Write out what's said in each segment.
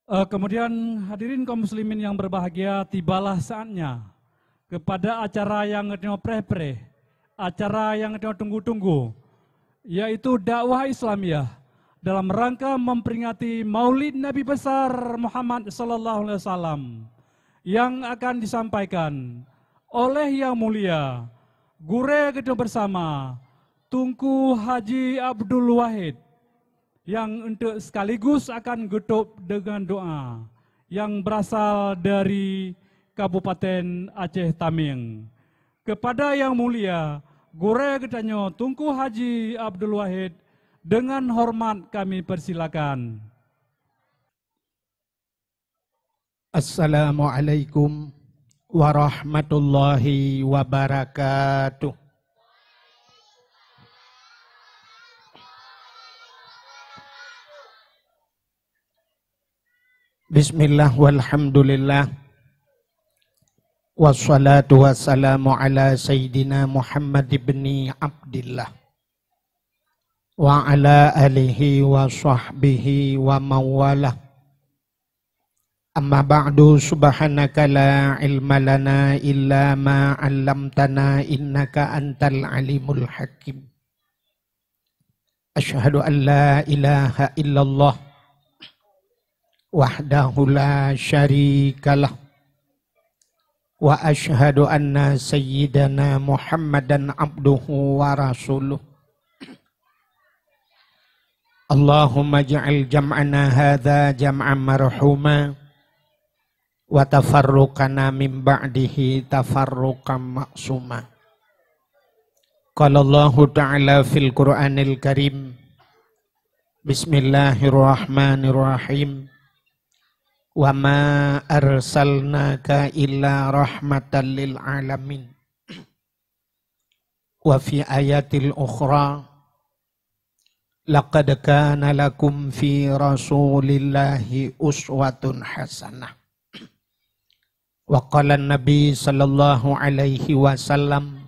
Kemudian hadirin kaum muslimin yang berbahagia, tibalah saatnya kepada acara yang kita pre-pre, acara yang kita tunggu-tunggu, yaitu dakwah Islamiyah dalam rangka memperingati Maulid Nabi besar Muhammad sallallahu alaihi wasallam yang akan disampaikan oleh Yang Mulia Gure kita bersama Tunku Haji Abdul Wahid, yang untuk sekaligus akan getup dengan doa yang berasal dari Kabupaten Aceh Taming. Kepada Yang Mulia Gure Gedanyo Tunku Haji Abdul Wahid, dengan hormat kami persilakan. Assalamualaikum warahmatullahi wabarakatuh. Bismillah walhamdulillah. Wassalatu wassalamu ala Sayyidina Muhammad ibni Abdillah wa ala alihi wa sahbihi wa mawalah. Amma ba'du, subhanaka la ilma lana illa ma 'allamtana innaka antal alimul hakim. Asyhadu an la ilaha illallah wahdahu la syarikalah wa asyhadu anna sayyidana Muhammadan abduhu wa rasuluh. Allahumma ja'al jam'ana hadza jam'an marhuma wa tafarruqana min ba'dihi tafarruqan ma'suma. Qala Allahu ta'ala fil Qur'anil Karim, Bismillahirrahmanirrahim. Wa ma arsalnaka illa rahmatan lil alamin. Wa fi ayatil ukhra, laqad kana lakum fi rasulillahi uswatun hasanah. Wa qala an-nabi sallallahu alaihi wasallam,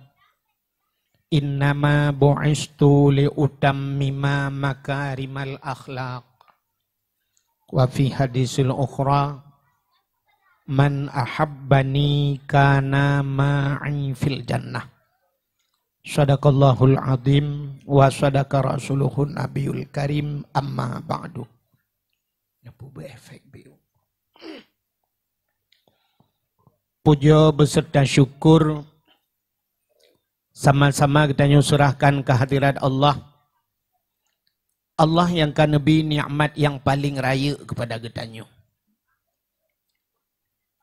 innama bu'istu li utammima makarimal akhlaq. Wa fi hadisil ukhra, man ahabbani kana ma'i fil jannah. Sadaqallahul azim wa sadaqa rasuluhun nabiyul karim, amma ba'du. Puja beserta syukur sama-sama kita nyusurahkan kehadirat Allah. Allah yang kan Nabi nikmat yang paling raya kepada getanyo.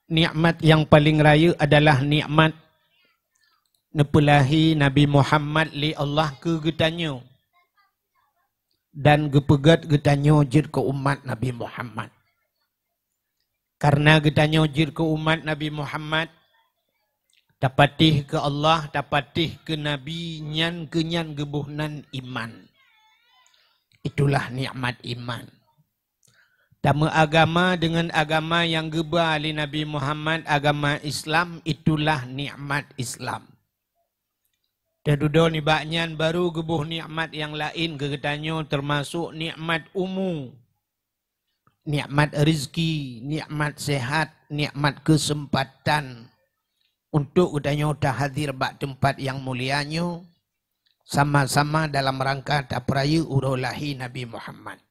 Nikmat yang paling raya adalah nikmat nepelahi Nabi Muhammad li Allah ke getanyo dan gepegat getanyo jid ke umat Nabi Muhammad. Karena getanyo jid ke umat Nabi Muhammad, dapatih ke Allah, dapatih ke Nabi, nyan kenyan gebuhnan iman. Itulah nikmat iman. Dama agama dengan agama yang geba ali Nabi Muhammad, agama Islam, itulah nikmat Islam. Dadudo ni baknyan baru gebuh nikmat yang lain kegetanyo, termasuk nikmat umum, nikmat rezeki, nikmat sehat, nikmat kesempatan untuk getanyo tahadir bak tempat yang mulianyo, sama-sama dalam rangka tapraya urolahi Nabi Muhammad.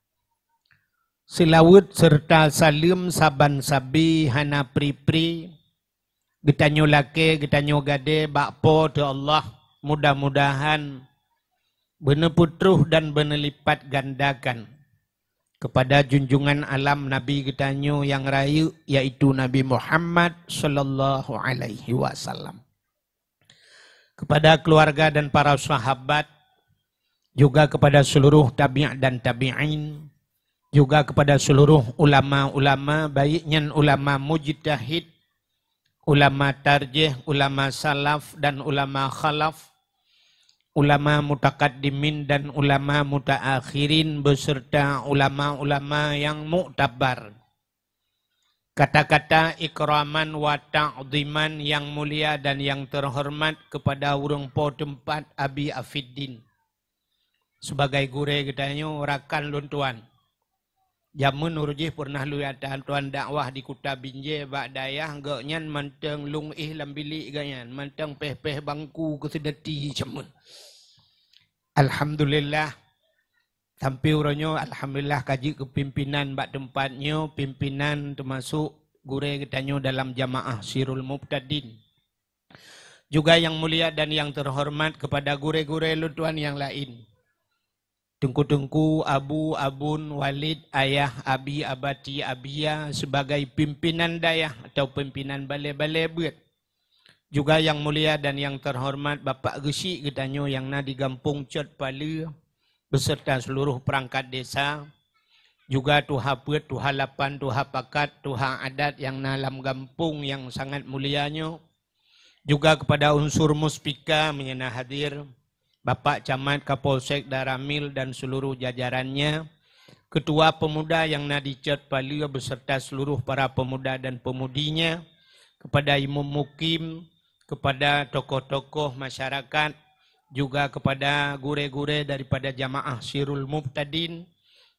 Selawat serta salim saban sabi hana pri-pri, getanyo lake, getanyo gade, bakpo te Allah, mudah-mudahan benar putruh dan benar lipat gandakan kepada junjungan alam Nabi getanyo yang raya, yaitu Nabi Muhammad sallallahu alaihi wasallam. Kepada keluarga dan para sahabat, juga kepada seluruh tabi' dan tabi'in, juga kepada seluruh ulama-ulama, baiknya ulama mujtahid, ulama tarjih, ulama salaf dan ulama khalaf, ulama mutakaddimin dan ulama mutaakhirin, beserta ulama-ulama yang mu'tabar. Kata-kata ikraman wa ta'ziman yang mulia dan yang terhormat kepada urang po tempat Abi Afiddin sebagai gure gedanyo rakan luntuan Jamun urjih pernah luyatan tuan dakwah di Kuta Binjai bak dayah gaknyan manteng lung lam bilik ganyan manteng peh-peh bangku ke sedeti jamun. Alhamdulillah sampai uronyo alhamdulillah kaji kepimpinan bak tempatnya pimpinan termasuk gure ketanyo dalam jamaah Sirul Mubtadin. Juga yang mulia dan yang terhormat kepada gure-gure lutuan yang lain. Tengku-tengku, abu, abun, walid, ayah, abi, abati, abia sebagai pimpinan dayah atau pimpinan balai-balai buat. Juga yang mulia dan yang terhormat Bapak Gesi ketanyo yang na di Gampung Cot Pala beserta seluruh perangkat desa. Juga tuha buat, tuha lapan, tuha pakat, tuha adat yang na dalam gampung yang sangat mulianya. Juga kepada unsur muspika menyena hadir. Bapak Camat Kapolsek Daramil dan seluruh jajarannya, Ketua Pemuda yang na di Cot Pala beserta seluruh para pemuda dan pemudinya, kepada Imam Mukim, kepada tokoh-tokoh masyarakat, juga kepada gure-gure daripada jamaah Sirul Mubtadin,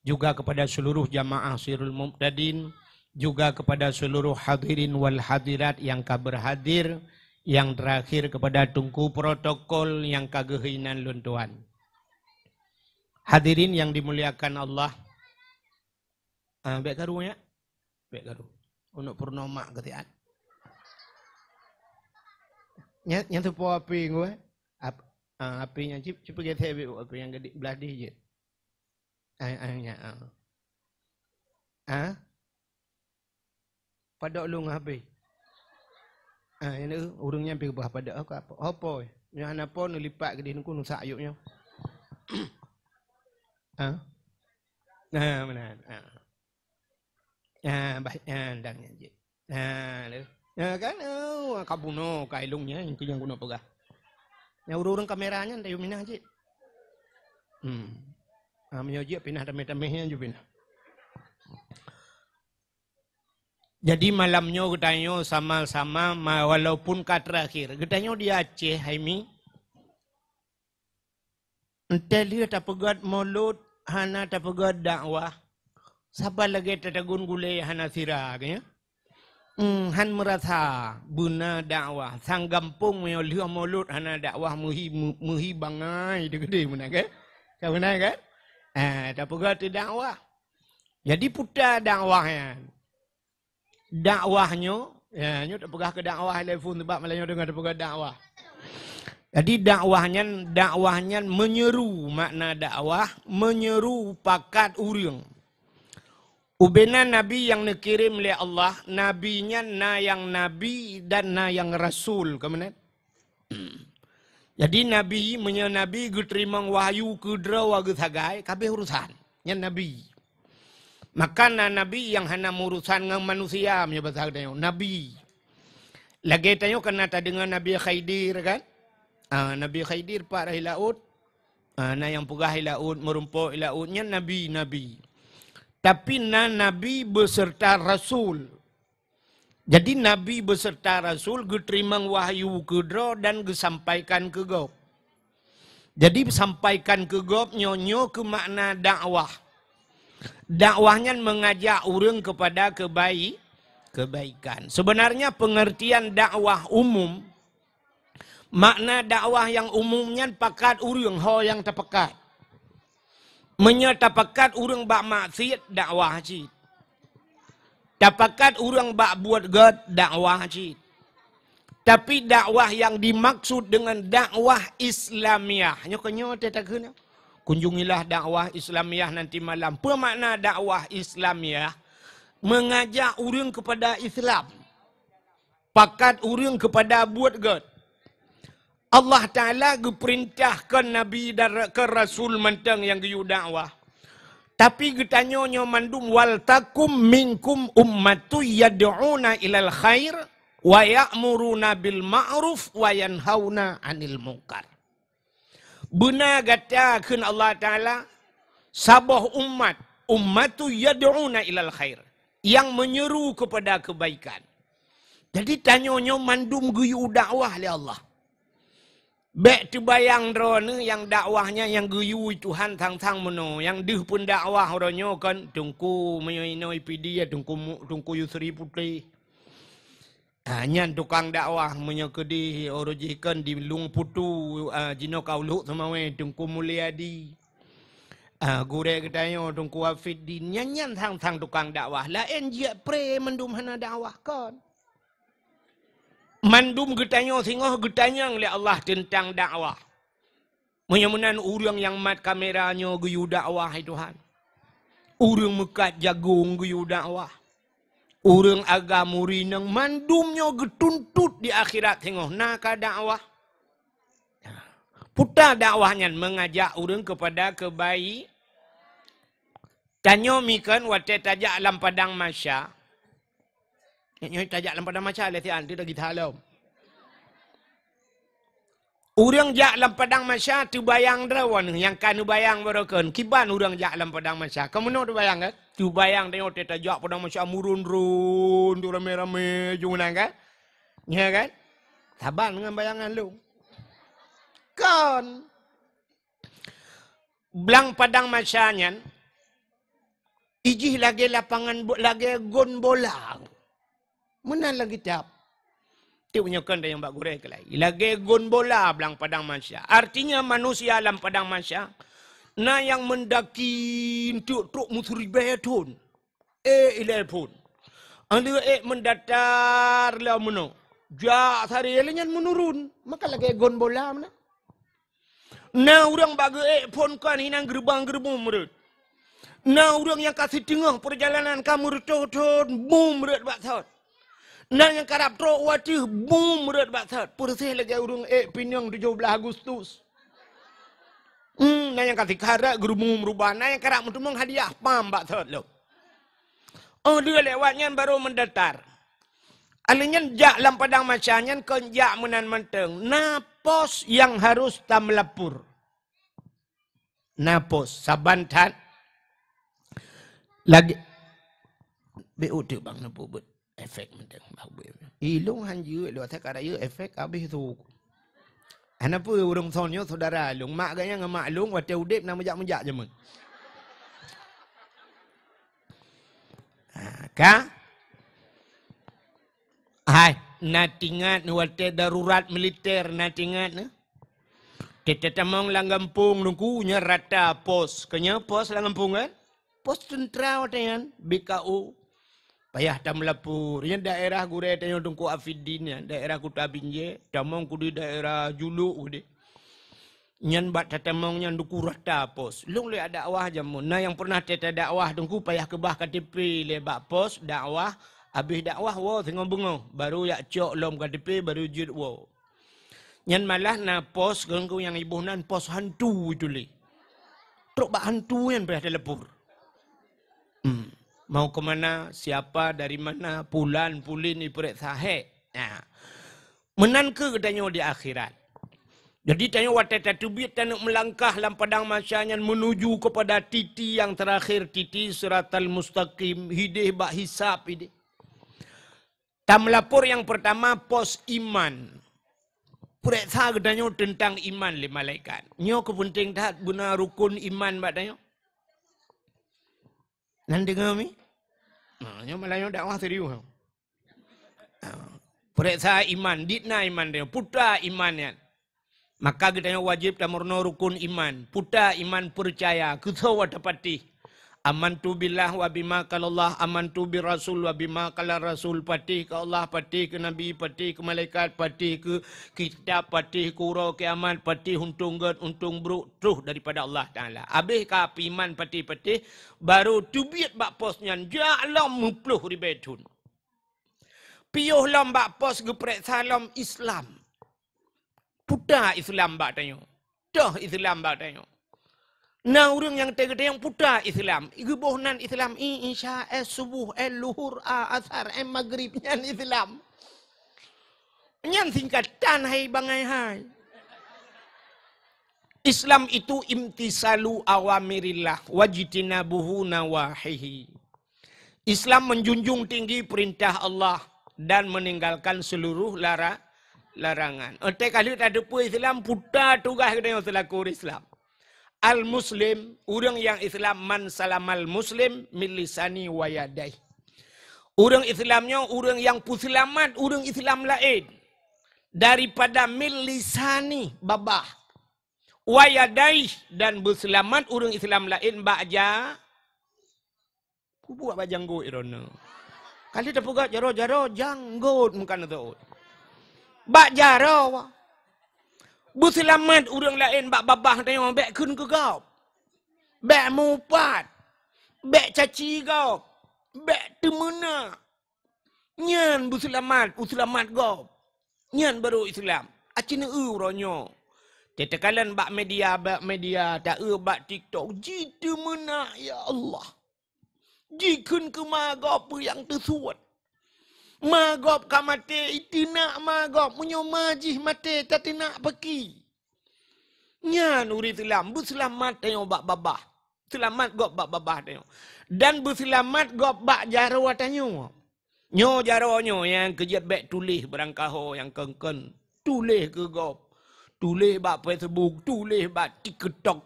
juga kepada seluruh jamaah Sirul Mubtadin, juga kepada seluruh hadirin wal hadirat yang berhadir. Yang terakhir kepada tungku protokol yang kagehinan luntuan. Hadirin yang dimuliakan Allah. Baik karu ya? Baik karu. Untuk purnama ketiak. Yang tu po api gue. Apinya cip pergi tebi api yang gede belah di je. Pada lu ngapi. Ini urungnya pergi buah pada aku apa? Apa? Yang anak pun lipat ke dia nunggu nusak ayuknya. Benar. Baik, andangnya je. Kan, kabuno kailungnya yang yang guna pegah. Yang urung kameranya tayu minah je. Menyoji pinah tameh-tamehnya juga pinah. Jadi malamnya katanya sama-sama walaupun kat terakhir. Katanya di Aceh, Haimi. Entah dia tak pegat mulut, hana tak pegat dakwah. Sabar lagi tatagun gulai hana sirah. Han merasa buna dakwah. Sang gampung yang lihat mulut hana dakwah muhi bangai. Dia gede mana kan? Kau benar kan? Tak pegat dakwah. Jadi putar dakwahnya. Dakwahnya, ya, nyo tak pegah ke dakwah telefon sebab malahnya dengar tak pegah dakwah. Jadi dakwahnya menyeru makna dakwah, menyeru pakat urang. Ubena nabi yang dikirim oleh Allah, nabinya na yang nabi dan na yang rasul, kemudian. Jadi nabi menyenabi terima wahyu kudra wa getagai kabeh urusan, yang nabi. Maka nabi yang hanya urusan dengan manusia punya bahasa dia nabi. Lagi tanya kena tak dengan Nabi Khidir kan? Nabi Khidir pak rahi laut. Na yang pegah laut merumpuk lautnya nabi. Tapi nabi beserta rasul. Jadi nabi beserta rasul diterima wahyu kedra dan disampaikan ke gop. Jadi sampaikan ke gop nyonyo ke makna dakwah. Dakwahnya mengajak orang kepada kebaikan. Sebenarnya pengertian dakwah umum, makna dakwah yang umumnya pakat orang yang terpekat. Menyatapakat orang bak maksiat dakwah cid. Tapakat orang bak buat gad dakwah cid. Tapi dakwah yang dimaksud dengan dakwah Islamiah, nyokonyo tetakuna. Kunjungilah dakwah Islamiah nanti malam. Apa makna dakwah Islamiah? Mengajak orang kepada Islam. Pakat orang kepada buat God. Allah Ta'ala perintahkan Nabi dan ke Rasul mentang yang giyu dakwah. Tapi getanya mandum wal takum minkum ummatu yad'una ilal khair wa ya'muruna bil ma'ruf wa yanhauna 'anil munkar. Benar katakan Allah Ta'ala, sabah ummatu yad'una ilal khair, yang menyeru kepada kebaikan. Jadi tanyanya mandum guyu dakwah oleh Allah. Bek tu bayang drone yang dakwahnya yang guyui Tuhan tang-tang meno, yang deh pun dakwah orangnya kan tungku menyoino IPD ya tungku Yusri Putri. Hanya tukang dakwah menyokedi orojikan di Lung Putu Jino Kauluk sama we tungku Mulyadi. Gure katanya tungku Afidin nyanyan tang-tang tukang dakwah. Lain dia pre mendum hana dakwah kan. Mandum getanya singoh getanya oleh Allah tentang dakwah. Menyamunan urang yang mat kameranya geyu dakwah Tuhan. Urang mekat jagung geyu dakwah. Urang agama rinang mandumnya getuntut di akhirat singoh naka dakwah. Putar dakwahnya mengajak urang kepada kebaik. Tanya mikan wate tajak alam padang masya. Nyoi tajak dalam padang macam letian dia lagi tahu. Urang jak dalam padang masya tu bayang drawan yang kan bayang barakan kiban urang jak dalam padang masya. Kamu no tu bayang kan? Tu bayang tengok dia tajak padang masya murun-run tu rame-rame jungan kan? Ya kan? Taban dengan bayangan lu. Kan belang padang masyanya ijih lagi lapangan lagi gon bola. Mana lagi tiap? Dia punya kanda yang bak gurek lagi. Lagi gon bola belang padang masya. Artinya manusia dalam padang masya. Na yang mendaki untuk truk musribetun. Ilai pun. Anda mendatar lah meno. Jak sari elenyan menurun. Maka lagi gon bola mana? Na orang bagi pun kan hinang gerbang-gerbang merut. Na orang yang kasih tengah perjalanan kamu retun bum merut baksat. Na yang karap trok wajah, boom, berat baksat. Persih lagi urung Pinang 17 Agustus. Na yang kasih karak, gerumum rubah. Na yang karap untuk menghadiah, pam baksat lo. Oh, dia lewatnya baru mendatar. Alanya jak dalam padang masyanya, kan jak menan menteng. Na pos yang harus tam melapur. Na pos, sabantan. Lagi. BU tu bang, nampu bet. Efek menteng bagus. Ilung hanju lu atas karaya efek habis tu. Kenapa orang sonyo saudara lung mak gaya dengan mak lung waktu udip nak menjak-menjak je mun. Ka? Hai, nak ingat waktu darurat militer nak ingat ne? Kita tamang langampung nungkunya rata pos. Kenya pos langampung kan? Pos tentera kan? BKU. Payah tam melapur. Yang daerah gure tanya tungku Afidin ya, daerah Kuta Binje, tamong kudi daerah Juluk kudi. Nyan bat tatamong nyan duku rata pos. Long le ada dakwah jamun. Nah yang pernah teta dakwah tungku payah kebah KTP le bak pos dakwah, habis dakwah wo tengok bengong, baru yak cok lom KTP baru jid wo. Nyan malah na pos ganggu yang ibu nan pos hantu itu le. Truk bak hantu yang payah telepur. Mau ke mana, siapa, dari mana, pulan, pulin, ipuret sahek. Nah. Menan ke katanya di akhirat. Jadi tanya waktu tatubit tanuk melangkah dalam padang masyanya menuju kepada titi yang terakhir, titi siratal mustaqim, hidih bak hisap hidih. Tam lapor yang pertama pos iman. Puret sah katanya tentang iman le malaikat. Nyo kepenting tak guna rukun iman bak tanya. Nanti kami, yang malah dakwah serius. Periksa iman, ditna iman dia, putra imannya. Maka kita wajib tamurno rukun iman, putra iman percaya, kesawa dapati. Amantu billah wa bima kalallah, amantu bi rasul wa bima kalal rasul, patih ke Allah, patih ke Nabi, patih ke malaikat, patih ke kitab, patih ke urau kiamat, patih untung ged, untung bruk, truh daripada Allah Ta'ala. Habis ke iman patih-patih, baru tubiat bak posnya, ja'lam mupluh ribetun. Piyuh lam bak pos geprek salam Islam. Putar Islam bak tanya. Dah Islam bak tanya. Nah orang yang tegak yang putar Islam, ibunan Islam isya subuh luhur asar maghrib nyan Islam. Nyan singkatan hai bangai hai. Islam itu imtisalu awamirillah wajtinabuhu nawahihi. Islam menjunjung tinggi perintah Allah dan meninggalkan seluruh larangan. Otak kali tak ada pun Islam putar tugas kita yang selaku Islam. Al-Muslim, orang yang Islam man salamal Muslim min lisani wa yadai. Orang Islamnya orang yang puselamat orang Islam lain daripada min lisani babah wa yadai dan berselamat orang Islam lain baja ku buat bajanggut irona. Kali tak pugat jaro-jaro janggut bukan tu. Bak jaro. Bu selamat orang lain bak babah tengok bek kun ke kau. Bek mupat. Bek caci kau. Bek temena. Nyan bu selamat kau. Nyan baru Islam. Acina ronyo. Tetekalan bak media tak bak TikTok. Ji temena ya Allah. Ji kun ke magop yang tersuat. Magop ka mate itina magop munyo majih mate tatina peki. Nya nuri Islam berselamat tengok bak babah. Selamat gop bak babah tengok. Dan berselamat gop bak jaro tanyo. Nyo jaro nyo yang kejat bek tulis berangkaho yang kengken. Tulis ke gop. Tulis bak Facebook, tulis bak TikTok.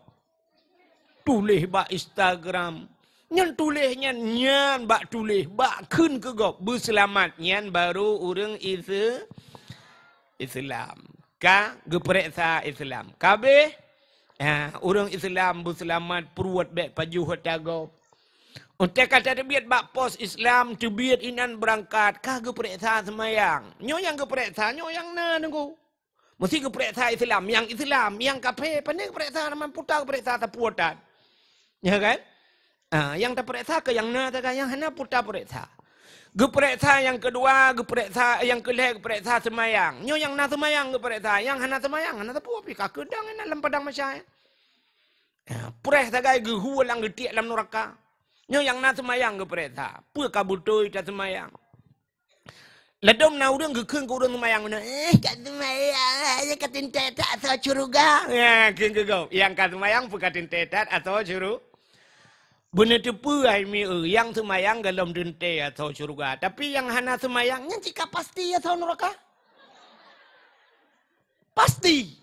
Tulis bak Instagram. Nyan tulis nyan bak tulis bak kun ke gop berselamat nyan baru orang Islam ka gepereksa Islam kabeh orang Islam berselamat peruat bek paju hotagop untuk kata tebiat bak pos Islam tebiat inan berangkat ka gepereksa semayang nyo yang gepereksa nyo yang na nunggu mesti gepereksa Islam yang kape pandai gepereksa naman putar gepereksa tapuatan ya kan. Yang tak periksa ke yang na tak yang hana putar periksa. Geperiksa yang kedua, geperiksa yang kelih geperiksa semayang. Nyo yang na semayang geperiksa, yang hana semayang hana tapu api ka kedang dalam padang masyai. Perih tagai gehu lang getiak dalam neraka. Nyo yang na semayang geperiksa, pu kabutoi ta semayang. Ledom na urang gekeung ke urang semayang na kat semayang ya katin tetat atau curuga. Ya keung ke go. Yang kat semayang pu katin tetat atau curuga. Benar tepu mi yang semayang dalam dente atau surga. Tapi yang hana semayang, yang jika pasti atau neraka? Pasti.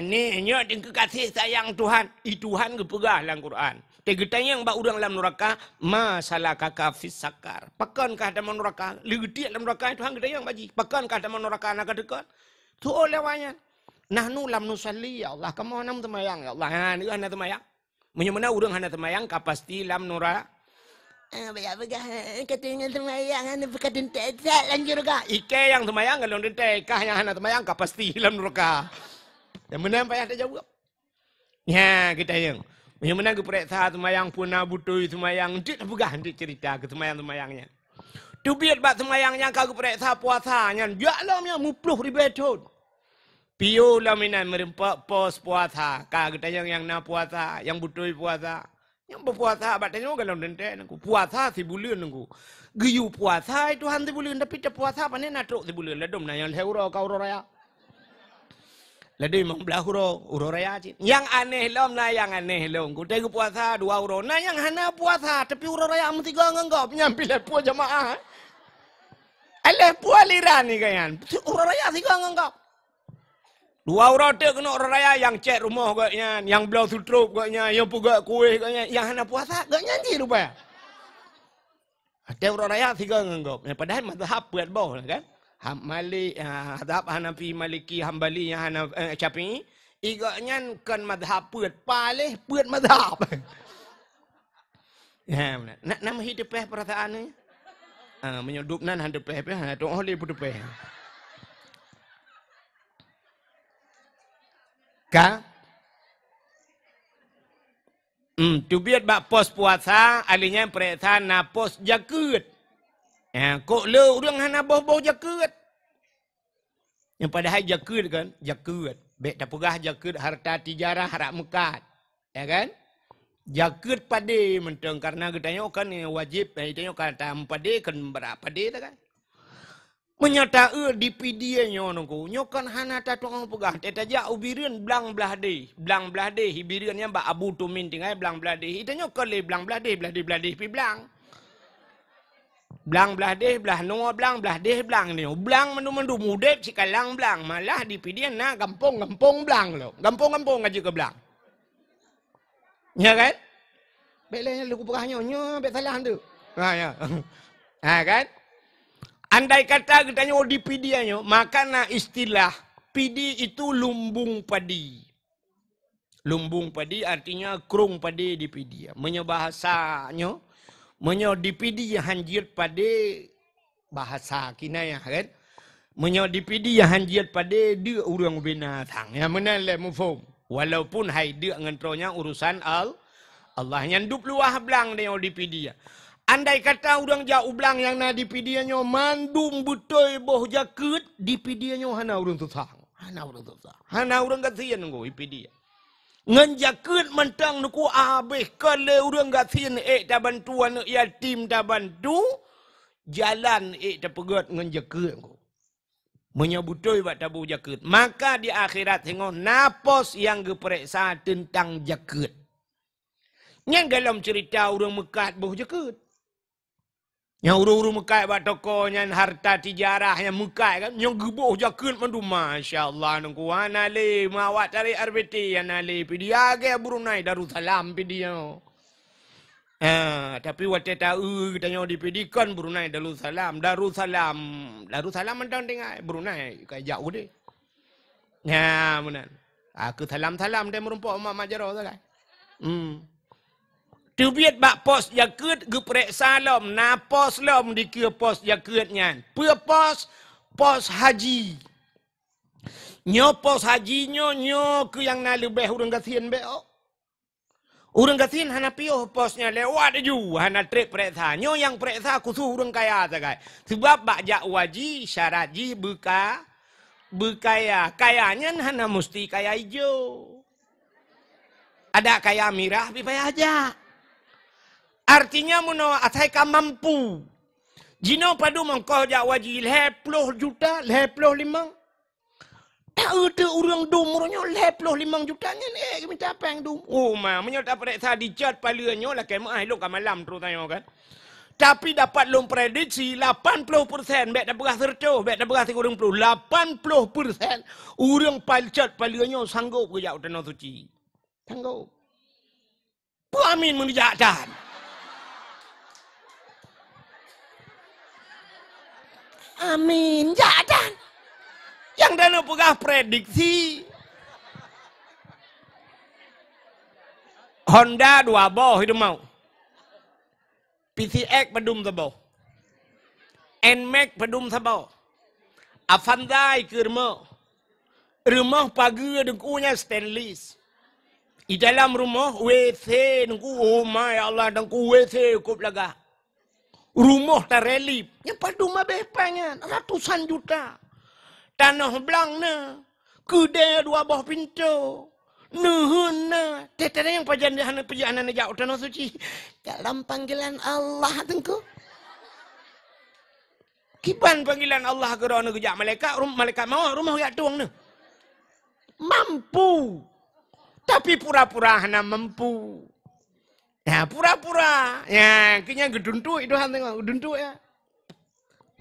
Ni nyo dengan kasih sayang Tuhan. Tuhan kepegah dalam Quran. Tegetanya yang bak urang dalam neraka, masalah kakak fis sakar. Pakankah dalam neraka? Legetiak dalam neraka Tuhan kita yang baji. Pakankah dalam neraka nak dekat? Tu olehnya. Nahnu lam nusalli ya Allah. Kamu hana semayang ya Allah. Ni hana semayang. Menyemana urang hana semayang kapasti lam nura. Begah katanya semayang hana bekatin tetat lanjur ka. Ike yang semayang kalau dente kah yang hana semayang kapasti lam nurka. Yang mana payah tak jawab. Ya kita yang menyemana ke periksa semayang puna butui semayang ndik begah ndik cerita ke semayang-semayangnya. Tu biar bak semayangnya kau periksa puasanya biarlah mupluh ribetun. Pio laminan merempak pos puasa. Kak kita yang na puasa, yang butui puasa. Yang berpuasa batanya kalau dente nangku. Puasa si bulan nangku. Giyu puasa itu han si bulan tapi tak puasa panen natruk si bulan. Ledom na yang leuro kau raya. Ledom belah uro raya cik. Yang aneh lom na yang aneh lom. Ku tegu puasa 2 euro. Nah yang hana puasa tapi uro raya mesti kau nganggap nyampi lepu jamaah. Aleh pualiran ni kayan. Uro raya si kau nganggap. 2 orang tu kena orang raya yang cek rumah gaknya, yang belau sutrup gaknya, yang pugak kuih gaknya, yang hana puasa gaknya je rupanya. Ada orang raya tiga nganggap. Padahal mazhab buat bawah kan. Malik, mazhab Hanafi, Maliki, Hambali, yang Hana Syafi'i, igaknya kan mazhab buat palih buat mazhab. Ya, nak nama hidup perasaan ni. Menyudup nan hidup tu oleh hidup Ka? Tu biar bak pos puasa, alinya periksa na pos jakut. Kok le orang hana boh-boh jakut. Yang padahal jakut kan, jakut. Bek tak pegah jakut harta tijarah harap mekat. Ya kan? Jakut pade menteng karena katanya kan wajib, katanya kata pade kan berapa pade tak kan? Menyata di PD nyo nunggu nyokan hana tatong pegah tetaja ubirin blang belah de hibirin yang ba abu tumin tinggal blang belah de itu nyokan le blang belah de pi blang Belang belah deh, belah no belang, belah deh belang ni. Belang mendu-mendu mudep si kalang belang. Malah di pidian na gampong-gampong belang lo. Gampong-gampong aja ke belang. Ya kan? Belanya lu perahnya, nya bet salah tu. Ha ya. Ha kan? Andai kata kita nyo di pidiannya, maka na istilah pidi itu lumbung padi. Lumbung padi artinya kerung padi di pidia. Bahasanya di pidi hanjir pada bahasa kinayah kan. Di pidi hanjir pada dia orang binatang. Yang mana le mufhum. Walaupun hai dia ngentronya urusan Allah yang dup luah belang dia di pidi. Andai kata orang jauh belang yang na di pidiannya mandum betul boh jakut di pidiannya hana orang tutang. Hana orang tutang. Hana orang kasihan nggo di pidia. Ngan jakut mentang nuku habis kalau orang kasihan tak bantuan yatim tak bantu jalan tak pegat ngan jakut nggo. Menyebutoi buat tabu jakut. Maka di akhirat tengok napos yang geperiksa tentang jakut. Yang dalam cerita orang mekat boh jakut. Yang urung-urung mekai buat tokonya harta tijarah yang mekai kan. Yang gebuh jakut mandu. Masya Allah. Nunggu anale mawat cari RBT. Anale pidi age Brunei Darussalam pidi. Tapi waktu tahu kita di pidi kan Brunei Darussalam. Darussalam mentang tengah Brunei. Kayak jauh deh. Ya benar. Aku salam-salam dia merumpuk mak majarah tu kan. Tu biat bak pos jakut geperiksa lom. Na pos lom dikira pos jakutnya. Pua pos haji. Nyo pos haji nyo ke yang na lebih urang kasihan beok. Urang kasihan hana piuh posnya lewat ju. Hana trip periksa. Nyo yang periksa khusus urang kaya sagai. Sebab bak jak waji syarat ji berkaya. Kayanya hana mesti kaya hijau. Ada kaya mirah pipaya aja. Artinya muno atai ka mampu. Jino padu mengkau jak wajib 50 juta, 55. Tak ada orang dumurnya 55 jutanya ni. Minta apa yang dum? Oh mah, menyata periksa dicat palanya lah kemah elok ka malam terus tanya kan. Tapi dapat lom prediksi 80% bet dah berah serta, bet dah berah 30. 80% orang palcat palanya sanggup ke jak tanah suci. Sanggup. Pu amin menjatan. Amin. Jangan. Yang dana pegah prediksi. Honda 2 boh itu mau. PCX pedum sabo. NMAX pedum sabo. Avanza ke rumah. Rumah pagi dengkunya stainless. Di dalam rumah WC dengku. Oh my Allah dengku WC cukup lega. Rumah terelip. Yang padu mah bepanya. Ratusan juta. Tanah belang na. Kedai 2 buah pintu. Nuhun na. Tetap yang perjalanan jauh tanah suci. Dalam panggilan Allah tengku. Kipan panggilan Allah kerana kejak malaikat. Malaikat mau rumah yak tuang na. Mampu. Tapi pura-pura hana mampu. Ya pura-pura. Ya kena geduntuk itu han tengok. Geduntuk ya.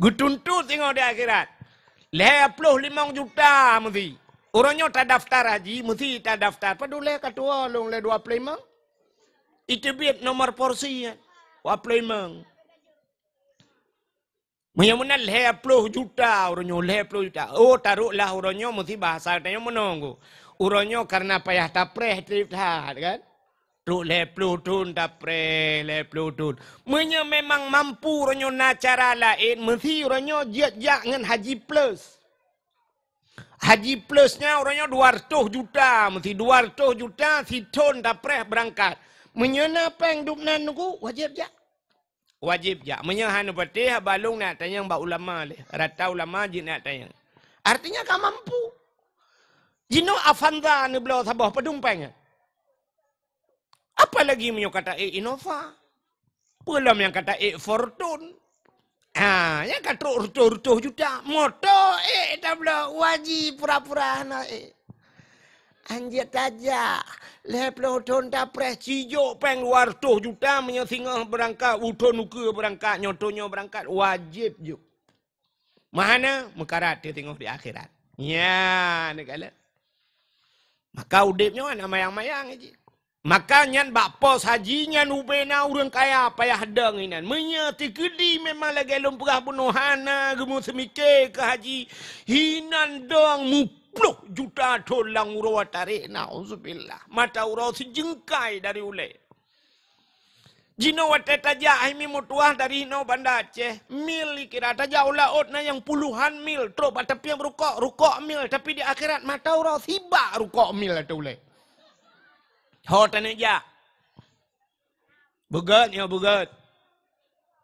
Geduntuk tengok di akhirat. 55 juta mesti. Orangnya tak daftar haji. Mesti tak daftar. Padahal ketua long 25. Itu biar nomor porsi ya. 25. Mana 50 juta. Orangnya 50 juta. Oh taruhlah orangnya mesti bahasa. Tanya menunggu. Orangnya karena payah tapreh. Kan? Ruk 50 tun dapre 50 tun. Menya memang mampu ronyo na cara lain. Mesti ronyo jak dengan haji plus. Haji plusnya ronyo 200 juta. Mesti 200 juta si tun dapre berangkat. Menya apa yang dupnan nuku wajib jak. Wajib jak. Menya hanu patih balung nak tanya mbak ulama leh. Rata ulama jin nak tanya. Artinya kau mampu. Jino Avanza ni belau sabah pedumpangnya. Apalagi yang kata Innova. Belum yang kata Fortune. Yang kata urtuh juta. Motor tak belah wajib pura-pura. Anjir tajak. Leplo ton tapres cijo peng luar tuh juta menyesingah berangkat. Uton uka berangkat. Nyotonyo berangkat. Wajib juk. Mana? Mekarat dia tengok di akhirat. Ya, ni kala. Maka udipnya anak mayang-mayang aja. Maka nyan bak pos haji nyan ubena urang kaya payah deng inan. Menyati kedi memang lagi lomperah penuhana gemu semike ke haji. Hinan dong mupluk juta tolang urawa tarik. Na'udzubillah. Mata urawa sejengkai dari ulai. Jino wate tajak himi mutuah dari hino banda Aceh. Mil kira tajak ulaut na yang puluhan mil. Terus tapi yang rukok mil. Tapi di akhirat mata urawa sibak rukok mil atau ulai. Hotan aja. Begat ya begat.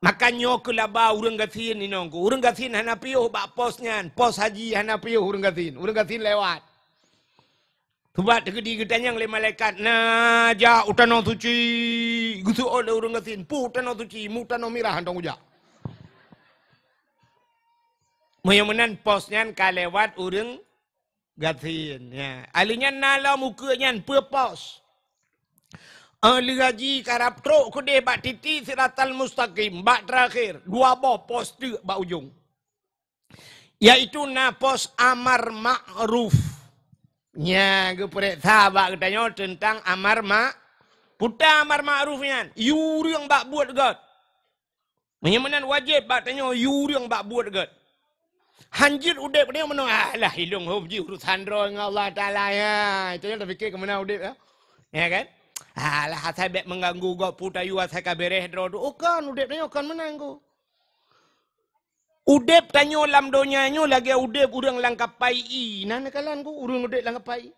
Makanya kelaba urang gasin ni nongku. Urang gasin hana piuh bak posnya. Pos haji hana piuh urang gasin. Urang gasin lewat. Tubat tegedi gedanyang le malaikat. Nah, ja utano suci. Gusu oleh urang gasin. Pu utano suci, mu utano mirah antong uja. Menyamanan posnya kalewat urang gasin. Ya. Alinya nala mukanya pepos. Ahli haji karap truk kudeh bak titi siratal mustaqim. Bak terakhir. Dua boh pos tu bak ujung. Yaitu na pos amar ma'ruf. Nya geprek sahabat katanya tentang amar puta amar ma'rufnya. Yuri yang bak buat dekat. Menyamanan wajib bak tanya yuri yang bak buat dekat. Hanjir udep dia menang. Alah hilung hubji urusan roh dengan Allah Ta'ala ya. Itu yang terfikir ke mana udep ya. Ya kan? Alah saya bet mengganggu kau putayu saya kabereh drodo. Oh kan udep dia kan menang kau. Udep tanyo lam donyanya lagi udep urang langkapai i. Nana kalan ku urang udep langkapai.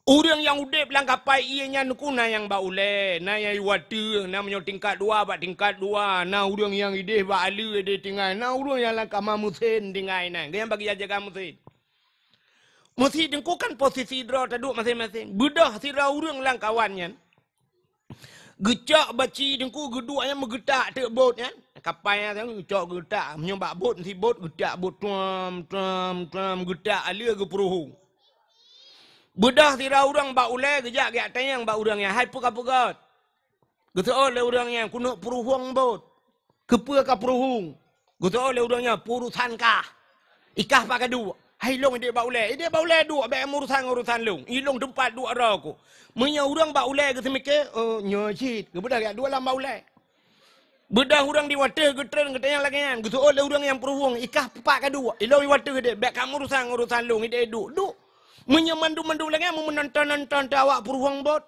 Urang yang udep langkapai i nya nuku na yang ba ule, na yang watu, na menyo tingkat dua ba tingkat dua, na urang yang ide ba alu ide tinggal, na urang yang langkama musin tinggal na. Dia bagi jaga musin. Musin dengku kan posisi draw taduk masing-masing. Bedah sira urang langkawannya. Gecak baci dengku geduanya megetak te bot kan. Kapal yang gecak getak menyobak bot si bot getak bot tuam getak alia ke peruhu. Bedah tira orang bak ulai gejak gak tayang bak orang yang hai pukat-pukat. Getak oleh orang yang kuno peruhung bot. Kepa ka peruhung. Getak oleh orangnya purusan kah. Ikah pakai dua. Hai long ide bak ulai. Ide bak ulai dua bak urusan long. Ilong tempat dua raku. Menya orang bak ulai ke semike nyocit. Kebedah gak dua lam bak ulai. Bedah orang di water getren katanya lagi kan. Gitu oleh orang yang peruhung ikah pepak kedua. Ilo di water gede. Bek kamu urusan long ide duk. Menyemandu-mandu lagi mau menonton awak peruhung bot.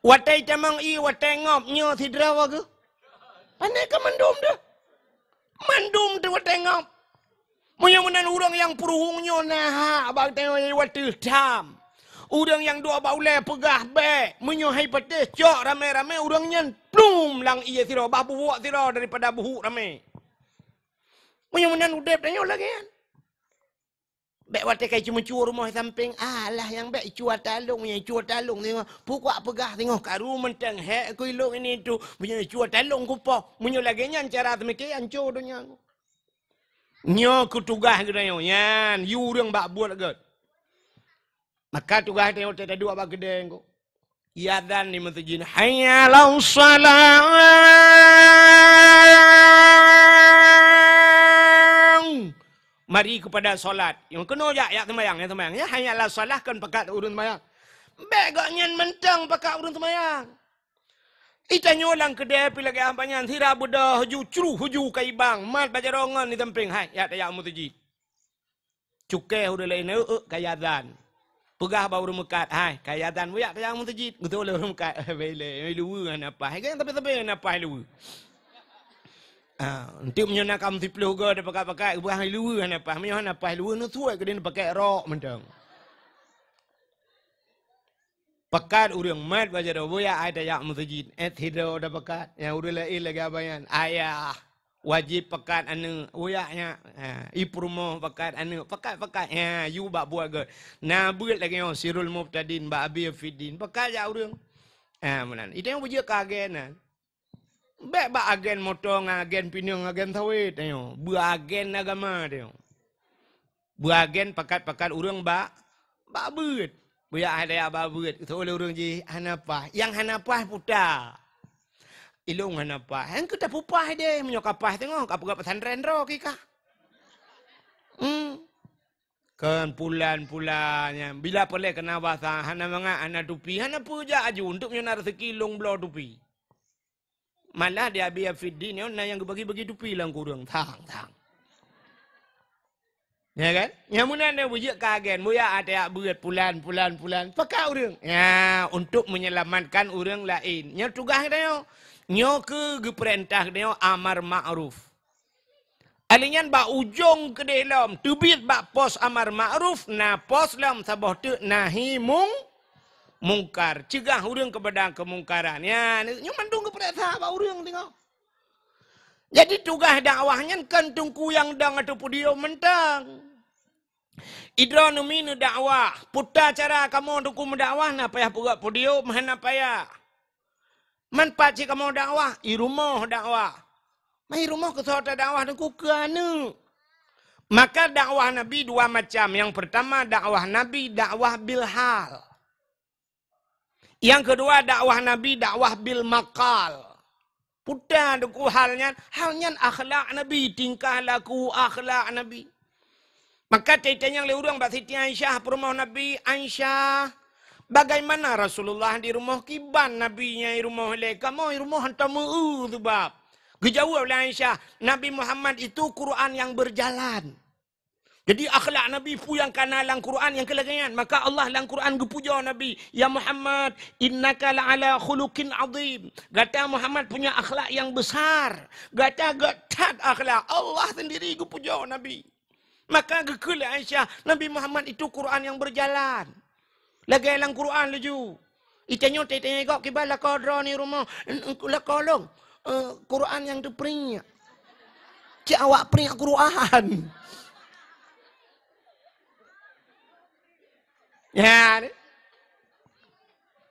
Watai tamang i watai ngop nyo sidrawa ke. Ane ka mandum dah. Mandum tu watai ngop. Menyeman orang yang peruhungnya nah abang tengok di water tam. Orang yang dua baulai pegah bek. Menyuhai petis. Cok ramai-ramai. Orangnya plum lang iya siro. Bah buak siro daripada buhuk ramai. Menyamanan udep tanya lagi kan. Bek watai kai cuma cua rumah samping. Alah yang bek cua talung. Yang cua talung tengok. Pukak pegah tengok. Karu mentang hek ku ilok ini tu. Punya cua talung kupo. Menyuh lagi nyan cara semikian cua dunia. Nyo kutugah kita nyo. Yan. You orang bak buat agak. Maka tugas tengok tak dua bagi dengko. Iadzan di masjid. Hayya lau salam. Mari kepada solat. Yang kena ya sembahyang, ya sembahyang. Ya hayya lau salah kan pakat urun sembahyang. Begaknya mentang pakat urun sembahyang. Itanya orang kedai pilih ke ampanyan. Sira bedah huju curu huju kaibang. Mat baca rongan di temping. Hai ya tayak masjid. Cukai udah lain kaya adzan. Pegah baru mekat, hai kayatan buyak kaya masjid, betul le orang mekat, bele, lu apa, hai kan tapi apa lu, untuk menyenak kamu tiplu juga ada pakai, bukan lu apa, menyenak apa lu, nu suai kedin pakai rok mentang. Pakat urang mat baca dah buyak ada yak masjid, hido ada pakat, yang urang lain lagi abayan, ayah. Wajib pakat anu uyaknya iprumo pakat anu pakat ya you bak buat ge na buat lagi yo sirul muftadin ba abi fidin pakat ya urang menan itu yang bujur kagen bek ba agen motong agen pinang agen sawit yo bu agen agama yo bu agen pakat urang ba bak beut. Buya ada bak beut. Tu oleh urang ji hanapah. Yang hanapah putar. Ilung hanapah. Hang kita pupah dia menyokapah tengok apa pesantren ro kika. Kan pulan-pulannya. Bila boleh kena bahasa hana manga ana tupi hana puja aju untuk menyana rezeki long blo tupi. Malah dia biar fiddi ni orang yang bagi-bagi tupi lang kurang thang. Ya kan? Yang mana dia bujak kagen, buya ada beut pulan. Pakai orang. Ya, untuk menyelamatkan orang lain. Nya tugas dia. Nyo ke perintah dia amar ma'ruf. Alinyan ba ujung ke dalam tubit ba pos amar ma'ruf na pos lam sabah tu nahi mungkar. Cegah orang kepada kemungkaran. Ya, nyo mandung ke perintah ba orang tengok. Jadi tugas dakwahnya kan tungku yang dang ataupun dia mentang. Idra numinu dakwah. Putar cara kamu tungku mendakwah na payah pugak podio mana payah. Manfaat si kamu dakwah, i rumah dakwah. Mai rumah ke sota dakwah tungku kerana. Maka dakwah Nabi dua macam. Yang pertama dakwah Nabi dakwah bil hal. Yang kedua dakwah Nabi dakwah bil maqal. Putar tungku halnya akhlak Nabi, tingkah laku akhlak Nabi. Maka ceritanya oleh orang Mbak Siti Aisyah rumah Nabi Aisyah. Bagaimana Rasulullah di rumah kiban Nabinya di rumah le kamu di rumah hantar mu tu bab. Dijawab oleh Aisyah, Nabi Muhammad itu Quran yang berjalan. Jadi akhlak Nabi pu yang kana lang Quran yang kelagangan. Maka Allah lang Quran gepuja Nabi, ya Muhammad innaka la'ala khuluqin azim. Kata Muhammad punya akhlak yang besar. Kata gatat akhlak Allah sendiri gepuja Nabi. Maka gekul Aisyah, Nabi Muhammad itu Quran yang berjalan. Lagi dalam Quran laju. Itanya kok kibal la kodra ni rumah la kolong. Quran yang tu peringat. Cik awak peringat Quran. Ya.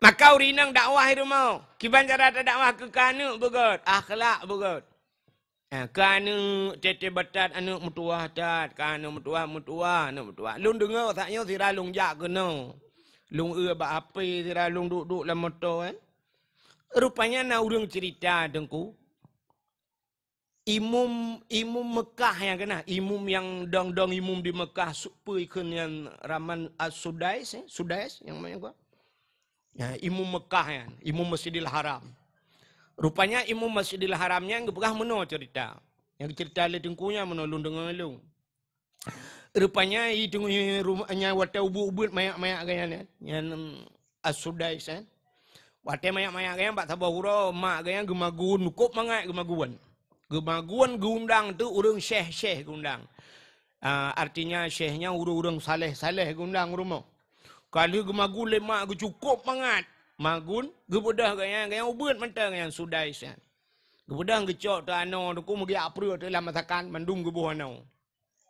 Maka urinang dakwah di rumah. Kiban cara dakwah ke kanu begot, akhlak begot. Kanu tete batat anu mutuah tat, kanu mutuah anu mutuah. Lung dengar taknya sira lung jak kena. Lung ba api sira lung duduk dalam motor kan. Rupanya na urang cerita dengku. Imum Mekah yang kena, imum yang dong imum di Mekah supaya yang Raman As-Sudais, Sudais yang mana gua? Ya, imum Mekah yang, imum Masjidil Haram. Rupanya imum Masjidil Haramnya yang pernah meno cerita. Yang cerita le dengkunya meno lung dengar lung. Rupanya itu rumahnya wata ubud mayak-mayak gayanya. Yang As-Sudais kan. Wate mayak-mayak gayang bak sabah hura mak gayang gemagun kop mangat gemaguan. Gemaguan gundang tu urang syekh gundang. Artinya syekhnya urang saleh gundang rumah. Kalau gemagun le mak cukup mangat. Magun gebedah gayang ubud mentang yang Sudais kan. Gebedah gecok tu ano tu ku megi apru tu dalam masakan mandung gebuh ano.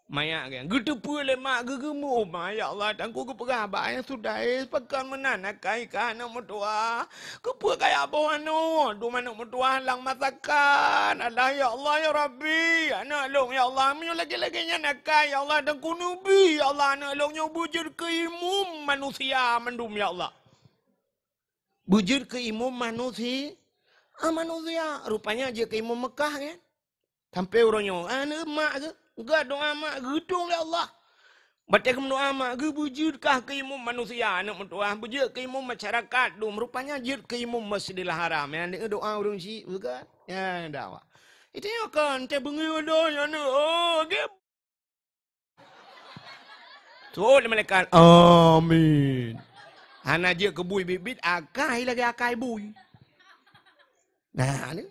Mayak kan. Getepu lemak gegemu. Ya Allah. Dan ku keperah. Yang sudah pekan menan. Kai kan anak mertua. Kepa kaya apa anu. Du manuk mertua lang masakan. Allah ya Allah ya Rabbi. Anak long ya Allah. Minyak lagi-laginya nak kai. Ya Allah. Dan ku nubi. Ya Allah. Anak longnya bujur ke imum manusia. Mendum ya Allah. Bujur ke imum manusia. Manusia. Rupanya dia ke imum Mekah kan. Sampai orangnya. Anak emak ke. Enggak doa mak gedung ya Allah. Baca ke doa mak ge bujurkah ke imam manusia anak mentua bujur ke imam masyarakat dum rupanya jir ke imam Masjidil Haram yang doa urang si bukan ya dakwah. Itu ya kan te bengi ada ya ne oh ge. So malaikat amin. Hana je ke bui bibit akai lagi akai bui. Nah ni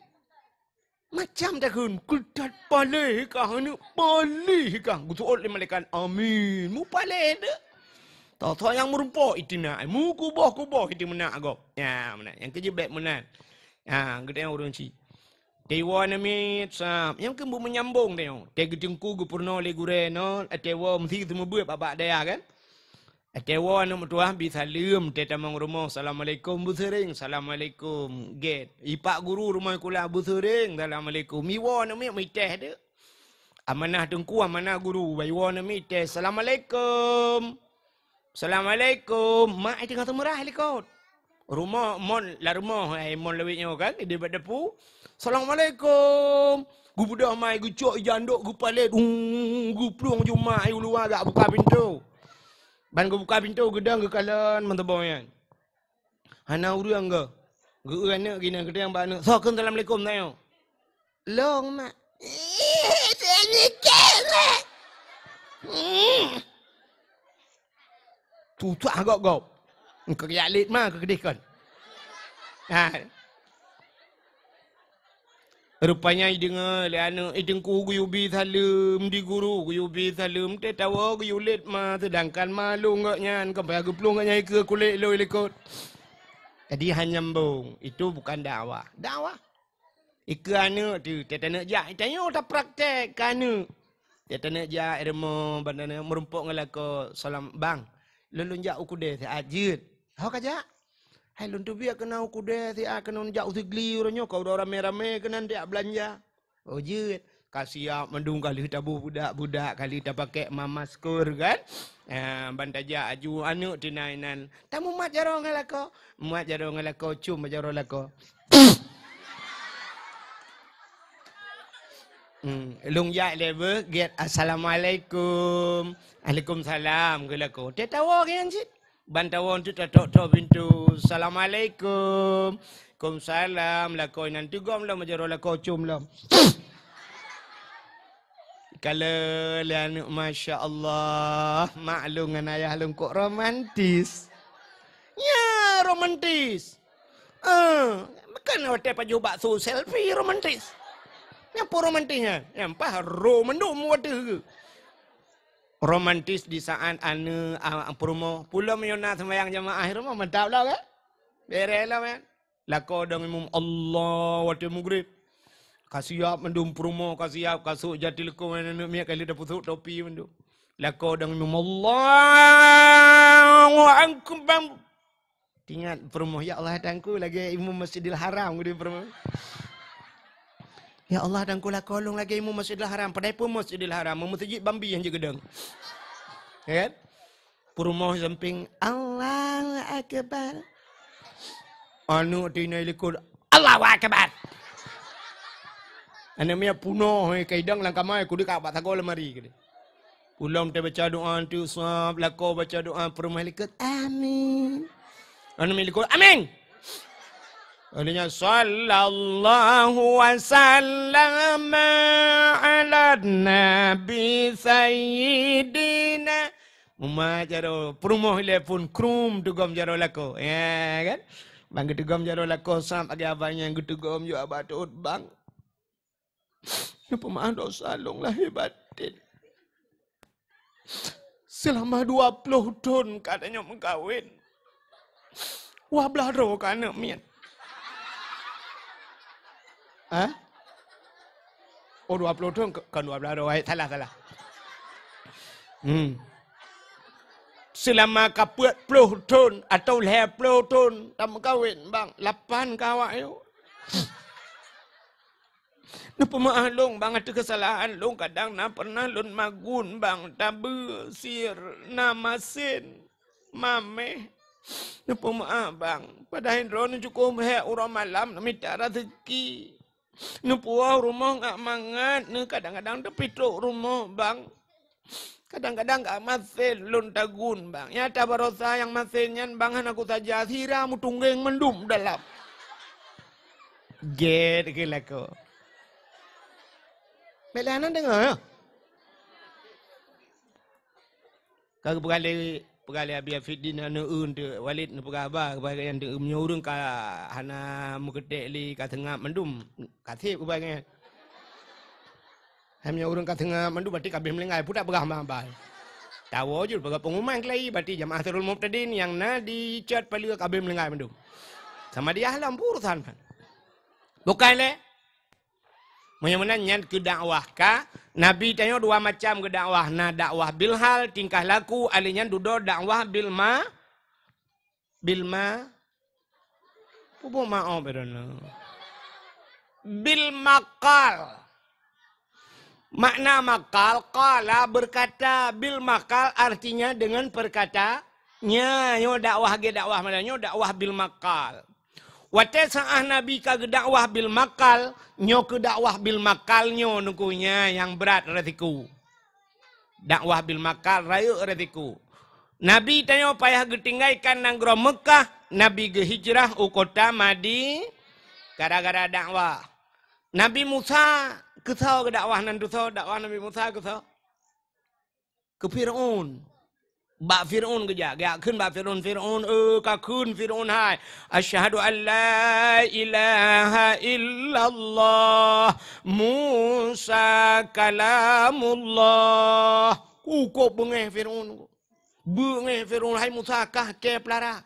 macam dah kun kudat palih kah ni palih kah gutuot le malaikat amin mu palih de tahu yang merupa itina mu kubah itu menak agak ya menak yang kerja baik menak ha gede orang si dewa nami sap yang kembu menyambung dia te gedengku gupurno le gure no dewa mesti semua buat babak dia kan dewa nama tuah bi salam te tamang rumah assalamualaikum bu sering assalamualaikum get ipak guru rumah kula bu sering assalamualaikum miwa nama mi teh de amanah tengku amanah guru baywa nama teh assalamualaikum Assalamualaikum. Mak ai tengah temerah likot. Rumah mon la rumah ai mon lewitnya kan di depu. Assalamualaikum. Gu budak mai gu cok janduk gu palet. Gu pluang juma ai luar gak buka pintu. Ban gu buka pintu gedang gu kalan menteboyan. Hana urang ga. Gu anak gina gedang ba anak. Assalamualaikum tayo. Long mak. Tu agak kau. Kau yalit mah kau kedihkan. Rupanya dengar le anak idengku guyubi salam di guru guyubi salam te tawa guyulit mah sedangkan malu ngaknya sampai aku pelung ngaknya ke kulit lo ikut. Jadi hanyambung itu bukan dakwah. Dakwah. Ika anak tu te nak jak tanya tak praktek kana. Te nak jak remo bandana merumpuk ngelako salam bang. Lulun jak ukude se ajut. Hau kajak. Hai lun tu biar kena ukude se kena jak usigli orangnya kau dah rame-rame kena dia belanja. Oh jut. Kasiap mendung kali tabu budak-budak kali tak pakai mamaskur kan. Bantaja aju anu tinainan. Tamu mat jaro ngalako. Mat jaro ngalako cum jaro lako. Lung ya level get assalamualaikum. Waalaikumsalam gelako. Dia tahu kan sih. Bantawan tu tok pintu. Assalamualaikum. Waalaikumsalam. Lako nanti gom lah majaro lako cum lah. Kalau lian masya Allah maklum dengan ayah lung kok romantis. Ya romantis. Bukan hotel paju bakso selfie romantis. Apa romantisnya? Yang pah romandum waduh. Romantis di saat ane promo pulau menyona sembahyang jamaah rumah mantap lah kan? Berelah kan? Lako dong imam Allah waduh maghrib. Kasiap mendum promo kasiap kasuk jati leko mana nak kali dah pusuk topi mendum. Lako dong imam Allah wa ankum bang. Ingat promo ya Allah dangku lagi imam Masjidil Haram gede promo. Ya Allah dan kula kolong lagi mu Masjidil Haram. Padai pun Masjidil Haram. Mu masjid Bambi yang jaga gedang. Kan? Purmoh samping Allahu Akbar. Anu tina likul Allahu Akbar. Anu mia punoh kaidang langkamai kudu ka batako lemari kede. Ulam te baca doa tu sab lako baca doa purmoh likut amin. Anu mi likul amin. Alanya sallallahu wasallam ala nabi sayyidina Muma jaro prumoh telepon krum tugam jaro lako ya kan bang tugam jaro lako sam agi abang yang tugam yo abatut bang pemaaf dosa long lahir batin selama 20 tahun katanya mengkawin wah blaro kana mian. Hah? Oh 20 tahun kan 12 tahun. Salah. Selama kaput 10 tahun atau 20 tahun tak kahwin bang 8 kawak yo. Napa mahlong bang ada kesalahan long kadang na pernah lun magun bang tabe sir namasin mame. Napa maaf bang padahal ron cukup orang malam minta rezeki. Nupuah rumah ngak mangat, kadang-kadang terpituk rumah bang. Kadang-kadang ngak masin lun tagun bang. Ya tabarosa yang masinnya bang aku saja siramu tunggeng mendum dalam. Get ke lako. Melanan dengar ya? Kau Pegala biar fitdin anu untuk walid nu pegaba kepada yang menyurung ka hana muketek li ka tengah mendum katip kebagian. Ham menyurung ka tengah mendum berarti kabeh melengai pudak pegah mambai. Tahu je pegah pengumuman kelai berarti jamaah Ahlul Muqtadin yang na di chat paling kabeh melengai mendum. Sama dia halam urusan kan. Bukan le. Menyenangnya ke dakwah ka Nabi tanya dua macam ke dakwah. Na dakwah bilhal tingkah laku alinya dudo dakwah bilma pupu mau berana bil makal. Makna makal qala berkata bil makal artinya dengan perkata Nyo dakwah ge dakwah mana? Nyo dakwah bil makal. Wate saah Nabi ka dakwah bil makal, nyo ke dakwah bil makal nyo nukunya yang berat retiku. Dakwah bil makal rayu retiku. Nabi tanyo payah getinggaikan nanggro Mekah, Nabi ge hijrah u kota Madi gara-gara dakwah. Nabi Musa kesau ke dakwah nan dosa dakwah Nabi Musa kesau. Ke Firaun. Bak Fir'aun kerja. Gak kun bak Fir'aun. Fir'aun kakun Fir'aun hai. Asyhadu an la ilaha illallah. Musa kalamullah. Kok bengeh Fir'aun. Bengeh Fir'aun. Hai Musa kah ke pelara.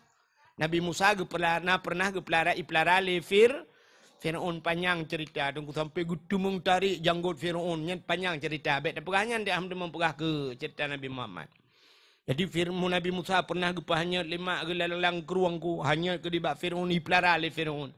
Nabi Musa pernah pelara iplara le Fir'aun panjang cerita. Tunggu sampai gutumung tarik janggut Fir'aun. Panjang cerita. Baik pegangan dia hamda mempegah ke cerita Nabi Muhammad. Jadi firman Nabi Musa pernah gepahnya 5 gelalang keruangku hanya ke dibak Firaun iplara le Firaun.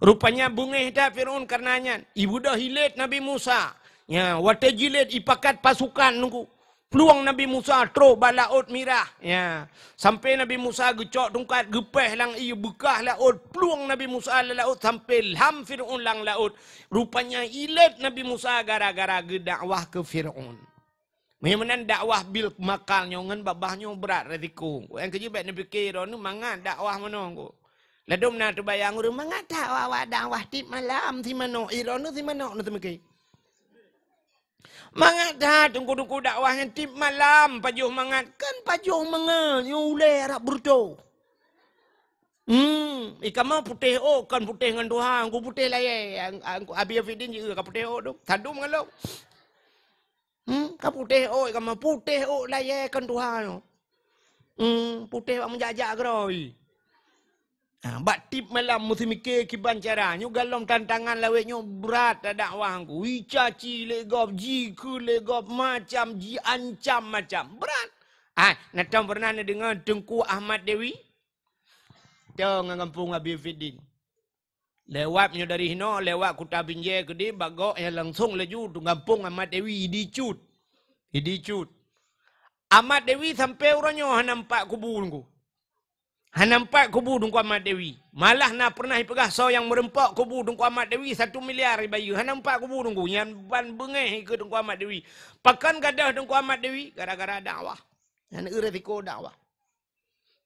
Rupanya bungeh dah Firaun karenanya. Ibu dah hilit Nabi Musa. Ya, wate jilid ipakat pasukan nunggu. Peluang Nabi Musa tro balaut mirah. Ya, sampai Nabi Musa gecok tungkat gepeh lang iu bekah laut. Peluang Nabi Musa laut sampai ham Firaun lang laut. Rupanya hilit Nabi Musa gara-gara gedakwah ke Firaun. Memang dakwah bil makal nyongan babahnya berat resiko. Yang kerja baik ni fikir ni mangat dakwah mana ko. Ladum na terbayang uru mangat dakwah tip malam si mano iron si mano nu temeke. Mangat dah tunggu dakwah yang tip malam pajuh mangat kan pajuh mangat nyule rak burdo. Ikan mau putih kan putih dengan Tuhan, aku putih lah ya. Aku abi Afidin juga ka putih tu. Tadum ngalok. Ka putih kamu putih layakan Tuhan. Putih bak menjajak geroi. Bak tip malam mesti mikir kiban caranya galom tantangan lawetnya berat dakwah aku. Wicaci legop jiku legop macam ji ancam macam berat. Natang pernah dengar Tengku Ahmad Dewi? Tengah kampung Abi Fidin. Lewatnya dari Hino, lewat Kuta Binjai ke dia, bagok yang langsung laju tu kampung Ahmad Dewi, Idicut. Ahmad Dewi sampai orangnya nampak kubur ku. Nampak kubur dungku Ahmad Dewi. Malah nak pernah pegah so yang merempak kubur dungku Ahmad Dewi 1 miliar bayu. Nampak kubur dungku yang ban bengeh ke dungku Ahmad Dewi. Pakan gadah dungku Ahmad Dewi gara-gara dakwah. Yang resiko dakwah.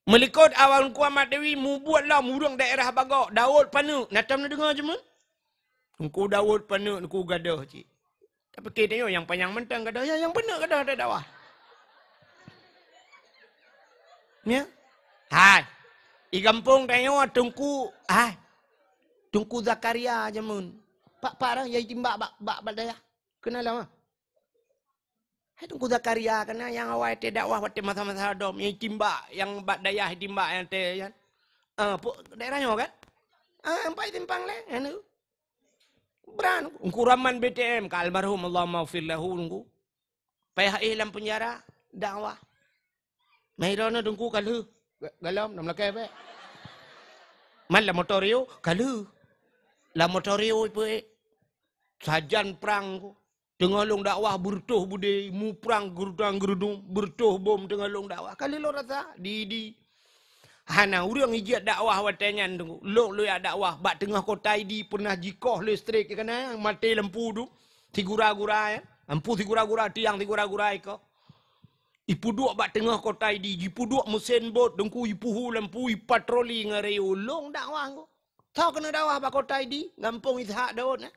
Melikut awal Engku Ahmad Dewi mu buatlah murung daerah bagok Daud Panu. Natam nak dengar je mun. Engku Daud Panu engku gadah cik. Tapi kita tengok yang panjang mentang gadah yang benar gadah ada dakwah. Ya. Hai. Di kampung tengok Tungku Zakaria je mun. Pak dah yai timbak bak daya. Kenal lah. Hai Tungku Zakaria kena yang awal te dakwah wate masa-masa dom yang timbak yang bak dayah timbak yang te kan. Daerahnya kan. Empai timpang le anu. Beran engku raman BTM ka almarhum Allah maghfir lahu engku. Payah dalam penjara dakwah. Mairana dengku kalu galam nam lakai be. Man la motorio kalu. La motorio pe sajan perang ku. Tengah long dakwah bertuh bude mu perang gerudung bertuh bom tengah long dakwah kali lo rasa di hana urang ijat dakwah watanya tunggu lo ya dakwah bak tengah kota idi pernah jikoh listrik kana mati lampu tu tigura-gura ya lampu tigura-gura tiang tigura-gura iko ipu duk bak tengah kota idi ipu duk mesin bot dengku ipuhu lampu patroli ngareu long dakwah ko tahu kena dakwah bak kota idi gampung Ishak Daud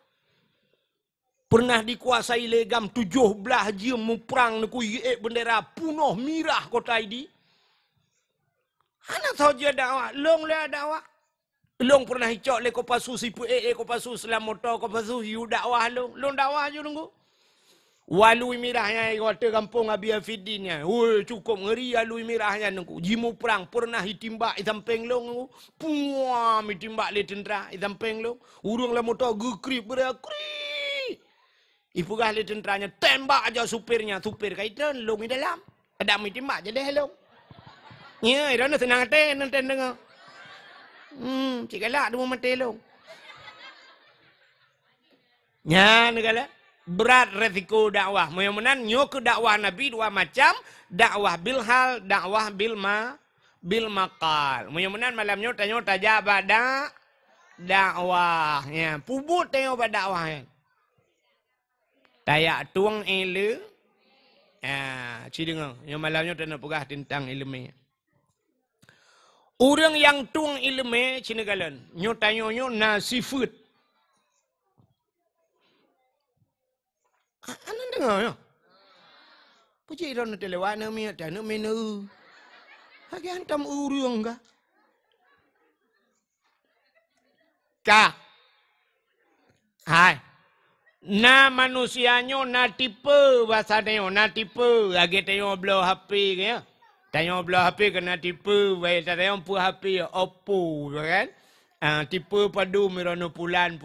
pernah dikuasai legam 17 jam memperang neku bendera punuh mirah kota ini. Hana saja dakwah, long le dakwah. Long pernah hicok le kopasu sipu kopasu selam motor kopasu hiu dakwah long dakwah aja nunggu. Walui mirahnya kota kampung Abi Afidinnya. Woi cukup ngeri alui mirahnya nunggu. Jimu perang pernah hitimbak isampeng long nunggu. Puam hitimbak le tentera isampeng long. Urung le motor gekrip berakri. Ipugah le tenteranya tembak aja supirnya. Supir kaitan long di dalam. Ada mi tembak je deh long. Ya, ira nak senang hati nanti dengar. Cik galak dua mati long. Ya, negala. Berat resiko dakwah. Mudah-mudahan nyok dakwah Nabi dua macam. Dakwah bil hal, dakwah bil bil maqal. Mudah-mudahan malamnya tanya tajak pada dakwah. Ya, pubut tanya pada dakwah. Ya. Tayak tuang ilmu. Ya, dengar. Yang malamnya tanya pegah tentang ilmu. Orang yang tuang ilmu, cina kalian. Nyo tanya nyo nasifut. Anak dengar ya? Puji orang nak lewat nama tak nak menu. Hagi hantam urang ka? Ka. Hai. Na manusianyo na tipe bahasa dia na tipe. Agi tayo belah HP ke ya. Tayo belah HP kena tipe. Bahasa dia pu HP Oppo kan. Tipe padu mirono pulan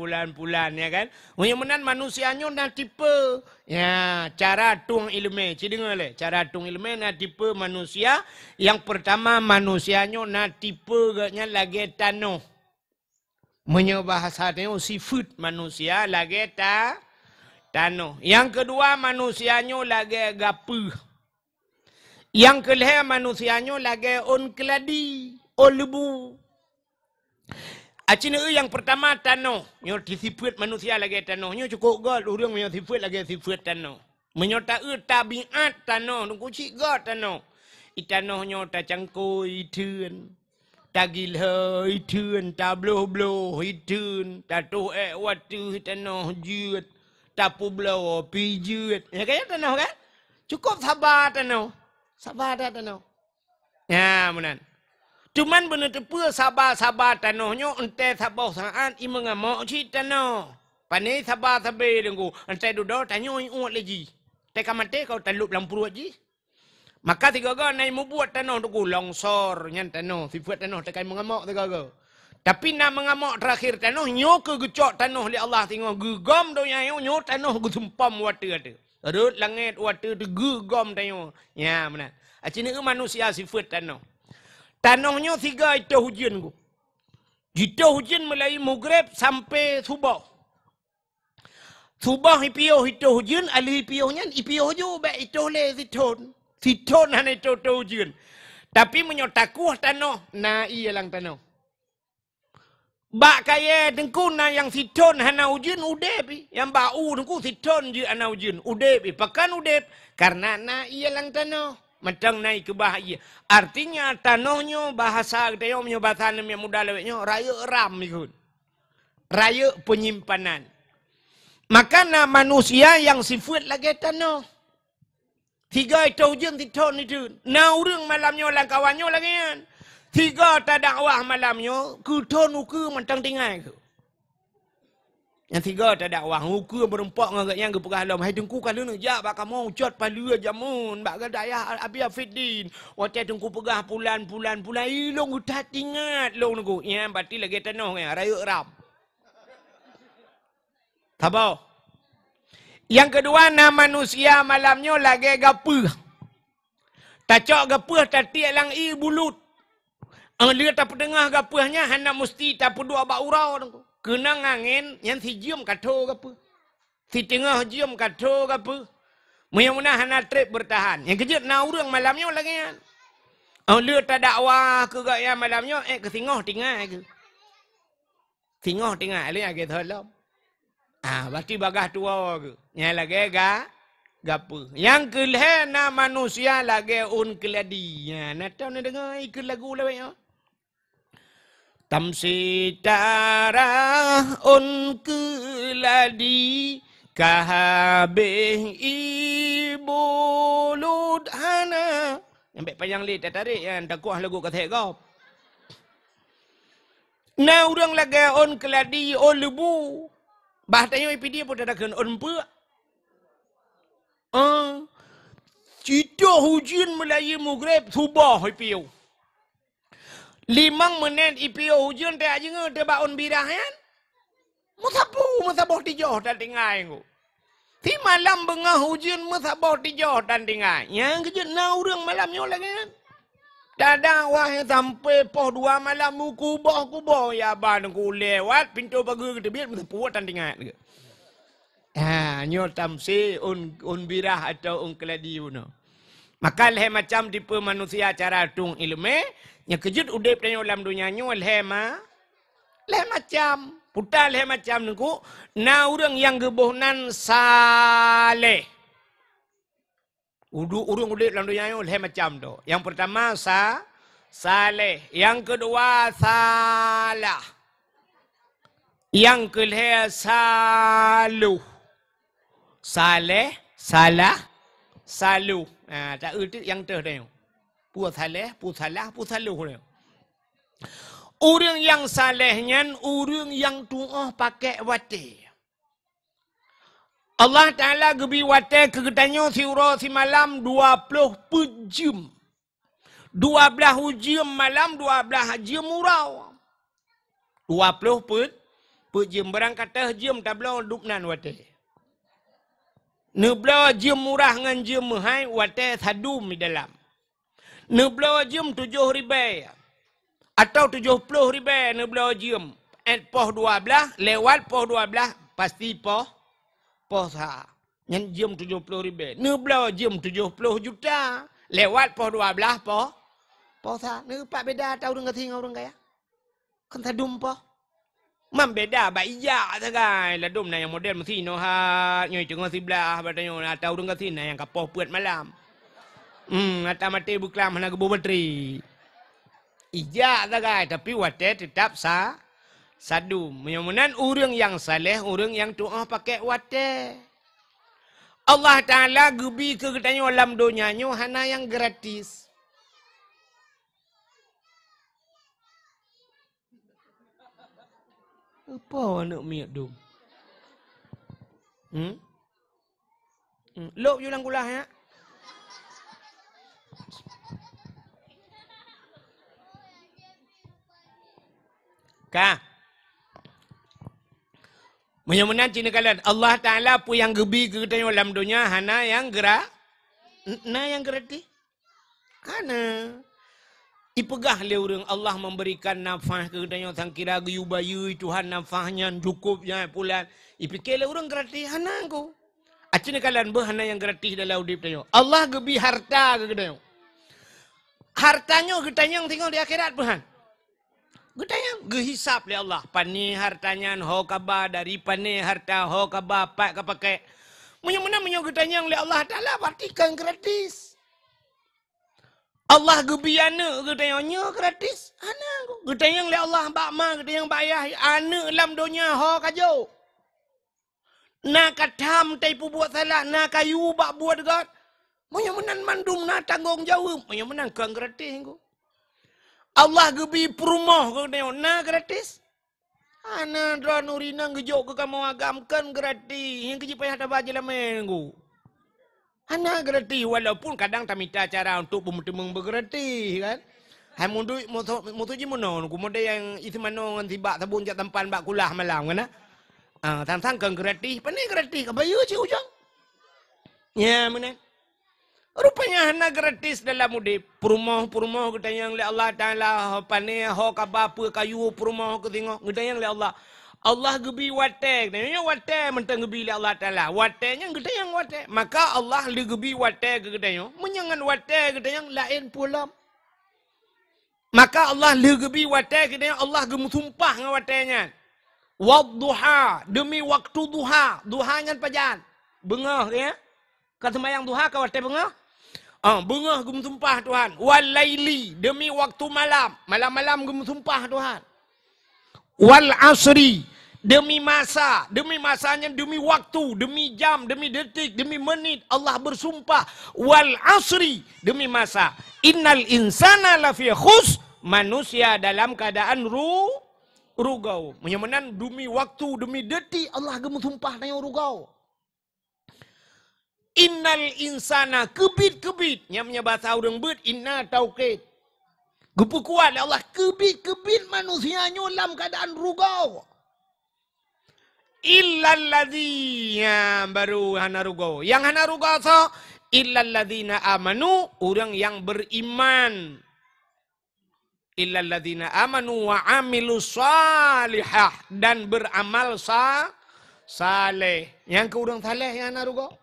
ya kan. Mudah-mudahan manusianyo na tipe. Ya, cara tung ilmu. Cik dengar le. Cara tung ilmu na tipe manusia. Yang pertama manusianyo na tipe gaknya lagi tano. Bahasa dia sifat manusia lagi tano. Yang kedua manusianyo lagi gapu. Yang kelima manusianyo lagi on keladi. On lebu. Acina yang pertama tanah. Nyo sifat manusia lagi tanah. Nyo cukup god orang nyo sifat lagi sifat tanah. Menyo ta tabiat tanah. Nunggu cik god tanah. Tanah nyo ta cangkoi iteun. Ta gilha iteun, ta bloh iteun, ta toek watu tanah jut. Ta publau pijut. Ya kaya tanah kan? Cukup sabar tanah. Sabar dah tanah. Ya, benar. Cuman benar tepu sabar tanahnya ente sabar saat i mengamuk cik tanah. Pani sabar dengku ente duduk tanya uat lagi. Teka mati kau talup lampu lagi. Maka tiga ga nai mu buat tanah tu longsor nyan tanah sifat tanah tekai mengamuk tiga ga. Tapi nak mengamuk terakhir tanah nyo ke gecok tanah li Allah tengok gegam do yang nyo tanah gesempam watu ada. Rut langit watu tu gegam tanah. Ya benar. Acini manusia sifat tanah. Tanahnya 3 itu hujan ku. Jika hujan mulai maghrib sampai subuh. Subuh ipioh itu hujan, ali ipiohnya ipioh ju baik itu le siton. Siton hanya itu hujan. Tapi menyotakuh tanah, na iya lang tanah. Bak kaya dengku na yang siton hanya hujan udep. Yang bau dengku siton je hanya hujan udep. Pakan udep karena na iya lang tanah. Macam naik ke bahaya. Artinya tanahnya bahasa kita punya bahasa yang mudah lewatnya raya ram ikut. Raya penyimpanan. Maka manusia yang sifat lagi tanah. 3 itu hujan tahun itu. Nah orang malamnya orang kawannya lagi kan. 3 tak dakwah malamnya ke tahun ke macam tinggal ke. Yang 3 tak dakwah muka berempak ngagaknya ke pegahlam. Hai dengku kalau nak jak bak kamu ucat palu jamun bak gadaya abi afidin. Waktu dengku pegah pulan ilong utat ingat long nunggu. Ya berarti lagi tanah ya raya ram. Tabau. Yang kedua manusia malamnya lagi gapuh. Tacok gapuh tatiak lang bulut. Dia tak pedengah gapuhnya hendak mesti tak pedua bak urau nunggu. Kena angin yang si jium kato ke apa. Si tengah jium kato ke apa. Mudah-mudahan nak trip bertahan. Yang kejut na orang malamnya lagi kan. Dia tak dakwah ke gaya malamnya. Ke singoh tinggal ke. Singoh tinggal ni lagi tolong. Berarti bagah tua ke. Yang lagi gapu. Yang kelihana manusia lagi keladi. Nak tahu nak dengar ikut lagu lewatnya. Tamsitara keladi kahabeh ibulud hana. Yang baik panjang li tarik yang takuah lagu kata kau. Nah orang lagi keladi lebu. Bahtanya dia pun tak ada pe. Cita hujan Melayu maghrib subuh ipiu. 5 minit ipiu hujan tak aja ngah tebak on birah kan. Musabuh tijoh dan tinggal aku. Di malam bengah hujan musabuh tijoh dan tinggal. Yang kejut na orang malamnya lagi kan. Dadah wah sampai poh 2 malam kubah ya ban ku lewat pintu pagar kita biar musabuh dan tinggal. Nyo tamsi un birah atau keladi uno. Maka leh macam tipe manusia cara tung ilmu, yang kejut udip tanya dalam dunia nyu leh macam, putar leh macam niku, na orang yang gebuhnan saleh. Urung udip dalam dunia nyu leh macam tu. Yang pertama saleh, yang kedua salah. Yang kelih saluh. Saleh, salah, saluh. Tak erti yang tu dia. Pu saleh, pu salah, pu saluh dia. Orang yang salehnya, orang yang doa pakai wate. Allah Ta'ala gebi wate kegetanyo siura si malam 20 jam. 12 jam malam, 12 jam murau. 20 jam berangkat jam tablau dupnan wate. Nebla jam murah ngan jam mahal wate sadum di dalam. Nebla jam 7,000 atau 70,000 nebla jam. Poh 12 lewat poh 12 pasti poh sah. Yang jam 70,000. Nebla jam 70 juta lewat poh 12 poh sah. Ne pak beda tahu dengan tinggal orang kaya. Kan sadum poh. Membeda ba iya sagai la dum na yang model mesti no ha nyoi tengah sebelah badanyo atau dengan sini yang kapoh puat malam. Ata mati buklam hana gebu bateri. Iya sagai tapi wate tetap sadum. Mudah-mudahan orang yang saleh, orang yang doa pakai wate. Allah Taala gebi ke getanyo alam dunianyo hana yang gratis. Apa nak miak dum? Lok julang kulah ya. Kah? Mudah-mudahan cina kalian Allah Ta'ala pun yang gebi ke tanya dalam dunia hana yang gerak. Na yang gratis. Hana. Ipegah le orang Allah memberikan nafas ke tanya sang kira geyu bayu Tuhan nafasnya cukupnya pulan. Ipikir le orang gratis hana ko. Acina kalian hana yang gratis dalam udip tanya. Allah gebi harta ke tanya. Hartanya ke tanya tinggal di akhirat Tuhan. Getanya gehisap le Allah. Pani hartanya ho kaba dari pani harta ho kaba pak kapakai. Munya-munya getanya le Allah Taala partikan gratis. Allah gebiana getanya gratis. Ana getanya le Allah bak ma getanya bayah ana dalam dunia ho kajo. Na katam tai pu buat salah na kayu bak buat dekat. Munya-munya mandum na tanggung jawab. Munya-munya kang gratis ko. Allah gebi perumah ke dia na gratis. Ana dra nurina ngejok ke kamu agamkan gratis. Yang kecil payah tabah jelah minggu. Ana gratis walaupun kadang tak minta cara untuk bermutimung bergratis kan. Hai mundu mutu je mono ku mode yang isi mano ngan tiba sabun jak tempan bak kulah malam kan. Tang-tang kan gratis, pandai gratis ka bayu ci ujang. Ya mana. Rupanya hana gratis dalam udip. Perumah kita yang le Allah Ta'ala pane ho kabapa kayu perumah ke tengok kita yang le Allah. Allah gebi wate. Nanya wate mentang gebi le Allah Ta'ala. Wate nya kita yang wate. Maka Allah le gebi wate ke kita yang. Menyangan wate kita yang lain pula. Maka Allah le gebi wate kita yang Allah gemu sumpah dengan wate nya. Wadduha demi waktu duha. Duha nya pajan. Bengah ya. Kata sembahyang duha ka wate bengah. Bengah gum sumpah Tuhan. Walaili demi waktu malam. Malam-malam gum sumpah Tuhan. Wal asri demi masa. Demi masanya, demi waktu, demi jam, demi detik, demi menit. Allah bersumpah. Wal asri demi masa. Innal insana lafi khus. Manusia dalam keadaan rugau. Menyamanan demi waktu, demi detik. Allah gum sumpah tanya rugau. Innal insana kebit-kebit. Yang bahasa orang bet, inna taukid. Gepu kuat Allah. Kebit-kebit manusianya dalam keadaan rugau. Illalladhi. Baru hana rugau. Yang hana rugau so. Illalladhina amanu. Orang yang beriman. Illalladhina amanu wa amilu salihah. Dan beramal saleh. Yang ke orang saleh yang hana rugau.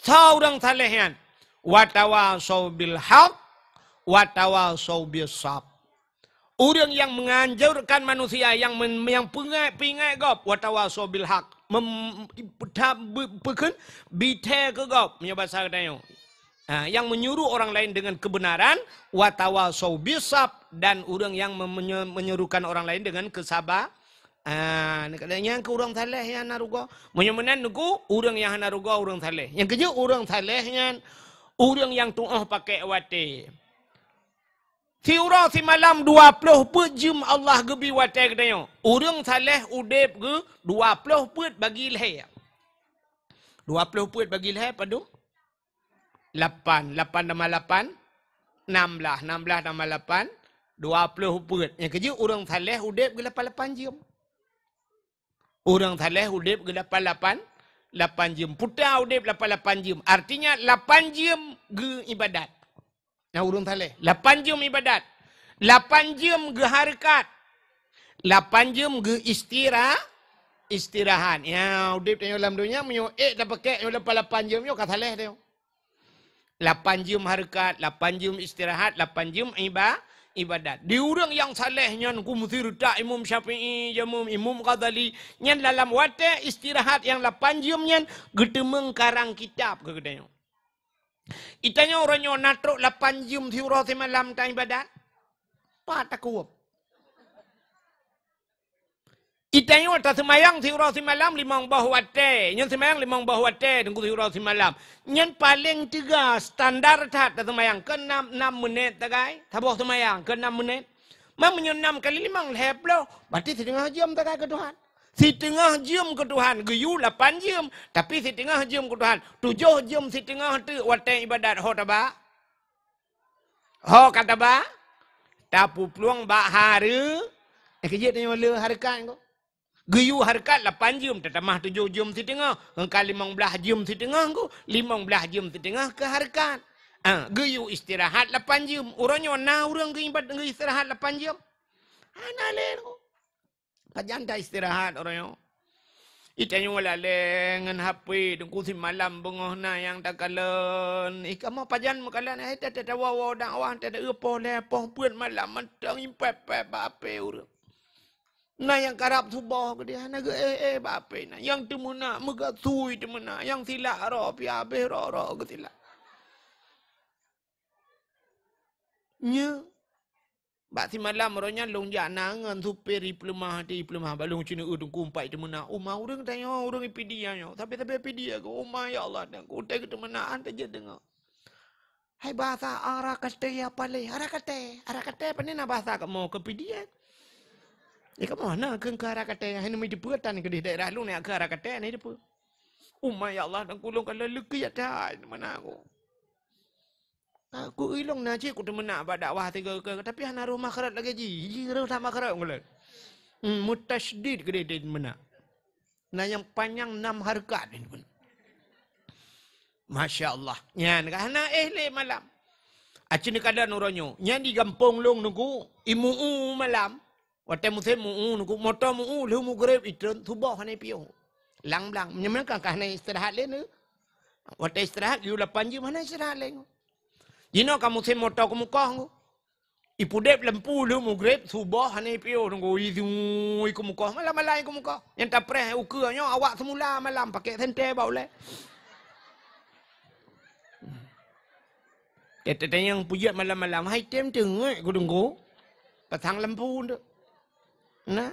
Seorang salehan. wa tawasau bil haq wa tawasau bis sabr. Orang yang menganjurkan manusia yang pingai gop wa tawasau bil haq bite ke gop punya bahasa katanya. Yang menyuruh orang lain dengan kebenaran wa tawasau bis sabr, dan orang yang menyuruhkan orang lain dengan kesabar. Katanya ke orang saleh yang naruga. Menyemenan nuku orang yang naruga orang saleh. Yang kerja orang salehnya orang yang tuah pakai wate. Tiura si malam 20 put jum Allah gebi wate katanya. Orang saleh udep ke 20 put bagi leher. 20 put bagi leher padu 8 tambah 8 16 tambah 8 20 put. Yang kerja orang saleh udep ke 8 jam. Orang saleh udep ke 8 jam. Putar udep 8 jam. Artinya 8 jam ke ibadat. Nah urung saleh. 8 jam ibadat. 8 jam ke harakat. 8 jam ke istirahat. Ya, udip tanya dalam dunia menyo dah pakai yo 8 jam yo ka saleh dia. 8 jam harakat, 8 jam istirahat, 8 jam ibadat. Di orang yang salehnya ku mesti retak Imam Syafi'i, Imam Ghazali, nyan dalam wate istirahat yang 8 jam nyan gedemeng karang kitab ke gedenya. Itanya orangnya natruk 8 jam tiura si malam tak ibadat. Pak tak kuap. Itanya tak semayang tiura si malam 5 bah wate. Nyan semayang 5 bah wate tengku tiura si malam. Nyan paling 3 standar tak semayang ke 6 menit tagai. Tabuh semayang ke 6 menit. Mam 6 kali 5 lehep lo. Berarti setengah jam tagai ke Tuhan. Setengah jam ke Tuhan. Geyu 8 jam. Tapi setengah jam ke Tuhan. 7 jam setengah tu wate ibadat. Ho taba? Ho kata ba? Tapu peluang bak hari. Kerja tanya wala harakat kau. Geyu harakat 8 jam. Tetamah 7 jam setengah. Engkau 15 jam setengah kau. 15 jam setengah ke harakat. Geyu istirahat 8 jam. Orangnya orang ke ibadat istirahat 8 jam. Nalen kau. Pajan tak istirahat orangnya. Itanya wala lengan HP dengku si malam bengah na yang tak kalan. Kamu pajan makalan tak wawa dakwah tak apa lepoh pun malam mentang impep bape urang. Na yang karap subah ke dia naga bape na yang temuna mega sui temuna yang silak ro pi abe ro ke silak. Nya bak si malam orangnya long janangan superi pelemah hati pelemah balung cina udung kumpai temena. Umah orang tanya orang ipidia nyo. Tapi ipidia ke umah ya Allah dan ku tak temenaan aja dengar. Hai bahasa arakate apa le? Arakate panina bahasa kamu ke pidia. Kamu mana ke arakate hanya mai dipuatan ke di daerah lu ni ke arakate ni depu. Umah ya Allah dan kulung kalau leki ya dah mana aku. Aku ilong na cik, aku temenak pada dakwah tiga ke. Tapi hana rumah kerat lagi ji. Ji rumah kerat ngulat. Mutasydid ke dia temenak. Nah yang panjang 6 harakat ni pun. Masya Allah. Nyan hana le malam. Acin kada nuronyo. Nyan di gampong long nuku imu malam. Wate musim nuku motor lu mu grab itren subah hana piyo. Lang menyemenkan kahana istirahat le nu. Wate istirahat yu 8 jam hana istirahat le. Jino kamu sen motor ke muka aku. Ipu dep lempu lu mu grab subah hane pio tunggu izu ke muka malam ke muka. Yang tak preh ukanya awak semula malam pakai sente bau le. Kita yang pujat malam-malam hai tem tengok aku tunggu. Pasang lempu tu. Nah.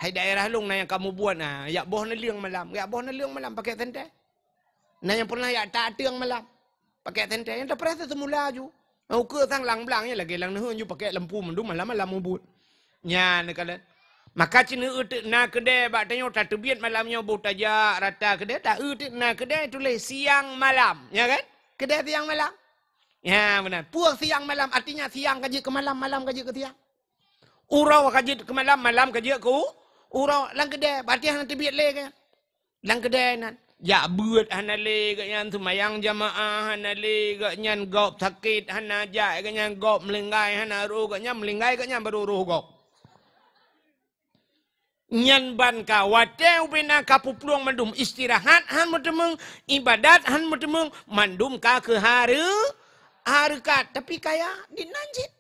Hai daerah long yang kamu buat nah, yak boh na liang malam, pakai sente. Nah yang pernah yak tak tiang malam. Pakai sente yang tak pernah semula ju. Aku ke sang lang belangnya lagi lang nuhun ju pakai lempu mendu malam ubut. Nya ne kala. Maka cina utek na kedai bak tanyo tak terbiat malamnya bau tajak rata kedai tak utek na kedai tulis siang malam, ya kan? Kedai siang malam. Ya benar. Puang siang malam artinya siang kaji ke malam, malam kaji ke siang. Urau kaji ke malam, malam kaji ke urau lang kedai berarti hang terbiat le kan. Lang kedai nan. Ya buat hana le ganyan semayang jamaah hana le ganyan gop sakit hana jai ganyan gop melinggai hana ru ganyan melinggai ganyan baru ru gop. Nyan ban ka wateu bina kapupluang mandum istirahat han mutemeng ibadat han mutemeng mandum ka ke harkat tapi kaya di nanjit.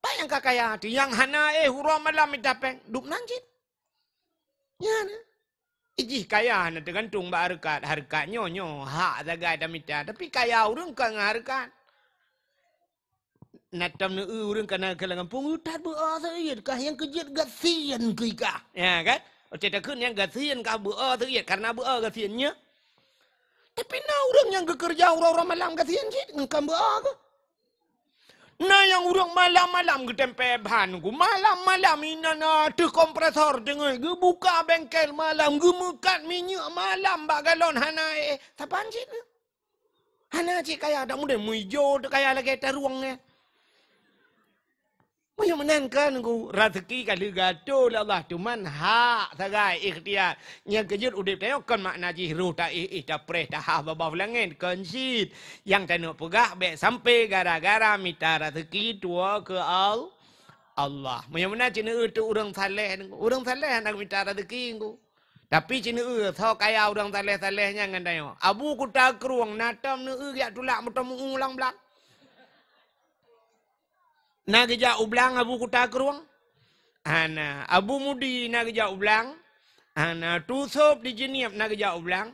Bayang ka kaya hati yang hana hura malam itapeng dup nanjit. Ya na. Ijih kaya na tergantung ba harkat nyo hak zagai damita tapi kaya urang ka harkat. Natam ne urang kana kalangan pengutat berasa iat kah yang kejut gasian ke ikah. Ya kan? Ocet kun yang gasian kah berasa iat karena berasa gasiannya. Tapi nah urang yang bekerja orang malam gasian jit ngkam berasa. Nah yang urang malam-malam ke tempe bahan ku malam-malam inana tu kompresor dengai ge buka bengkel malam ge mekat minyak malam bak galon hana tapan jit. Hana cik kaya dak mudah muijo kaya lagi taruangnya. Macam mana kan aku rezeki kali gato Allah cuman hak sagai ikhtiar yang kejut udip tayok kan makna jihru ta ta preh ta ha babau langit konsit yang tanuk pegah be sampai gara-gara minta rezeki tua ke Allah. Macam mana cina tu orang saleh nak minta rezeki aku. Tapi cina tho kaya orang saleh-salehnya ngan tayok. Abu ku tak keruang natam ne ya tulak mutam ulang belak. Nageja ublang abu kuta keruang. Ana abu mudi nageja ublang. Ana tusop di jeniap nageja ublang.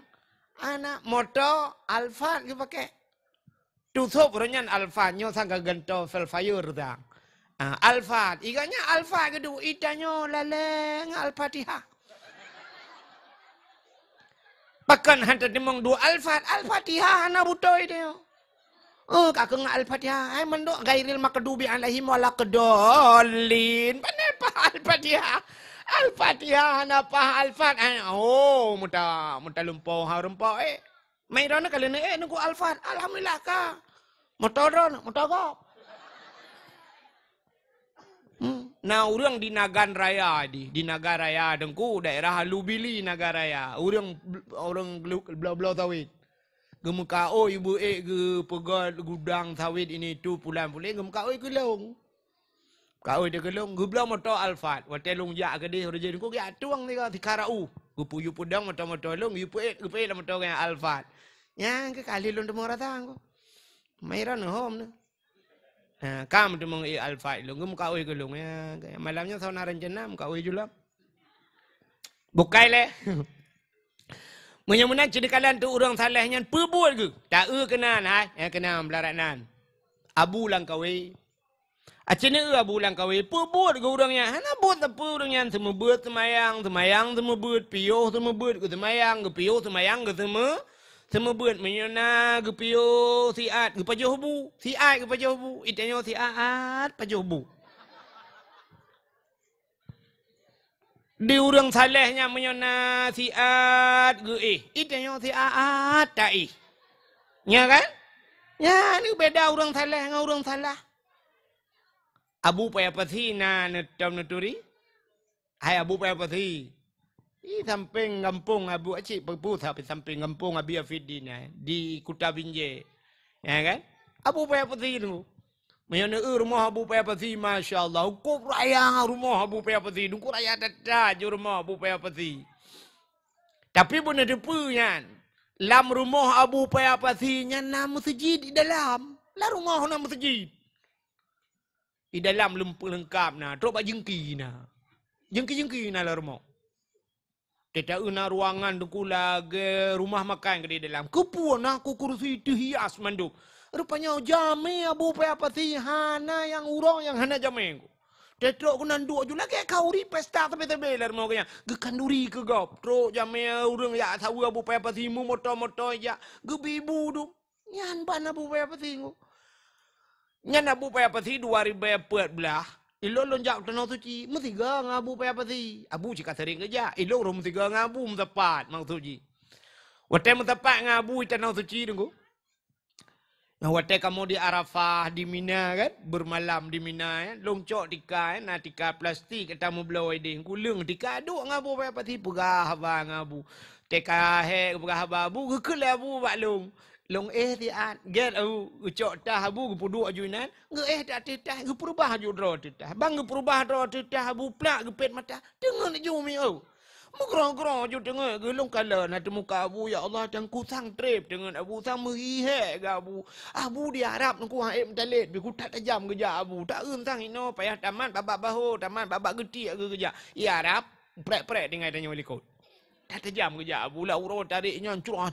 Ana moto Alphard ke pakai. Tusop ronyan Alphard nyo sangka gento Velfire dah. Alphard iganya Alphard kedu itanyo laleng Al-Fatihah. Pakan hantar demong dua Al-Fatihah ana butoi dia. Kakeng Al-Fatihah. Ay mandok gairil makadubi alaihim wala kedolin. Panapa Al-Fatihah? Al-Fatihah napa Al-Fatihah? Oh, muta lumpau harumpau May ron kali ni nunggu Al-Fatihah. Alhamdulillah ka. Motoron, motogop. Nah, urang di Nagan Raya di Naga Raya dengku daerah Halubili Naga Raya. Orang blau-blau tawid. Gemuka ibu ge pegat gudang sawit ini tu pulan-pulan gemuka gelong. Kau dia gelong geblang motor Alphard. Watelung ja ke dia jadi ku ya tuang ni ka tikarau. Gupuyu pudang motor long yu ge la motor yang Alphard. Yang ke kali lon temo ratang ko. Mairan home ne. Kam tu mong Alphard long gemuka gelong ya. Malamnya sauna rencana muka julam. Bukai le. Menyamuna cedekalan tu orang salahnya perbuat ke? Tak kenan hai. Kenal belaranan. Abu lang kawe. Acena abu lang kawe perbuat ke orangnya. Hana buat apa orangnya semua buat semayang semua buat piyuh semua buat ke semayang ke piyuh semayang ke semua buat menyana ke piyuh siat ke pajuh bu. Siat ke pajuh bu. Itanya siat pajuh bu. Di orang salehnya menyana siat ge itanya siat tak nya kan ya ni beda orang saleh dengan orang salah. Abu payah pasi na netam neturi hai abu payah pasi samping kampung abu acik perpu sampai samping kampung abi afidina di Kuta Binjai ya kan abu payah pasi tu Mayana rumah Abu Payapati, Masya Allah. Kau raya rumah Abu Payapati. Kau raya dada je rumah Abu Payapati. Tapi benar depunya. Lam rumah Abu Payapati nya nama masjid di dalam. Lah rumah nama masjid. Di dalam lengkap na. Coba jengki na. Jengki na lah rumah. Tidak una ruangan tu lagi rumah makan ke di dalam. Kepuan aku kursi itu hias manduk. Rupanya jami Abu Payapati hana yang urang yang hana jami ku. Tetrok ku nanduk je lagi kau ri pesta tebe-tebe lah mau kaya. Gekanduri ke gop. Trok jami urang ya tahu Abu Payapati mu moto-moto ya. Gebibu tu. Nyan ban Abu Payapati ku. Nyan Abu Payapati 2014. Ilo lonjak tanah suci. Mestiga dengan Abu Payapati. Abu cakap sering kerja. Ilo orang mestiga dengan Abu mentepat maksud suci. Waktu mentepat dengan Abu tanah suci tu. Waktu kamu di Arafah, di Mina kan, bermalam di Mina kan, longcok tika kan, tika plastik, katamu belau eding, kulung tika aduk ngabu apa ti pegah abang ngabu, teka he pegah abu, kekele abu baklung, Long tiat get ucok tah abu gepuduk ajunan nge tak tetah geperubah aju dro tetah bang geperubah dro tetah abu plak gepet mata dengar ju mi mugrong-grong aju dengar gelong kala na muka abu ya Allah dan ku sang trip dengan abu sang merihe ga abu diharap ku haim talit bi ku tak tajam kerja abu tak sang ino payah taman babak bahu taman babak geti kerja ya harap prek-prek dengan tanya walikot tak tajam kerja abu lah urut tariknya curah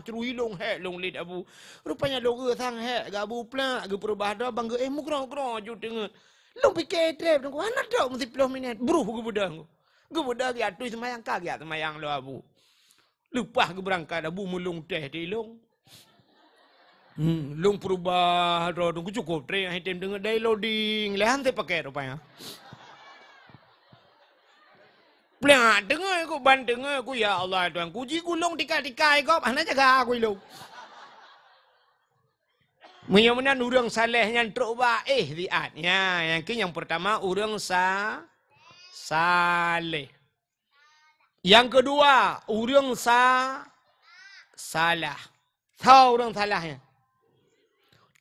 hilong hek long lid abu rupanya long sang hek ga abu plak ge perubah dah bang mugrong-grong aju dengar long fikir trip ku anak dak mesti 10 minit beruh ge bedang ge bedang ya tu semayang kagak semayang lo abu lupa ge berangkat abu mulung teh di long long perubah dah tunggu cukup trip item dengar dai loading lehan te pakai rupanya Plak dengar aku ban dengar aku ya Allah Tuhan kuji gulung tikai-tikai kau mana jaga aku lu. Mudah-mudahan urang saleh yang terubah diatnya yang pertama urang saleh. Yang kedua urang salah. Tahu urang salahnya.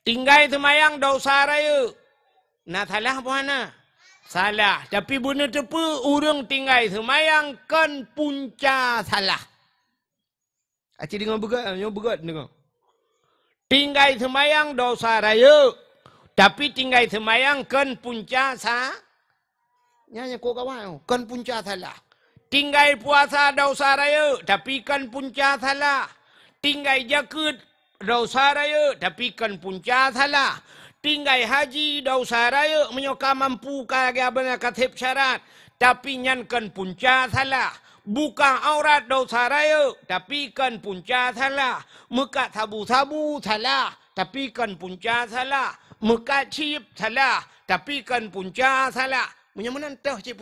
Tinggal semayang dosa raya. Nah salah mana? Salah. Tapi benar tepa orang tinggal semayang kan punca salah. Acik dengar begat dengar. Tinggal semayang dosa raya. Tapi tinggal semayang kan punca Nyanyi kau kawan. Kan punca salah. Tinggal puasa dosa raya. Tapi kan punca salah. Tinggal jakut dosa raya. Tapi kan punca salah. Tinggal haji dosa raya menyoka mampu kagak benar katib syarat tapi nyankan punca salah buka aurat dosa raya tapi kan punca salah muka sabu-sabu salah tapi kan punca salah muka cip salah tapi kan punca salah menyamunan tahu cip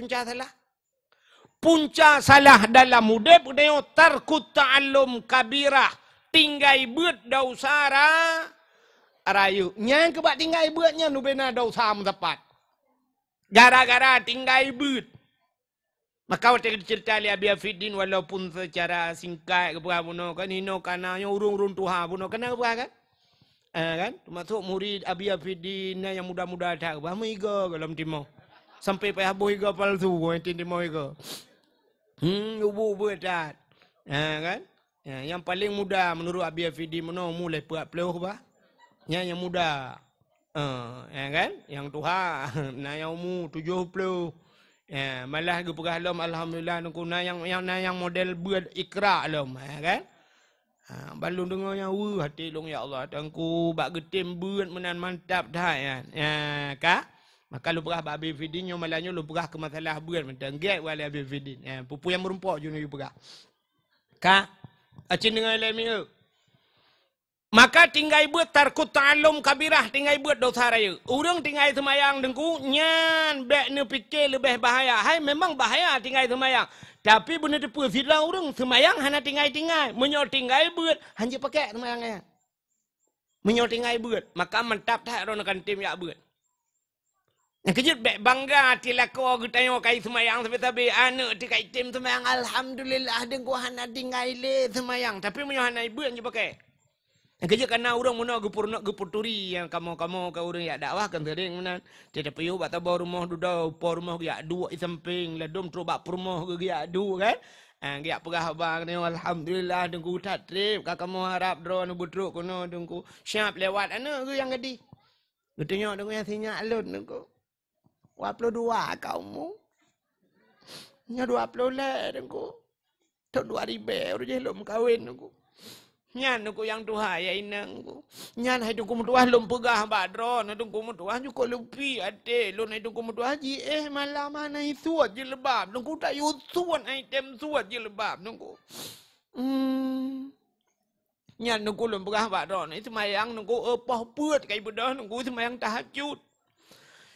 punca salah dalam mudep dia tarkut ta'allum kabirah tinggal buat dosa raya. Yang kebak tinggal buatnya nubena dosa tepat. Gara-gara tinggal buat. Maka waktu cerita li Abi Afidin walaupun secara singkat kepada puno kan hino kana yang urung-urung Tuhan puno kena kepada kan? Kan? Termasuk murid Abi Afidin yang muda-muda tak kepada iga dalam timur. Sampai payah boh iga palsu yang timur iga. Ubu buat tak. Kan? Yang paling muda menurut Abi Afidin mulai 40 bah. Yang muda. Kan? Yang Tuhan na yang umur 70. Malah ke pergalom alhamdulillah nungku na yang model buat ikra lom kan? Balung dengar yang hati long ya Allah tangku bak getim buat menan mantap dah kan. Kak maka lu perah Abi Fidin yang malahnya lu perah ke masalah buat mentang get wala Abi Fidin. Pupu yang merempok je nu perah. Kak acin dengan lemi maka tinggal buat tarkut ta'allum kabirah tinggal buat dosa raya. Orang tinggal semayang dengku nyan bek ne fikir lebih bahaya. Hai memang bahaya tinggal semayang. Tapi benar tepu fitlah orang semayang hanya tinggal. Menyo tinggal buat hanya pakai semayangnya. Menyo tinggal buat maka mantap tak orang akan tim ya buat. Yang kejut bek bangga tilak kau tanya kai semayang tapi anak tikai tim semayang alhamdulillah dengku hanya tinggal le semayang tapi menyo hanya buat hanya pakai. Yang kerja karena orang mana gepurturi yang kamu ke orang yang dakwah kan sering mana tidak perlu bata bawa rumah dudau por rumah ya dua di samping ledom terubak rumah ke ya dua kan dia perah bang ni alhamdulillah dengku tak trip kakak mau harap drone butruk kono dengku siap lewat ana ke yang gedi getenya dengku yang sinya alun dengku 22 kaumu nya 20 le dengku tahun 2000 udah jelum kawin dengku nyan aku yang Tuhan ya inang ku. Nyan hai tu kumtuah lum pegah badron, tu kumtuah juga lupi ade, lun hai tu kumtuah ji malam mana itu aja lebab, nunggu tak yusuan item suat je lebab nunggu. Nyan nunggu lum pegah badron, itu mayang nunggu apa buat kai bedah nunggu semayang tahajud.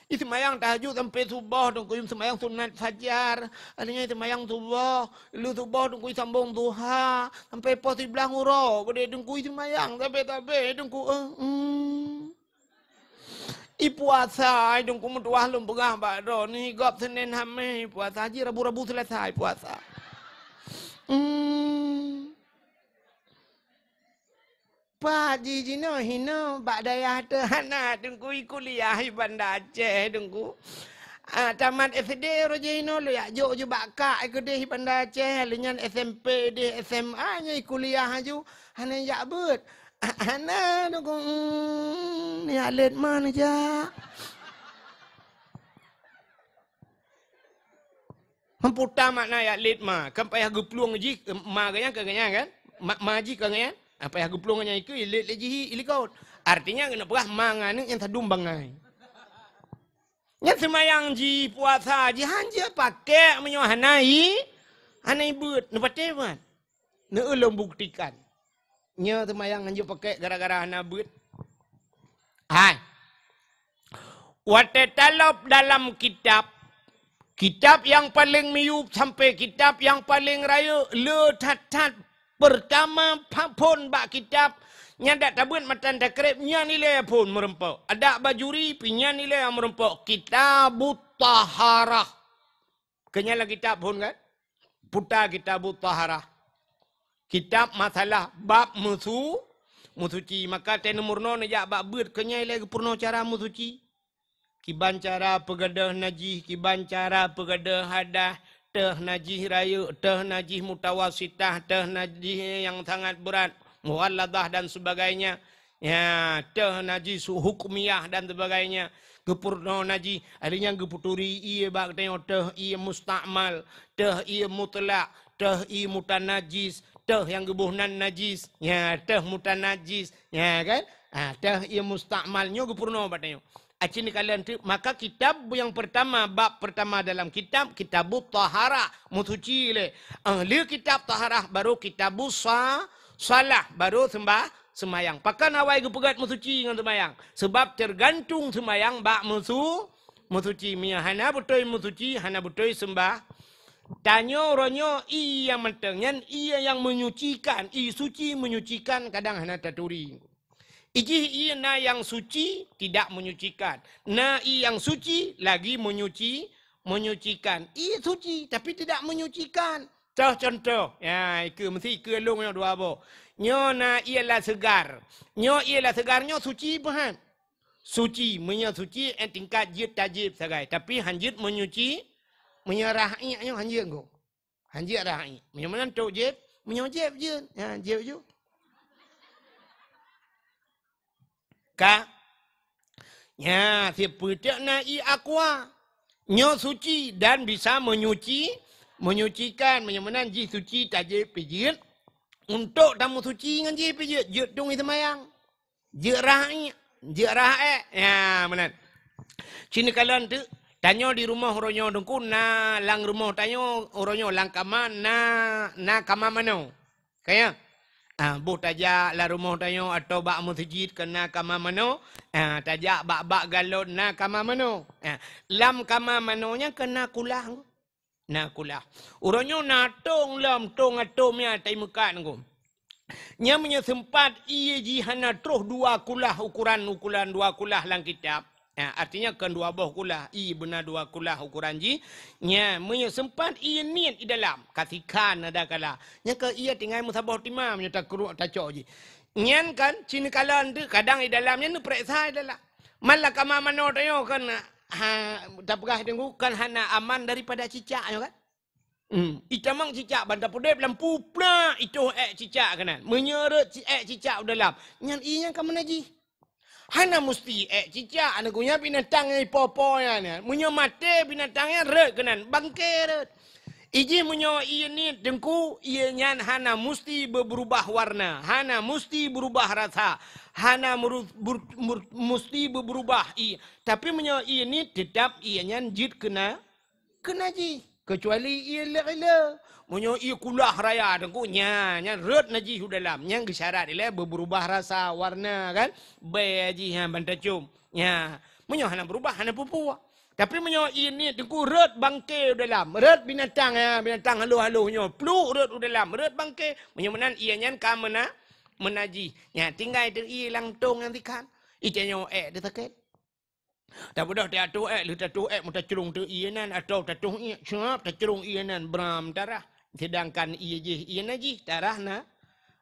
Itu semayang tahajud sampai subuh tunggu semayang sunat fajar. Adanya semayang subuh, lu subuh tunggu sambung duha sampai pos belah nguro. Boleh tunggu semayang sampai tunggu puasa tunggu mentuah lum pegah bakdo ni gop Senin Hamis puasa haji Rabu selesai puasa. Pak Ji Jino hino bak dayah tehana dengku kuliah di Bandar Aceh dengku. Tamat SD roja hino lo ya jo jo bak kak ikut di Bandar Aceh lenyan SMP di SMA nya kuliah aju hana ya bet. Hana dengku ni alet mana ja. Hamputa makna ya alet ma kan payah gepluang ji ma ganya kan? Maji kangen apa yang geplongannya itu ilit leji ilikaut artinya kena perah mangan yang tadum bangai yang semayang ji puasa ji hanja pakai menyohanai hanai but nepate man ne ulung buktikan nya semayang hanja pakai gara-gara hana but hai watetalop dalam kitab yang paling miup sampai kitab yang paling raya le tat pertama pun bak kitab nyadak tabun matan takrib nya nilai pun merempok ada bajuri pinya nilai yang merempok kitabut taharah kenyala kitab pun kan putar kitabut taharah kitab masalah bab musuci maka tenemurno nejak bab ber kenyala purno cara musuci kiban cara pegadah najih kiban cara pegadah hadah teh najih raya, teh najih mutawasitah, teh najih yang sangat berat, muwalladah dan sebagainya. Ya, teh najih hukumiyah dan sebagainya. Gepurno najih, alinya geputuri iya bak tengok teh iya musta'mal, teh iya mutlak, teh iya mutanajis, teh yang gebuhnan najis, ya teh mutanajis, ya kan? Teh iya musta'malnya gepurno bak tengok. Acini kalian maka kitab yang pertama bab pertama dalam kitabut taharah musuci le ahli kitab taharah baru kitabus salah baru sembayang pakan awai gepegat musuci dengan sembayang sebab tergantung sembayang bab musuci mia hana betul musuci hana betul sembah tanyo ronyo iya mentengnya iya yang menyucikan suci menyucikan kadang hana taturi Iji ia na yang suci tidak menyucikan. Na yang suci lagi menyucikan. I suci tapi tidak menyucikan. Contoh. Ya, itu mesti ke long yang dua bo. Nyo na ialah segar. Nyo ialah segar nyo suci bahan. Suci, suci tingkat jid tajib sagai. Tapi hanjit menyuci, menyerahi nyo hanjit go. Hanjit rahi. Mana tok jid, menyojib je. Ya, jib je. Ya, siapa na i aqua. Nyo suci dan bisa menyucikan. Menyamanan ji suci tajib pijit. Untuk tamu suci dengan ji pijit. Jut tung semayang. Jut rahi. Ya, mana. Sini kalian tu. Tanyo di rumah oronyo dengku. Na lang rumah tanyo oronyo lang kama. Na kama mano. Kaya. Bu tajak la rumah tayo atau bak masjid kena kama mano tajak bak galon na kama mano lam kama manonya kena kulah na kulah uronyo na tong lam tong atomnya tai mekat ngom nya punya sempat ia jihana troh dua kulah ukuran dua kulah lang kitab. Artinya kan dua buah kulah. I benar dua kulah ukuran ji. Nya punya sempat ia niat di dalam. Katikan ada kala. Nya ke ia tinggal musabah timah. Nya tak keruk tak cok ji. Nyan kan. Cini kalan tu. Kadang di dalamnya tu periksa di dalam. Malah kama mano tayo kan. Tak pegah tengok kan hana aman daripada cicak kan. Itamang cicak bantar pudep lampu pula. Itu cicak kanan. Menyeret cicak dalam. Nyan inya kamu naji. Hana mesti cicak anak punya binatang yang popo-poya ni. Munyo mate binatangnya red kenan bangke red. Iji munyo iya ni dengku iya nyan hana mesti berubah warna, hana mesti berubah rasa, hana mesti berubah i. Tapi munyo iya ni tetap iya nyan jid kena ji. Kecuali iya le. Munyo iya kulah raya dengku nyan red naji hu dalam nyan gesyarat ile berubah rasa warna kan be ji ha bantacum nya munyo hana berubah hana pupu tapi munyo ini dengku red bangke dalam red binatang binatang halu nyo plu red dalam red bangke munyo menan iya nyan ka menaji nya tinggal itu ilang tong nanti kan icenyo de taket tak bodoh dia tu lu tu muta cerung tu ianan atau tatuh i siap ta cerung ianan bram darah sedangkan ia naji darah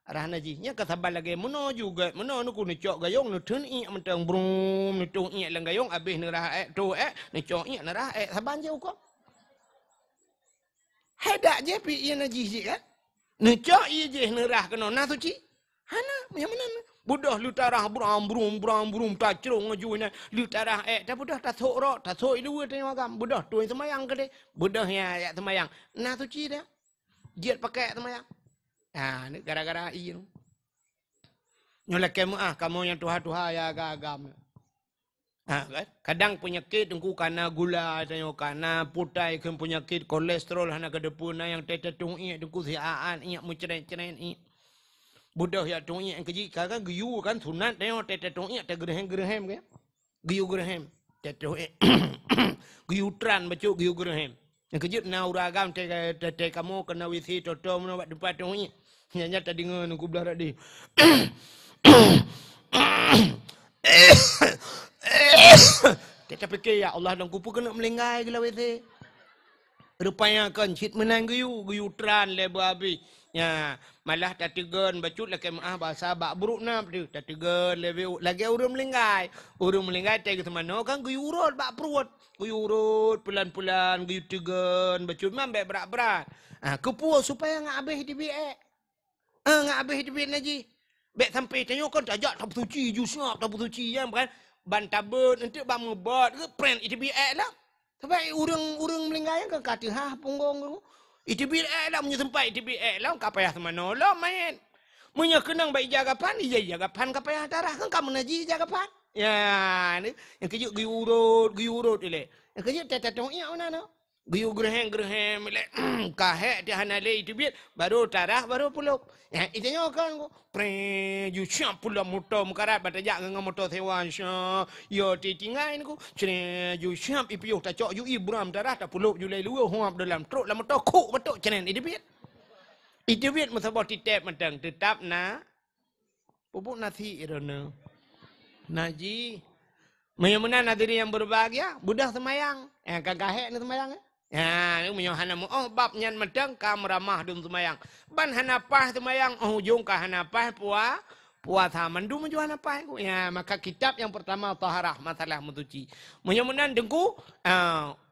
arah najinya kesabar lagi meno juga meno nu ku ni cok gayung nu thun i mentang brum nu tu i lang gayung habis ni rah tu ni cok i na rah saban je ko heda je pi i naji je kan nu cok i je ni rah kena na suci hana yang mana budah lu tarah brum ta cerung ngaju na lu tarah ta budah ta sok ro ta sok dua tengok agam budah tu semayang ke de budah ya semayang na suci dah jiat pakai semayang. Ni gara-gara i tu. Nyolek kamu yang tuha-tuha ya agam. Kan? Kadang penyakit tengku karena gula, tengok karena putai kan penyakit kolesterol hana ke depan yang tetetung i tengku siaan i muceren-ceren i. Budak ya tung i keji kan giyu kan sunat tengok tetetung i te gerhem ke. Giyu gerhem. Tetetung i. Giyu tran bacuk giyu gerhem. Yang kejut na uragam te kamu kena wisi toto mana buat depan tung i. Nyanya tadi ngan aku belah tadi. Kita fikir ya Allah dan kupu kena melinggai gila wete. Rupanya kan cit menang giyu tran lebar habis. Ya, malah tak tegan bacut lah kemah bahasa bak buruk nam tu. Tak tegan lebih lagi urang melinggai. Urang melinggai teh ke mana kan giyu urut bak perut. Giyu urut pelan-pelan giyu tegan bacut mambe berat-berat. Kepuas supaya ngak habis di biak. Ngak habis di biak naji. Bek sampai tengok kan tajak tak bersuci jusnya tak bersuci yang kan ban tabut nanti bang ngebat ke print itu biak lah. Sebab urang melinggai kan kata punggung tu. Itu biak lah punya tempat itu biak lah kau payah semana lah main. Punya kenang baik jagapan jagapan kau payah darah kan kamu naji jagapan. Ya ni yang kejut giurut ile. Yang kejut tetong iya mana no. Giu gerhem ile kahek dia hana le itu biak baru darah baru puluk. Ya itu kan pre ju siap pula motor mukarat batajak ngam motor sewan sya. Yo titingai ni ku cene ju siap ipiu tak cok ju ibram darah tak puluk ju le luo huap dalam truk la motor kuk betul cenen itu biak. Itu biak musabah titep mentang tetap na pupuk nasi irona. Naji menyemuna nadiri yang berbahagia budak semayang. Kahek ni semayang ni menyohana mu bab nyan medang kam ramah dum semayang. Ban hanapah semayang ujung ka hanapah puasa mandu menju hanapah ku. Ya maka kitab yang pertama taharah masalah mensuci. Menyemunan dengku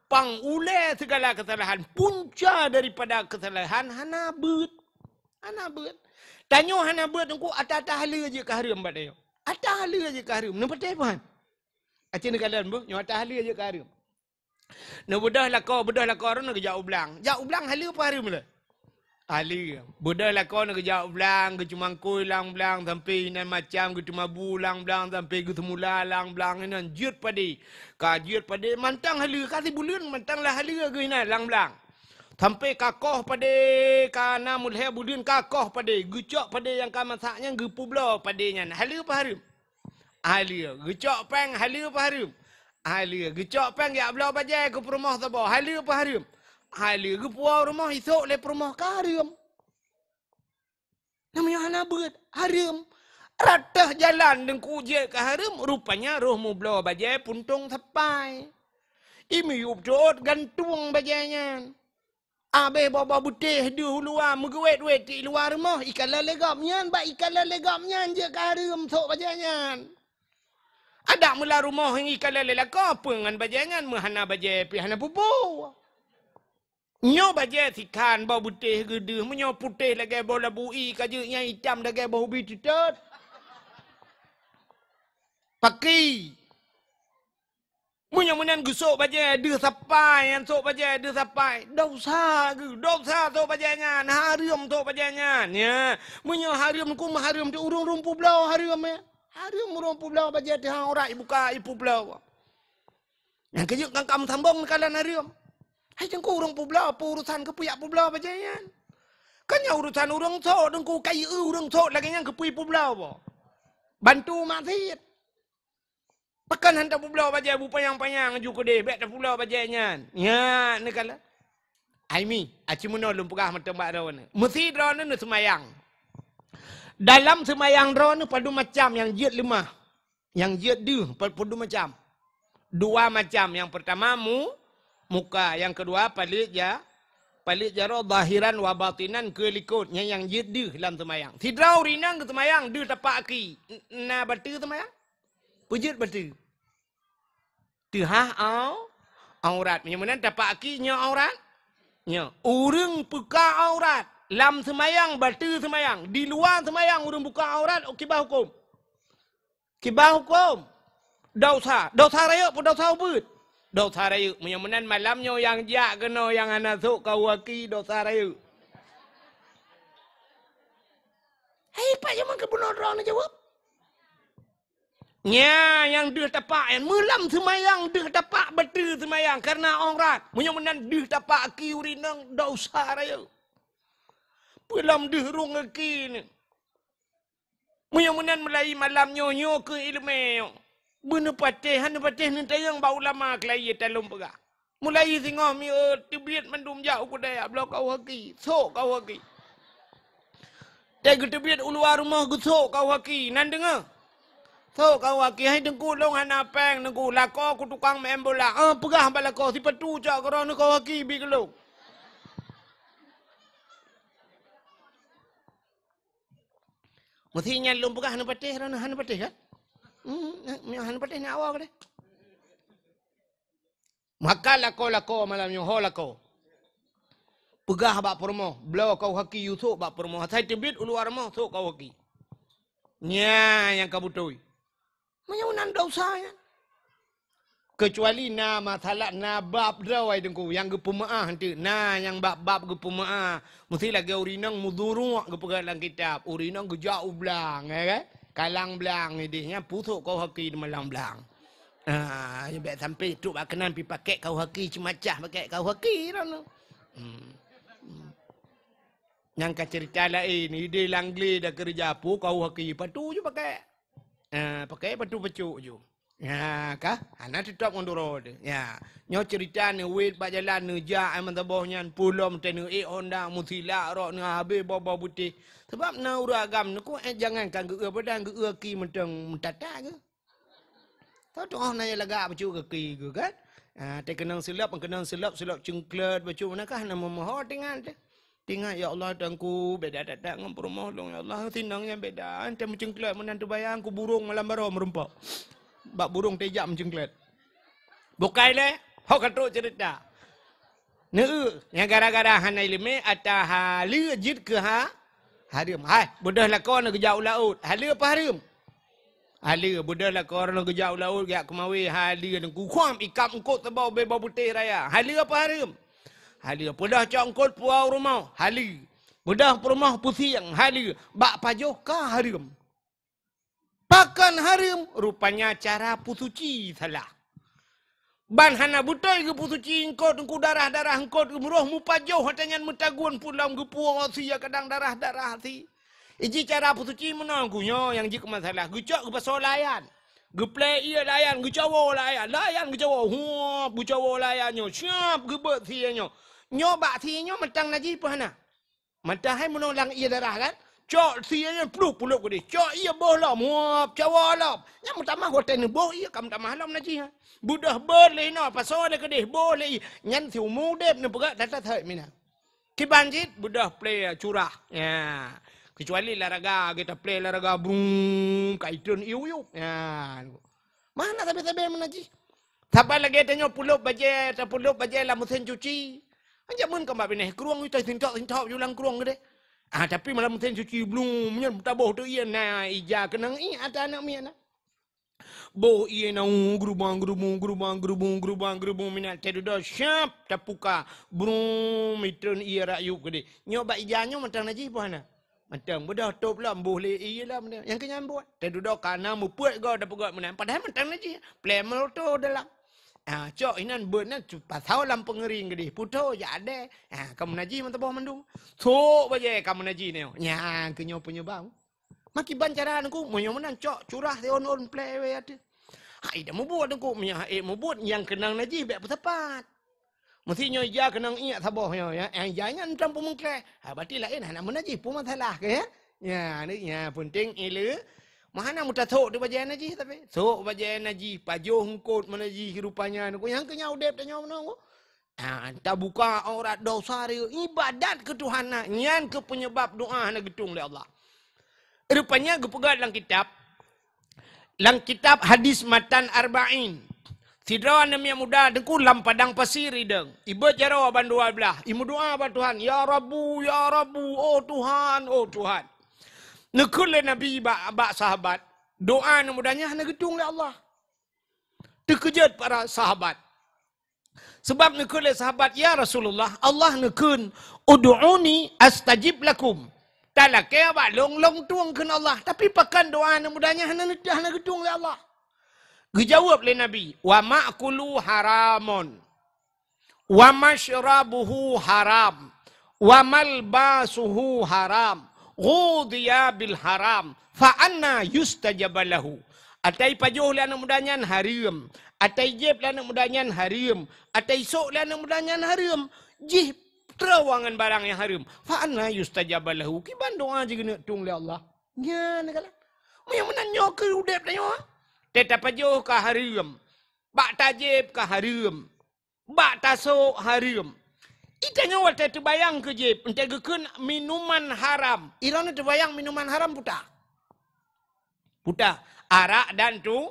pangule segala kesalahan punca daripada kesalahan hanabut. Tanyo hanabut dengku atata hala je ka harum bad ayo. Atah hala je ka harum. Nampak apa? Acin kalan bu, nyo atah hala je ka harum. No budah lakau ron nak jauh belang. Jauh belang hala apa harum le? Hala. Budah lakau nak jauh belang, ke cuma koi lang belang sampai nan macam ke cuma bulang belang sampai ke semula lang belang nan jut padi. Ka jut padi mantang hala kasih bulan mantang lah hala ke nan lang belang. Sampai kakoh pada kana mulai bulan kakoh pada gucok pada yang kamasaknya gepublo padanya. Hala apa harum? Hala. Gucok pang hala apa harum? Hala. Gucok pang ya belau bajai ke rumah sabah. Hala apa harum? Hala. Gepuau rumah esok le rumah ka harum. Namanya hana beut harum. Ratah jalan dengku je ke harum rupanya roh mu belau bajai puntung sapai. Imi yup jod gantung bajainya. Abe bawa butih di luar menguet-uet di luar rumah ikan lalegapnya ba ikan lalegapnya je karum sok bajangan. Ada mula rumah yang ikan lalegap apa ngan bajangan mahana bajai pi hana pupu. Nyo bajai sikan bau butih gede menyo putih lagi bau labui kajanya hitam lagi bau bitut. Pakai Munyan gusok bajai dia sapai yang sok bajai dia sapai. Dosa sok bajainya. Harum sok bajainya. Ya. Munyan harum ku harum tu urung rumpu belau harum ya. Harum rumpu belau bajai tu hang orang buka ipu belau. Yang kejut kan kamu sambung kalan harum. Hai jengku urung pu belau apa urusan ke puyak pu belau bajainya. Kan ya urusan urung sok dengku kai urung sok lagi yang ke ipu belau. Bantu maksud. Pakan hantar pulau bajai bu payang-payang ju kedai bek dah pulau bajainya. Ya, ni kala. Aimi, aci muno lum pegah matembak ro ni. Mesti ro ni semayang. Dalam semayang ro ni padu macam yang jiat lemah. Yang jiat deh padu macam. Dua macam. Yang pertama muka, yang kedua palit palit jaro zahiran wa batinan ke likut yang deh dalam semayang. Tidrau rinang ke semayang deh tapak aki. Na batu semayang. Pujut batu. Tuhah aurat. Yang mana tapak aki nya aurat? Nya. Urang buka aurat. Lam semayang batu semayang. Di luar semayang urang buka aurat. Kibah hukum. Kibah hukum. Dosa. Dosa raya pun dosa ubud. Dosa raya. Yang malamnya yang jak kena yang anak sok kau waki dosa raya. Hei pak zaman kebunuh orang nak jawab. Nya yang dia tapak yang malam semayang dia tapak betul semayang karena aurat. Yang dia tapak ki urinang dosa raya. Pelam dia rung ki ni. Yang melai malam nyonyo ke ilmu. Bena patih ni tayang bau lama kelai talum pegah. Mulai singoh mi tebiat mandum jauh ku daya blok kau haki. Sok kau haki. Tegu tebiat uluar rumah ku sok kau haki. Nan dengar. Sok kau haki hai dengku long hana peng dengku lako ku tukang main bola. Pegah balako si petu cak korona kau haki bi kelong. Mestinya lum pegah hana patih kan? Han patih ni awak deh. Maka lako malam yang ho lako. Pegah bak permo, belau kau haki yusuk bak permo. Saya tebit uluar mo sok kau haki. Nya yang kau butoi. Macam nan dosa ya. Kecuali na masalah na bab drawai dengku yang ge pemaah nanti. Na yang bab ge pemaah. Mesti lagi urinang muduru ge pegang kitab. Urinang ge jauh belang ya kan? Kalang belang ni dia pusuk kau haki di malang belang. Yang baik sampai tu bak kenan pi pakai kau haki cemacah pakai kau haki ran. Yang ka cerita lain ni dia langli dah kerja pu kau haki patu je pakai. Pakai patu pecuk je. Ya kah? Anak tetap ngondoro dia. Ya, nyo cerita ni wait bak jalan ni jak aman tabohnya pulom tenu Honda musila rok ni habis bawa putih. Sebab na uragam ni ku jangan kan ge badan ge ki mentang mentata ke. Tahu tu orang nanya lagak bacu ke ki ke kan? Te kenang silap cengklet bacu manakah nama moho tinggal te. Tinggal ya Allah tangku beda dadak ngam perumoh long ya Allah tinangnya beda. Ante mencengklet menantu bayang ku burung malam baro merempak. Bak burung tejak mencengklet. Bukai le, hok katuk cerita. Yang gara-gara hanai lime atah halu jid ke harim. Hai, budah lakon ke jauh laut. Halu apa harim? Halu budah lakon ke jauh laut gak kemawi halu dan kuam ikam engkot tebau bebau putih raya. Halu apa harim? Halu budah cak engkot puau rumah. Halu. Budah rumah pusing. Halu bak pajoh ka harim. Pakan harim rupanya cara pusuci salah. Ban hana butai ke pusuci engkot engku darah-darah engkot ke muruh mupa jauh hatanyan mutagun pulang ke puang sia kadang darah-darah si. Iji cara pusuci menanggunya yang jik masalah. Gucak ke pasal layan. Geplay ia layan, gecawo layan. Layan gecawo. Huap gecawo layannya. Siap gebet sianya. Nyobak sianya matang naji pahana. Matahai menolak ia darah kan. Cok sianya peluk ke dia. Cok ia bohlam. Muap cawalam. Yang pertama hotel ni boh ia kam tak malam naji ha. Budah boleh no pasal dia ke dia boleh. Nyan siu mudep ni pegat data thai mina. Kibanjit budah play curah. Ya. Kecuali laraga kita play laraga brum kaitun iu. Ya. Mana tapi menaji. Sabar lagi tanya pulup baje lah mesin cuci. Anjamun kembak bineh keruang kita sintok julang keruang ke dia. Tapi malam mesin cuci belum nyen taboh tu ia na ija kenang ada anak mi anak. Boh ia na gerubang minat tedudah syap tapuka brum mitun ia rakyuk gede. Nyoba ijanya matang naji puana. Matang bedah top lah boleh ia lah benda. Yang kenyan buat tedudah kana mupuat go dapat menang padahal matang naji. Plemel tu dalam. Cok inan buat na pasal lam pengering gede. Puto ya ada. Kamu naji mantap mandung. Sok baje kamu naji ni. Nya kenyo punya bang. Maki bancaran aku moyo menang cok curah te on play we ada. Ida mau buat aku mia mau buat yang kenang naji bek tepat. Mesti nyo ja kenang iya saboh nyo ya. Janya entram pemengkle. Berarti lain nak menaji pun masalah ke ya. Ya ni ya penting ile. Mana muta sok dia baca naji tapi. Sok baca naji, pajoh ngkot menaji rupanya. Yang kenyau dep tanya mana. Tak buka aurat dosa dia. Ibadat ketuhanan. Nyan ke penyebab doa nak getung oleh Allah. Rupanya gepegat dalam kitab. Dalam kitab hadis matan arba'in. Sidra nama yang muda dengku lam padang pasir ideng. Ibu jaro bandua belah. Ibu doa ba Tuhan. Ya Rabbu, ya Rabbu. Oh Tuhan, oh Tuhan. Nekul Nabi ba sahabat. Doa nama mudanya nak getung oleh Allah. Terkejut para sahabat. Sebab nekul sahabat, ya Rasulullah, Allah nekun, udu'uni astajib lakum. Tak lah kaya abak long tuang ke Allah. Tapi pakan doa nak mudahnya, hana gedung oleh Allah. Dijawab oleh Nabi, wa ma'kulu haramun, wa mashrabuhu haram, wa malbasuhu haram, ghudiya bil haram, fa'anna yustajabalahu. Atai pajuh lah nak mudahnya harim. Atai jeb lah nak mudahnya harim. Atai sok lah nak mudahnya harim. Jih terawangan barang yang harim. Fa'anna yustajabalahu. Kiban doa je kena tung oleh Allah. Ya, nak kala. Yang menanya ke udep tanya. Tetap pajuh ke harim. Bak tajib ke harim. Bak tasok harim. Itanya waktu terbayang ke jeb. Entah kekun minuman haram. Irana terbayang minuman haram putar. Putar. Arak dan tu.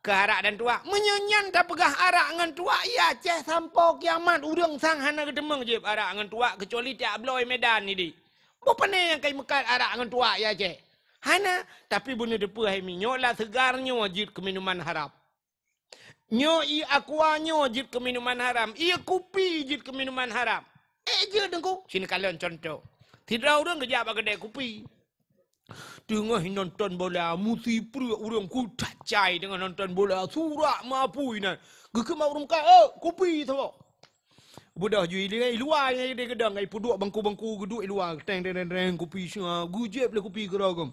Ke arak dan tuak. Menyenyan tak pegah arak dengan tuak. Ya, ceh sampai kiamat. Urang sang hana kedemeng je arak dengan tuak. Kecuali tiap bloi Medan ni di. Bukan yang kai mekat arak dengan tuak ya ceh. Hana. Tapi benda depa hai minyak lah segarnya wajib ke minuman haram. Nyo i aquanyo wajib ke minuman haram. Ia kopi wajib ke minuman haram. Je dengku. Sini kalian contoh. Tidak orang kerja apa kedai kopi. Tengah nonton bola, mesti perut orang ku cacai dengan nonton bola. Surak mampu ini. Gekemau orang kaya, kopi tu. Budak jual dia luar yang dia gedang. Ai puduk bangku-bangku geduk luar. Teng kopi semua. Gujep le kopi keragam.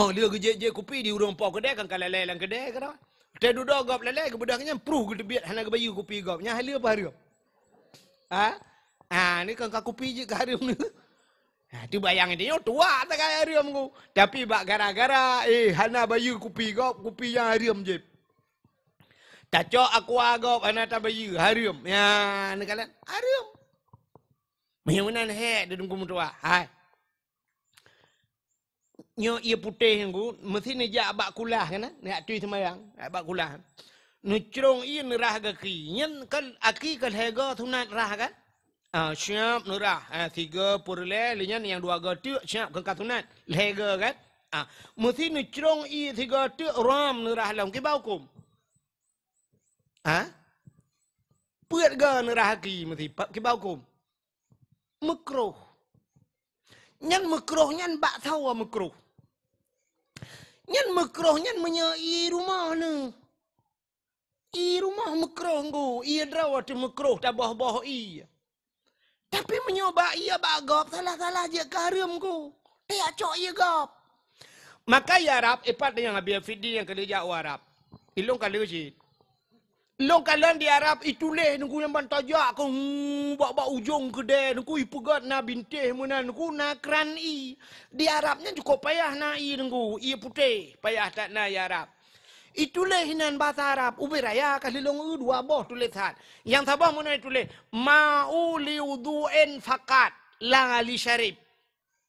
Oh, dia gejek kopi di orang pok kedai kan kalalai lang kedai kan. Dia duduk gap lalai ke budaknya pruh ke debiat hana ke bayu kopi gap. Nya halia apa haria? Ni kan kopi je ke haria ni. Tu bayang dia tua tak kaya hariam ku. Tapi bak gara-gara hana bayu kopi gop, kopi yang hariam je. Tak cok aku agop hana tak bayu hariam. Ya, ni kalian hariam. Menyunan he dudung kumtua. Hai. Nyo ia putih ku, mesti ni jak bak kulah kan? Nak tui semayang, bak kulah. Nucrong ia nerah kaki. Nyen kan aki kan hega tunat rah kan? Siap nurah. 3 purle linyan yang 2 gatuk siap ke katunat. Lega kan? Mesti ni cerong i 3 gatuk ram nurah lam ke baukum. Puat ga nurah ki mesti ke baukum. Makruh. Nyan makruh nyan bak tahu makruh. Nyan makruh nyan menyai rumah ni. I rumah makruh ku. I drawat makruh tabah-bah i. Tapi menyoba ia bagop salah-salah je ke haram ku. Dia cok ia gop. Maka ya Arab epat dengan Abi Fidi yang kerja Arab. Ilong kalau je. Long kalian di Arab ituleh nunggu yang bantajak ku bak ujung kedai nunggu ipegat na bintih mana nunggu na kran i. Di Arabnya cukup payah na i nunggu ia putih payah tak na ya Arab. Itulah hinan bahasa Arab. Ubi raya kasih long dua boh tulisan. Yang sabah mana tulis ma'u liwudu'in fakat la li syarib.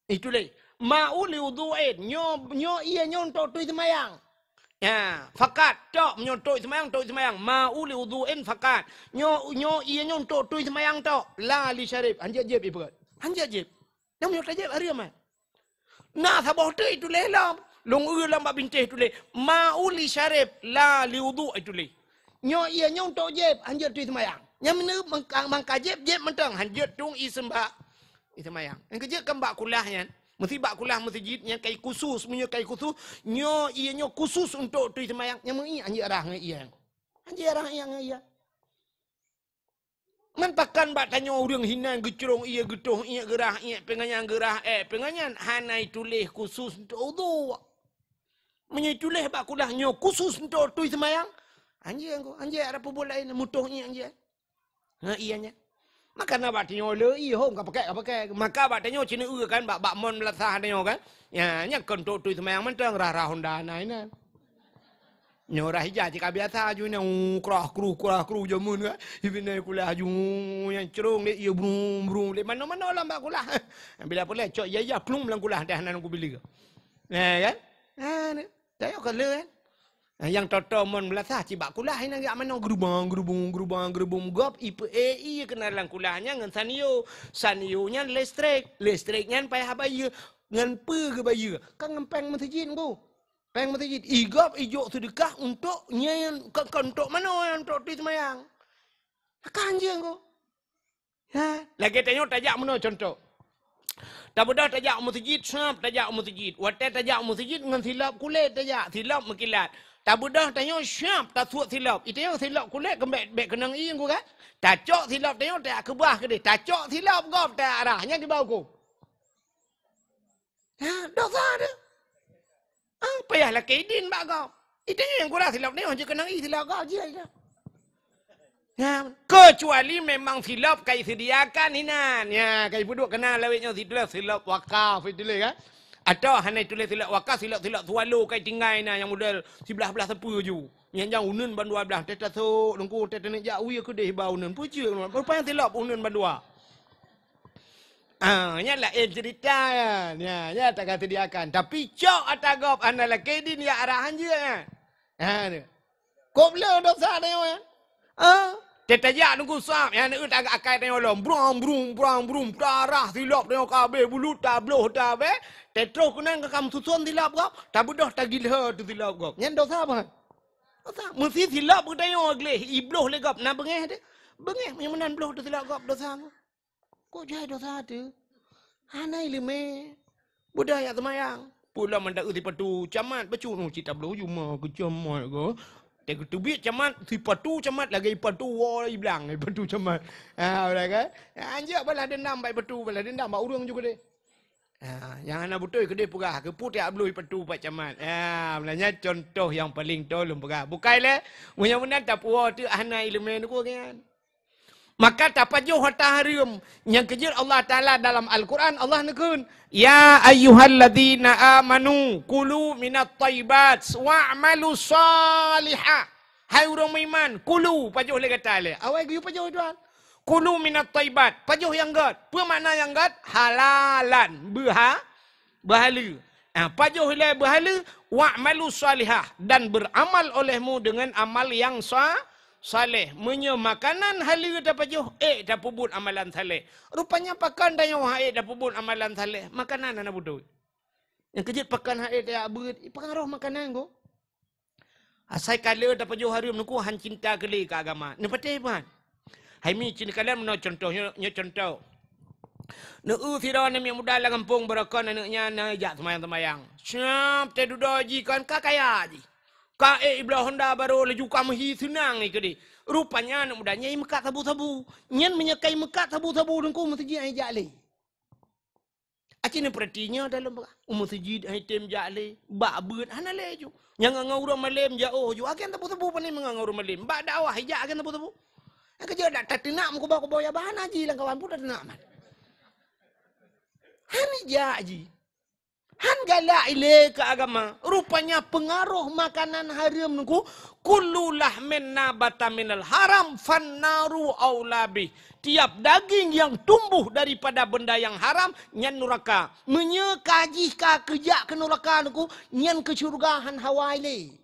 Itulah ma'u liwudu'in nyo iya nyontok tu semayang. Ya, fakat tok nyontok semayang ma'u liwudu'in fakat nyo iya nyontok tu semayang tok la li syarib. Hanjat jeb ibu. Hanjat jeb. Nam nyontok jeb hari amat. Nah sabah tu itu lelam. Long ulam bak bintih tu le mauli syarib la li wudu itu le nyo ia nyong tok jeb hanjat tu semayang nya menu mangka jeb mentang hanjat tung i sembah i semayang en kejek kan bak kulah nya mesti bak kulah masjid nya kai khusus punya kai khusus nyo ia nyo khusus untuk tu semayang nya mengi hanjat arah ngai ia hanjat arah yang ia man pakan bak tanya urang hinan gecrong ia getuh ia gerah ia penganyan gerah penganyan hanai tulis khusus untuk wudu. Menyitulah bak kulah nyo khusus untuk tu semayang. Anjing aku, anjing ada apa boleh mutuh ni anjing. Ianya. Maka nak bak tanya le i hom ka pakai. Maka bak tanya cina kan bak mon melasah tanya kan. Ya nya kon tu semayang mentang rah Honda nai na. Nyorah hijau jika biasa aju ni kerah kru jamun kan. Ibina kulah aju yang cerung dia ia brum dia mana lah mbak kulah. Bila boleh cok ya plum lang kulah dah nan aku beli ke. Kan? Dah yo kan. Yang toto mon belasa cibak kulah ini agak mana gerubung gop IPEI kenal lang kulahnya ngan sanio nya listriknya payah bayar ngan ke bayar kan ngempeng masjid ku. Peng masjid igap ijuk sedekah untuk nyen untuk mana untuk di semayang. Kan je engko. Ha, lagi tanya tajak mana contoh. Tak bedah tajak masjid snap tajak masjid. Wate tajak masjid ngan silap kulit tajak, silap mekilat. Tak bedah tanya snap tak suat silap. Itu yang silap kulit kembek bek kenang i engko kan. Tacok silap tanya tak kebah ke dia. Tacok silap gop tak arahnya di bawah ku. Ha, dosa dia. Payahlah kaidin bak kau. Itu yang kurang silap ni, orang kena silap kau je. Ya, kecuali memang silap kai sediakan hinan. Ya, kai buduk kena lawitnya silap wakaf itu kan. Atau hanya tulis silap wakaf, silap swallow kai tinggai na yang model sebelah sepu ju. Yang unun bandua belah, teta so lengku teta ni jawi aku deh bau unun. Pucu, rupanya silap unun bandua. Nyalah cerita kan. Ya tak kata dia akan. Tapi cok atagop analah kedin ya arahan je kan. Kau boleh dosa dia kan. Tetajak nunggu sap. Yang nak agak akai dia lom. Brum. Darah silap dia kabeh. Bulu tabloh tabe. Tetro kunan ke kamu susun silap kau. Tak budah tak gila tu silap kau. Yang dosa apa? Dosa. Mesti silap kita yang agleh. Ibloh legap. Nak bengeh dia. Bengeh. Yang mana bloh tu silap kau dosa. Kok jadi dosa tu? Hanai lime. Budaya semayang. Pula mendak uti patu camat bacu nu cita belu cuma ke camat ke. Tek tubik camat si patu camat lagi patu woi bilang patu camat. Udah kan? Anjak balah dendam baik patu balah dendam bak urang juga deh. Yang anak betul ke dia pegah ke putih belu patu pak camat. Sebenarnya contoh yang paling tolong pegah. Bukanlah munya-munya tak puas tu hanai lime nu kan. Maka tapajuh harta haram yang kejir Allah Ta'ala dalam Al-Quran Allah nekun ya ayyuhalladzina amanu kulu minat tayyibat wa'malu salihah. Hai orang beriman kulu pajuh lagi kata le awal giu pajuh tuan kulu minat tayyibat pajuh yang gad apa makna yang gad halalan berhala pajuh le berhala wa'malu salihah dan beramal olehmu dengan amal yang saleh, makanan halal dapat jauh, dapat buat amalan saleh. Rupanya pakan dan yang dapat buat amalan saleh. Makanan anak bodoh. Yang kejut pakan dia buat, pengaruh makanan ko. Asai kala dapat jauh harum nuku han cinta kali ke agama. Nepatih pan. Hai mi cini kalian menau contohnya contoh. Nak firaun yang muda lah kampung berakon anaknya nak jak semayang. Siap te dudoji kan kakaya ji. Kae iblah Honda baru laju kamu senang ni ke dia. Rupanya anak mudanya yang mekat sabu-sabu. Nyan menyekai mekat sabu-sabu dan kau masjid yang jale. Acina perhatinya dalam masjid item jale. Bak beut hana leju. Yang ngau orang malam jauh ju. Akan sabu-sabu pani mengangau orang malam. Bak dakwah hijak akan sabu-sabu. Aku je dak tenak muka bawa ya bahan haji lang kawan pun dak tenak man. Han hijak haji. Han galak ile ke agama. Rupanya pengaruh makanan haram nungku. Kullu lahmin nabata minal haram fannaru aulabi. Tiap daging yang tumbuh daripada benda yang haram, nyan neraka. Menyekajih ka kejak ke neraka nungku, nyan ke syurgahan hawa ile.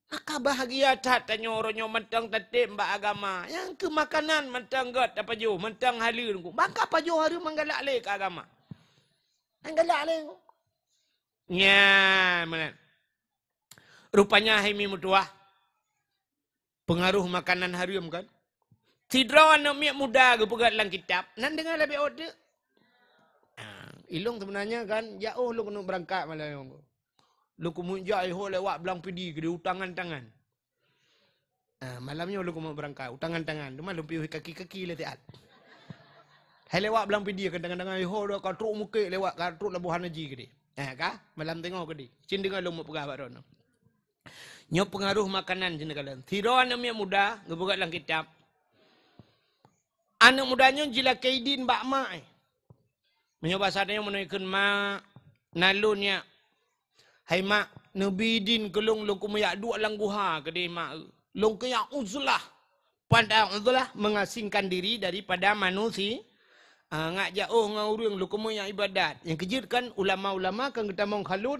Maka bahagia tak tanya orangnya mentang tatip mbak agama. Yang ke makanan mentang gat apa jo, mentang halal nungku. Maka apa jo haram menggalak le ke agama. Anggalak leh. Ya, mana? Rupanya hai mi mutuah. Pengaruh makanan haram kan? Tidra anak miak muda ke pegat dalam kitab. Nan dengar lebih order. Ilung sebenarnya kan, jauh lu kena berangkat malam yang. Lu kemunjak iho lewat belang pidi ke dia utangan tangan. Malamnya lu kena berangkat utangan tangan. Cuma lu piuh kaki-kaki le tiat. Hai lewat belang pidi ke tangan-tangan iho dah katruk muka lewat katruk labuhan haji ke dia. Kah? Malam tengok ke dia. Cin dengar lu mau pegah baron. Nyo pengaruh makanan cina kalian. Tiro anak miak muda ngebuka dalam kitab. Anak mudanya jila kaidin bak mak. Menyo bahasa dia menaikkan mak nalunnya. Hai mak, Nabi din kelong long kumayak dua langguha ke dia mak. Long kayak uzlah. Pandai uzlah mengasingkan diri daripada manusia. Ngak jauh ngau long kumayak ibadat. Yang kejutkan ulama-ulama kan kita mau khalut.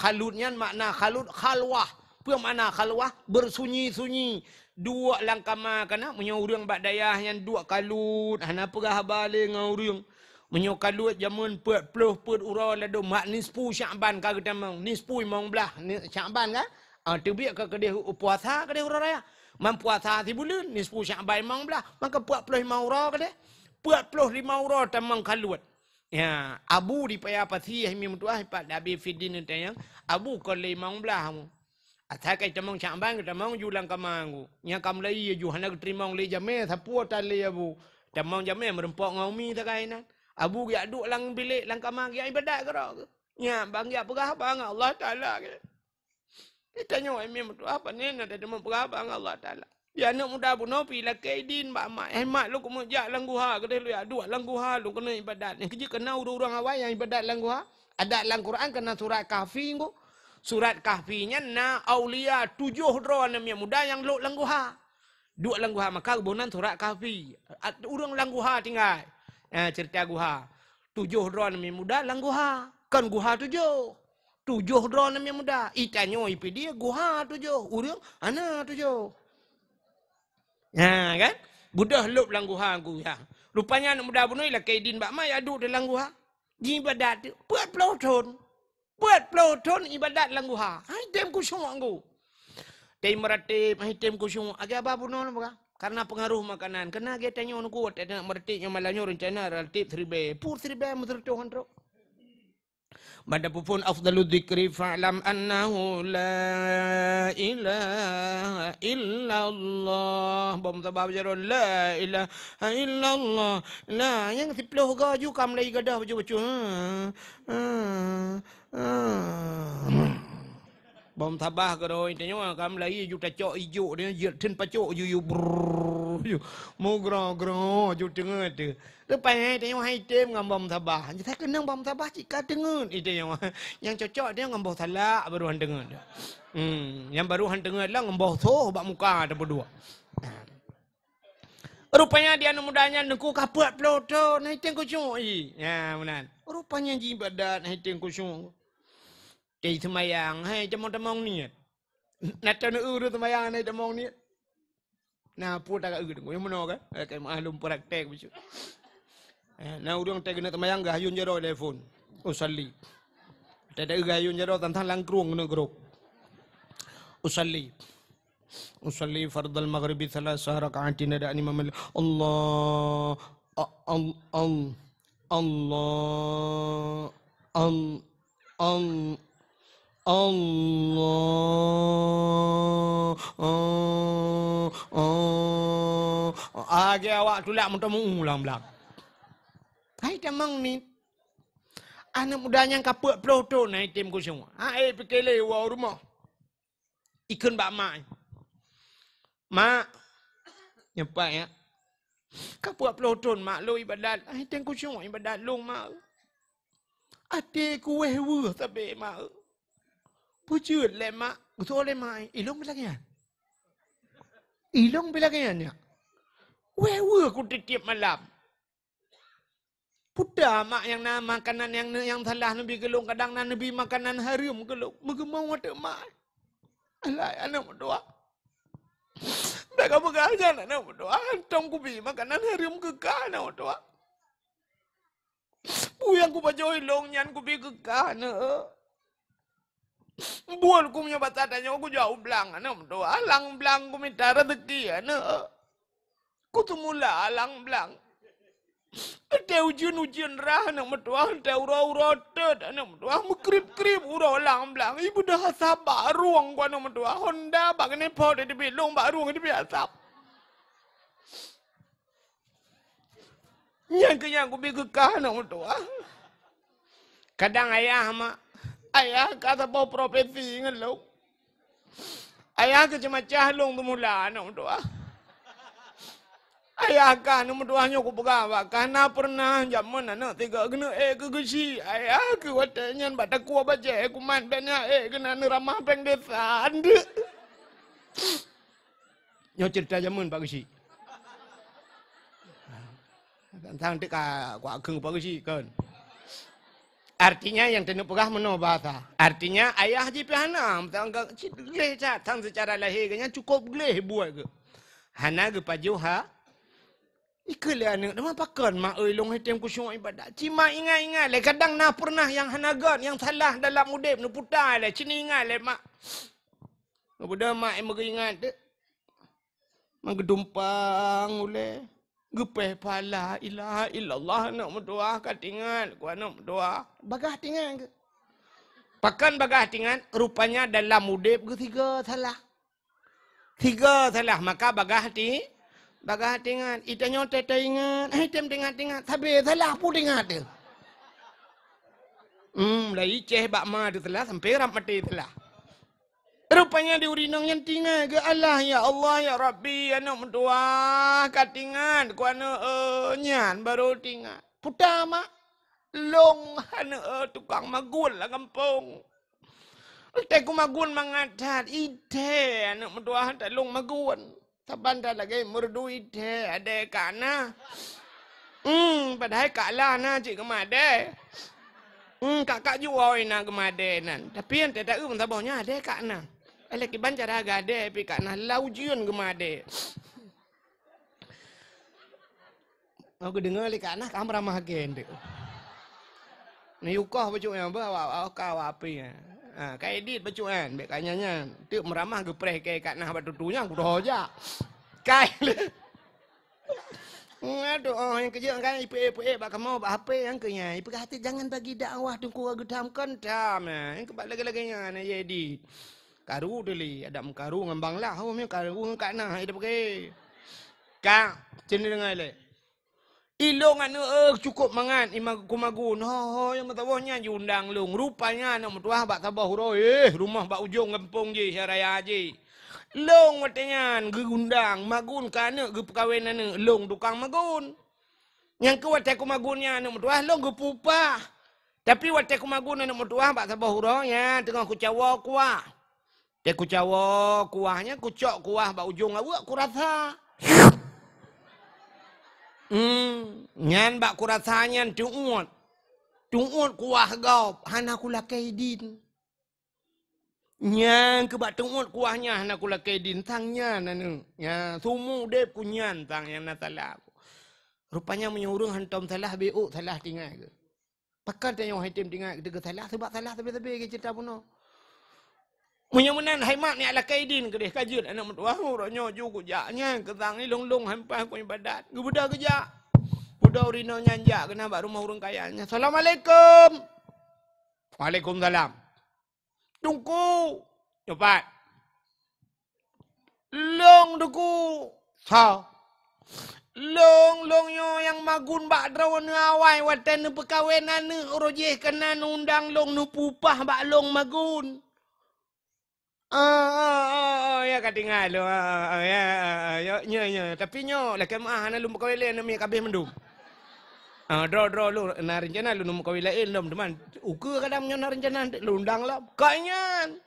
Khalutnya makna khalut khalwah. Apa makna khalwah? Bersunyi-sunyi. Dua langkama kana menyurang bak dayah yang dua kalut. Hana perah balik ngau menyo kalut jamun 40 ura lado mak nisfu Syaban ka kita mang nisfu mong belah Syaban ka tebiak ka kedeh puasa kedeh ura raya man puasa ti bulan nisfu Syaban mong belah maka 45 ura kedeh 45 ura tamang kalut ya abu di paya pati mi mutuah pat dabi fidin tayang abu ko le mong belah mu atha kai tamang Syaban kita mang julang kamangu nya kam lai ju hana terima le jame sapu ta le abu tamang jame merempok ngaumi ta kainan Abu ya duk lang bilik lang kamar ya ibadat ke dak. Ya bang ya perah bang Allah Taala ke. Kita nyo emem tu apa ni nak ada perah bang Allah Taala. Ya nak muda buno pi la kaidin ba mak mak lu kumu ja lang guha ke lu ya duk lang guha lu kena ibadat. Yang kerja kena urang awal yang ibadat lang guha. Ada lang Quran kena surat Kahfi ngo. Surat Kahfinya na aulia 7 dron yang muda yang lu lang guha. Duk lang guha maka bonan surat Kahfi. Urang lang guha tinggal. Cerita guha 7 dron mi muda lang guha kan guha 7 dron mi muda itanyo ipi dia guha 7 urang ana 7 kan budah lup lang guha guha rupanya anak muda bunoi la kaidin bak mai adu dalam guha ibadat 40 ton ibadat lang guha ai tem ku semua tem meratip ai tem ku semua agak apa bunon buka karena pengaruh makanan. Kena kita tanya orang kuat. Ada nak meretiknya malahnya rencana relatif 3B. Pur 3B muter Tuhan tu. Pada pun afdalu dzikri fa'lam annahu la ilaha illallah. Bom tabab jaron la ilaha illallah. Nah, yang 10 gaju kam lagi gadah baju-baju. Bom tabah ke rồi tanya kam lai ju ta cok ijo dia jet tin pacok yu mo gro ju tengah tu lepas tanya hai tem ngam bom tabah kita kena bom tabah jika dengar itu yang cocok dia ngam salak baru han dengar yang baru han dengar lah ngam soh bak muka ada berdua rupanya dia mudanya nengku kaput ploto naik tengku cui ya menan rupanya ibadat naik tengku cui Di semayang, hai temong-temong niat. Nak tahu uru semayang ni temong niat. Nah, pun tak uru tengok. Yang mana kan? Kayak maklum praktek macam. Nah, orang tak kena semayang gayun jero telefon. Usalli. Tak ada gayun jero tentang langkrung kena geruk. Usalli. Usalli fardal maghribi thalatha raka'atin ada imam Allah Age awak tulak mentemu ulang belak. Hai tamang ni. Anak mudanya kaput ploto naik tim ku semua. Hai pikele wa rumah. Ikun bak mak. Mak. Nyepak ya. Kaput ploto mak lo ibadat. Hai tim ku semua ibadat lo mak. Ate ku wewe tapi mak. Pucut le mak. Betul le mak. Ilong bilagian. Ilong bilagian ya. Wewe ku titip malam. Puda mak yang nama makanan yang salah Nabi gelung kadang Nabi makanan haram gelung. Mengemau ada mak. Alai anak berdoa. Mereka berkata anak berdoa. Antum ku bi makanan haram kekal anak berdoa. Yang ku baca ilong nyan ku bi kekal anak. Buat ku punya batatannya aku jauh belang anak berdoa. Alang belang ku minta rezeki anak. Ku temula alang belang. Ada ujian-ujian rah anak berdoa. Ada ura-ura ted anak berdoa. Mekrip-krip ura alang belang. Ibu dah asap bak ruang ku anak berdoa. Honda bak kena pot di belong bak ruang di asap. Yang kenyang ku pergi kekah anak berdoa. Kadang ayah mak. Ayah kata bau profesi ingat lo. Ayah kecemacah long tu mula anak berdoa. Ayah kan nombor duanya aku pegang. Karena pernah zaman anak tiga kena ke gesi. Ayah ke watanya baca kuah baca aku man banyak kena ramah peng desa. Ande. Nyo cerita zaman Pak Gesi. Tentang dek aku ageng Pak Gesi kan. Artinya yang tenuk pegah meno bahasa. Artinya ayah Haji Pihana tangga gleh tang secara lahir kanya cukup gleh buat ke. Hana ke pajuha. Ikalah anak nama pakon mak oi long hitam kusyuk ibadat. Cima ingat-ingat le kadang nah pernah yang hanagan yang salah dalam udip nu putar le cini ingat le mak. Kemudian mak em ingat de. Manggedumpang ule. Gepeh pala ilaha illallah nak berdoa katingan ku nak berdoa. Bagah tingan ke. Pakan bagah tingan rupanya dalam udip ke tiga salah. Tiga salah maka bagah tingan. Itanya tete ingat. Tem tingat. Tapi salah pun tingat dia. Lah iceh bak ma tu salah sampai ram mati salah. Rupanya di urinang yang tinggal ke Allah ya Allah ya Rabbi anak mentua katingan ku anak nyan baru tinggal. Putama long anak tukang magun lah kampung. Te ku magun mangadat ide anak mentua tak long magun. Tabanda lagi merdu ide ada kana. Padahal kalah na cik kemade. Kakak jual ina kemade nan. Tapi yang tak tahu tabahnya ada kana. Lagi bancar agak ada, tapi kat nah laujian gemade. Aku dengar li kat nah kamu ramah gen tu. Ni ukah baju yang bawa kau apa ya? Kau edit baju kan, bek kanyanya. Tu meramah gepreh kat nah batutunya aku dah aja. Kai. Aduh, yang kerja kan ipe bak kamu bak apa yang kenya. Ipe hati jangan bagi dakwah tunggu aku damkan dam. Yang kebal lagi-laginya na edit. Karu dulu, ada mengkaru ngembang lah. Oh, macam karu kat nah, ada pakai. Kak, cini dengar le. Ilong anu cukup mangan imag kumagun. Yang betawahnya diundang long. Rupanya nak metuah bak tabah hurau. Rumah bak ujung kampung je, raya je. Long matanya geundang magun kana ge perkawinan long tukang magun. Yang ke watai kumagunnya nak metuah long ge pupah. Tapi watai kumagun nak metuah bak tabah hurau ya tengah kucawa kuah. Dia kucawa kuahnya kucok kuah bak ujung awak ku rasa. Nyan bak ku rasanya tuut. Tuut kuah gau hana ku lakai din. Nyan ke bak tuut kuahnya hana ku lakai din tangnya nanu. Ya sumu dep ku nyan tang yang natalah. Rupanya menyuruh hantam salah beuk salah tinggal ke. Pakat yang hitam tinggal ke salah sebab salah tapi ke cerita puno. Menyamunan haimat ni ala kaidin ke deh kajut anak mentua orangnya juga jaknya ketang ni long hampa ku ibadat gebuda kerja buda urino nyanjak kena bak rumah urang kayanya. Assalamualaikum. Waalaikumsalam. Tunggu cepat long duku sa long yo yang magun bak drawan awai watan perkawinan ni rojeh kena undang long nu pupah bak long magun. Ya katingal lo. Ya. Tapi nyo lah kemah ana lu mukawile na mi kabeh mendum. Draw lu na rencana lu mukawile lom teman. Uke kadang nyo na rencana lu undang lah. Kanyan.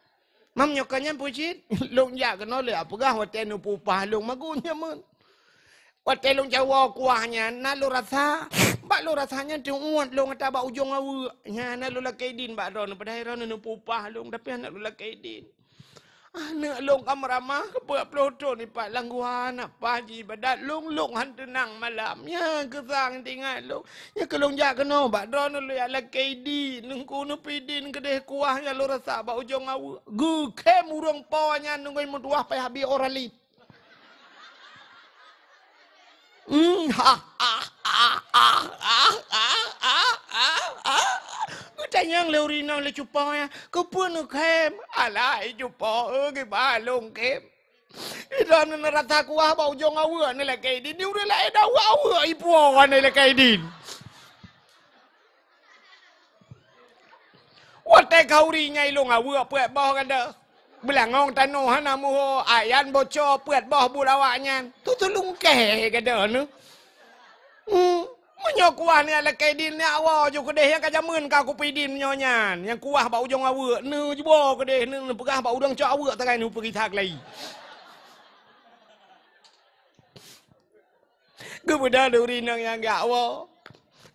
Mam nyo kanyan pucit. Lu ja kena le apagah hotel nu pupah lu magunya mun. Hotel lu Jawa kuahnya na lu rasa. Bak lu rasanya tuut lu ngata bak ujung awu. Nya na lu lakaidin bak ron padahal ron nu pupah lu tapi anak lu lakaidin. Anak long kamramah kebuat peloto ni pak langguan apa haji badat long han tenang malam ya kesang tinggal long ya kelong jak kena bak dron lu ya lakaidi nungku nu pidin kedeh kuahnya lu rasa bak ujung awu gu kem urang pawanya nunggu mutuah pai habi oralit Tanyang leurina le cupa ya, kepun kem, alai cupa, ke balong kem. Idan nerata kuah bau jong awa ni le kaidin, ni udah lah eda awa ipu awan ni le kaidin. Wate kauri nyai long awa apa bawah kada. Belangong tanuhan namu ayan bocor puat boh bulawaknya. Tu tulung ke kada nu. Menyo kuah ni ala kedin ni awa jo kedeh yang kajamun ka ku pidin nyonya. Yang kuah ba ujung awe nu jebo kedeh nu pegah ba udang cok awe takai nu pergi tak lai. Ku beda duri nang yang gak awa.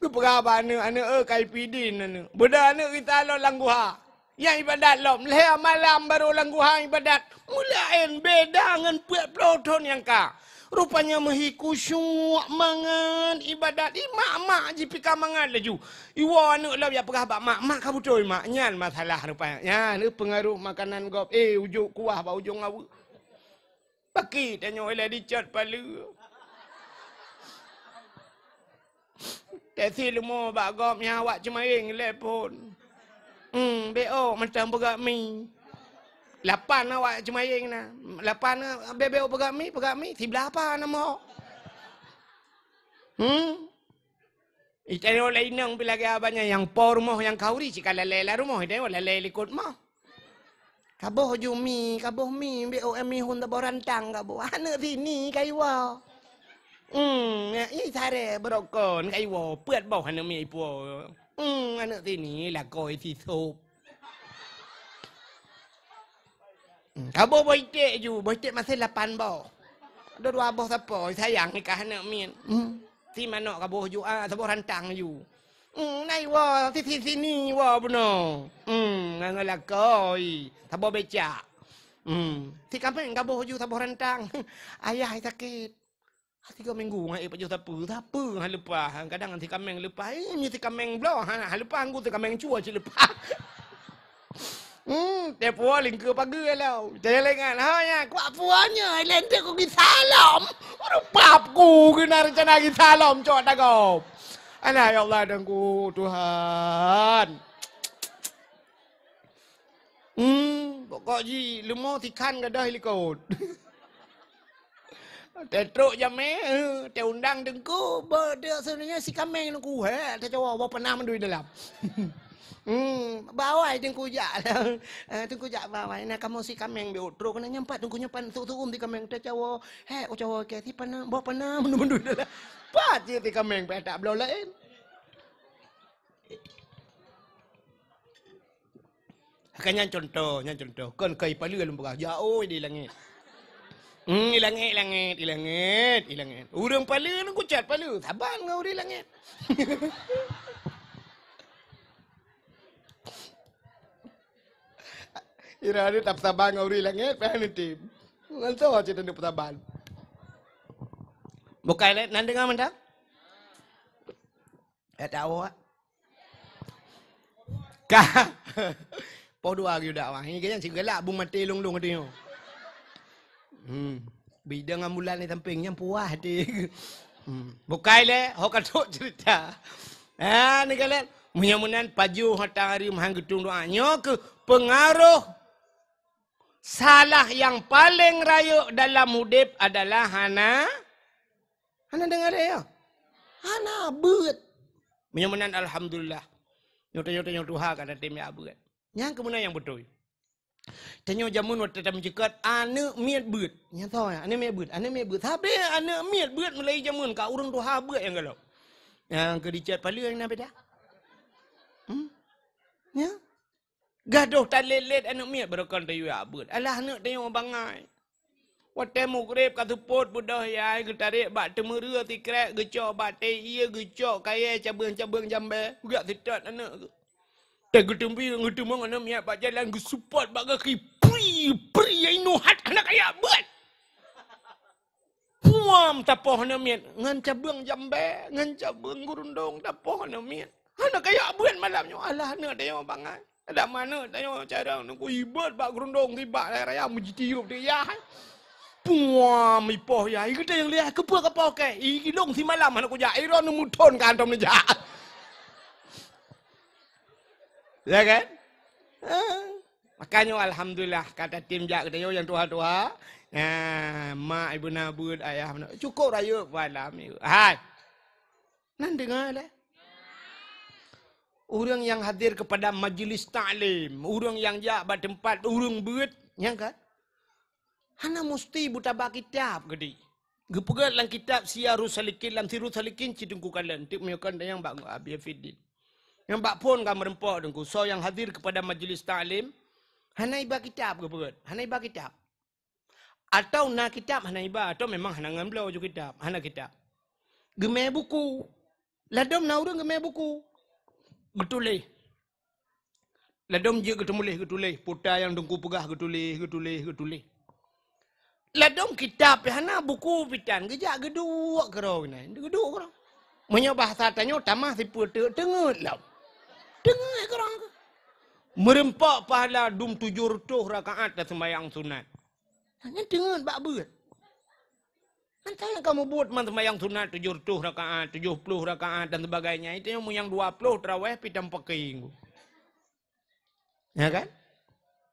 Ku pegah ba nu anu kai pidin nu. Beda nu kita lo langguha. Yang ibadat lom leh malam baru langguha ibadat. Mulain beda ngan puat ploton yang ka. Rupanya mehi kusyuk mangan ibadat mak jipika mangan laju. Iwa anu lah ya pegah bak mak ka betul mak nyan masalah rupanya. Ya ni pengaruh makanan gop ujuk kuah ba ujung awu. Paki tanyo ila dicat palu. Tesi lemo bak gop nya awak cemaing lepon. Beo macam pegak mi. 8 awak cemaing na. 8 bebeo pegak mi. Sebelah apa nama? Itano lain nang bila ke abanya yang por moh yang kauri cika lela rumah itano lela likut moh. Kaboh jumi, kaboh mi, beo mi hun ta borantang kaboh. Anu sini kaiwa. Ya sare berokon kaiwa, puat boh anu mi ipo. Anu sini lah koi si sop. Kabo boitek ju, boitek masih 8 boh. Ada 2 boh siapa, sayang nikah anak min. Si mana kabo ju, siapa rantang ju. Nai wa, sini wa benar. Ngala koi, siapa becak. Si kambing kabo ju, siapa rantang. Ayah sakit. 3 minggu ngai paju siapa lupa. Kadang si kambing lupa. Ni si kambing bloh, lupa anggu si kambing cua je lupa. Te puan lingkup pagi lah. Jangan lengan. Hanya kuat puannya. Lente ku salam. Orang papku kena rencana salam cok tak kau. Alah ya Allah dan ku Tuhan. Pokok ji lemo tikan gadah likut. Te truk jame, te undang dengku. Dia sebenarnya si kameng nungku he. Te cakap pernah mendui dalam. Bawai tengku jak tengku jak bawai nah kamu si kameng be utro kena nyempat tengku nyempan tu di kameng te cawo he o cawo ke ti pana bo pana mendu dah pat je ti kameng pe tak belo lain kanya contoh kon kai palu lembah jauh di langit langit urang palu nu cat palu saban ngau di langit Ira ni tak saban ngau langit pa ni tim. Ngan so cerita ni saban. Bukan nan dengar mendak? Tahu ah. Ka. Po dua lagi dak wah. Ini kan segala bung mati long dia. Bidang ambulan ni samping yang puas hati. Bukan le, ho katuk cerita. Ni kalian munyamunan paju hatang hari mahang getung doanya ke pengaruh salah yang paling rayuk dalam hidup adalah Hana dengar ya? Hana beut. Menyamunan alhamdulillah. Nyoto Tuhan kata tim ya beut. Yang kemudian yang betul. Tanyo jamun waktu tam jekat ane miat beut. Nya tahu ya, ane miat beut. Tapi ane miat beut mulai jamun ka urang Tuhan beut yang galak. Yang ke dicat palu yang beda. Ya. Gaduh talelet anak miat berokon tayu abut. Alah anak tayu bangai. Wate mukrib katuput budah yai getarik bak temera tikrek gecok bak te iya gecok kaya cabang jambe. Gak tidak anak. Te getumpi getumong anak miat bak jalan gesupot bak kaki. Pri inu hat anak kaya abut. Puam tapoh anak miat ngan cabang jambe, ngan cabang gurundong tapoh anak miat. Anak kaya abut malamnya. Alah anak tayu bangai. Ada mana tanya cara nak ibat bak gerundong tiba raya mujitiup dia. Puam ipoh ya. Kita yang lihat kepa ke. Ilong si malam anak ku ja iron muton kantom ni ja. Ya kan? Makanya alhamdulillah kata tim jak kita yang tua-tua. Mak ibu nabud ayah cukup raya malam ni. Hai. Nan dengar dah. Orang yang hadir kepada majlis ta'lim, orang yang jak tempat orang beut Ya kan? Hana mesti buta bak kitab gede. Gepegat lang kitab Siyarus Salikin lam Sirus Salikin cidengku kalian. Tik meyakan yang bak Abi Fidin. Yang bak pun kamu rempok dengku. So yang hadir kepada majlis ta'lim. Hana iba kitab gepegat. Hana iba kitab. Atau na kitab hana iba. Atau memang hana ngambil juga kitab. Hana kitab. Gemeh buku. Ladom na urang gemeh buku. Getulih. Ladom je getulih. Putar yang dengku pegah getulih. Ladom kitab hana buku pitan. Gejak geduk kerau ni. Geduk kerau. Menyo bahasa tanya tamah si putar tengut lah. Tengut kerau. Merempak pahala dum 700 rakaat dan sembahyang sunat. Hanya tengut bak beut. Nanti yang kamu buat sembahyang sunat 700 rakaat, 70 rakaat dan sebagainya. Itu yang 20 terawih pitam peking. Ya kan?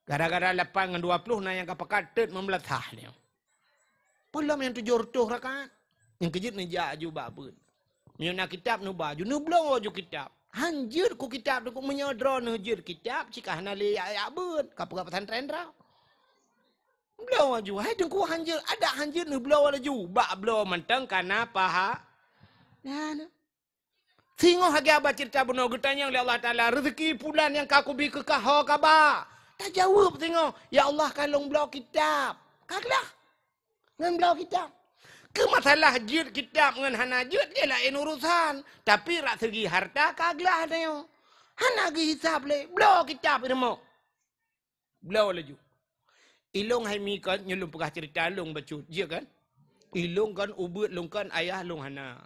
Gara-gara 8 dengan 20 na yang kapakat tet membelatah dia. Belum yang 700 rakaat. Yang kejut ni jaju babut. Menyona kitab nu baju, nu belum waju kitab. Hanjir ku kitab tu ku menyodro nujir kitab cika hana le ya beut kapal pesantren ra. Belum waju, hai dengku hanjir, ada hanjir nu belum waju. Bak belum mentang kana paha. Nah. Singo hagi abah cerita benar getanya oleh Allah Ta'ala. Rezeki pulan yang kaku bi kekah kaba. Tak jawab singo. Ya Allah kalung belau kitab. Kaglah. Ngan belau kitab. Ke masalah jid kitab ngan hana jid dia lain urusan. Tapi rak segi harta kaglah dia. Hana gi hisab le. Belau kitab ilmu. Belau laju. Ilung hai mi kan nyelum pegah cerita long bacut. Dia kan? Ilung kan ubut long kan ayah long hana.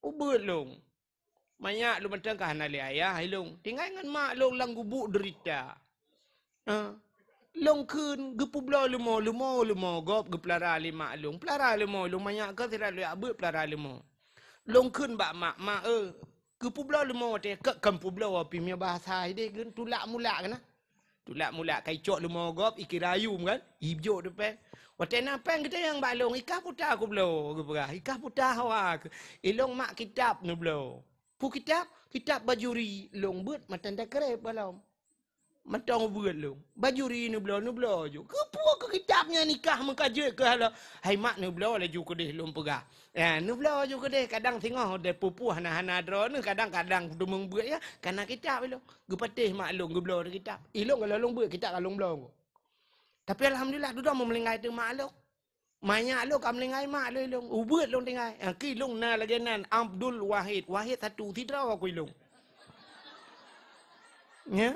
Ubut long. Banyak lu macam kan hana le ayah ilung. Tinggal dengan mak long lang gubuk derita. Long kun gepu belau lumo gop gepelara lima long. Pelara limo long banyak ke tidak lu abut pelara limo. Long kun bak mak gepu belau lumo te ke kampu belau api mia bahasa ide gen tulak mulak kana. Tulak mulak kai cok limo gop ikirayu kan. Hijau depan. Watena peng kita yang balong ikah putar aku belau geperah. Ikah putar hawa. Ilong mak kitab nu belau. Pu kitab bajuri long beut matan dak kerep balong. Matang beut long. Bajuri nu belau ju. Ke ke kitabnya nikah mengkaje ke hala. Hai mak nu belau laju ke deh long pegah. Ya nu belau ju ke deh kadang singoh de pupu hana dro nu kadang-kadang dumung beut ya kana kitab lo. Gepatih mak long ge belau kitab. Ilong kalau long beut kitab kalau belau. Tapi alhamdulillah duduk memelingai tu mak long. Banyak lo kam lengai mak lo ilung. Ubut long tengai. Ki long na lagi nan Abdul Wahid. Wahid satu tidak aku ilung. Ya.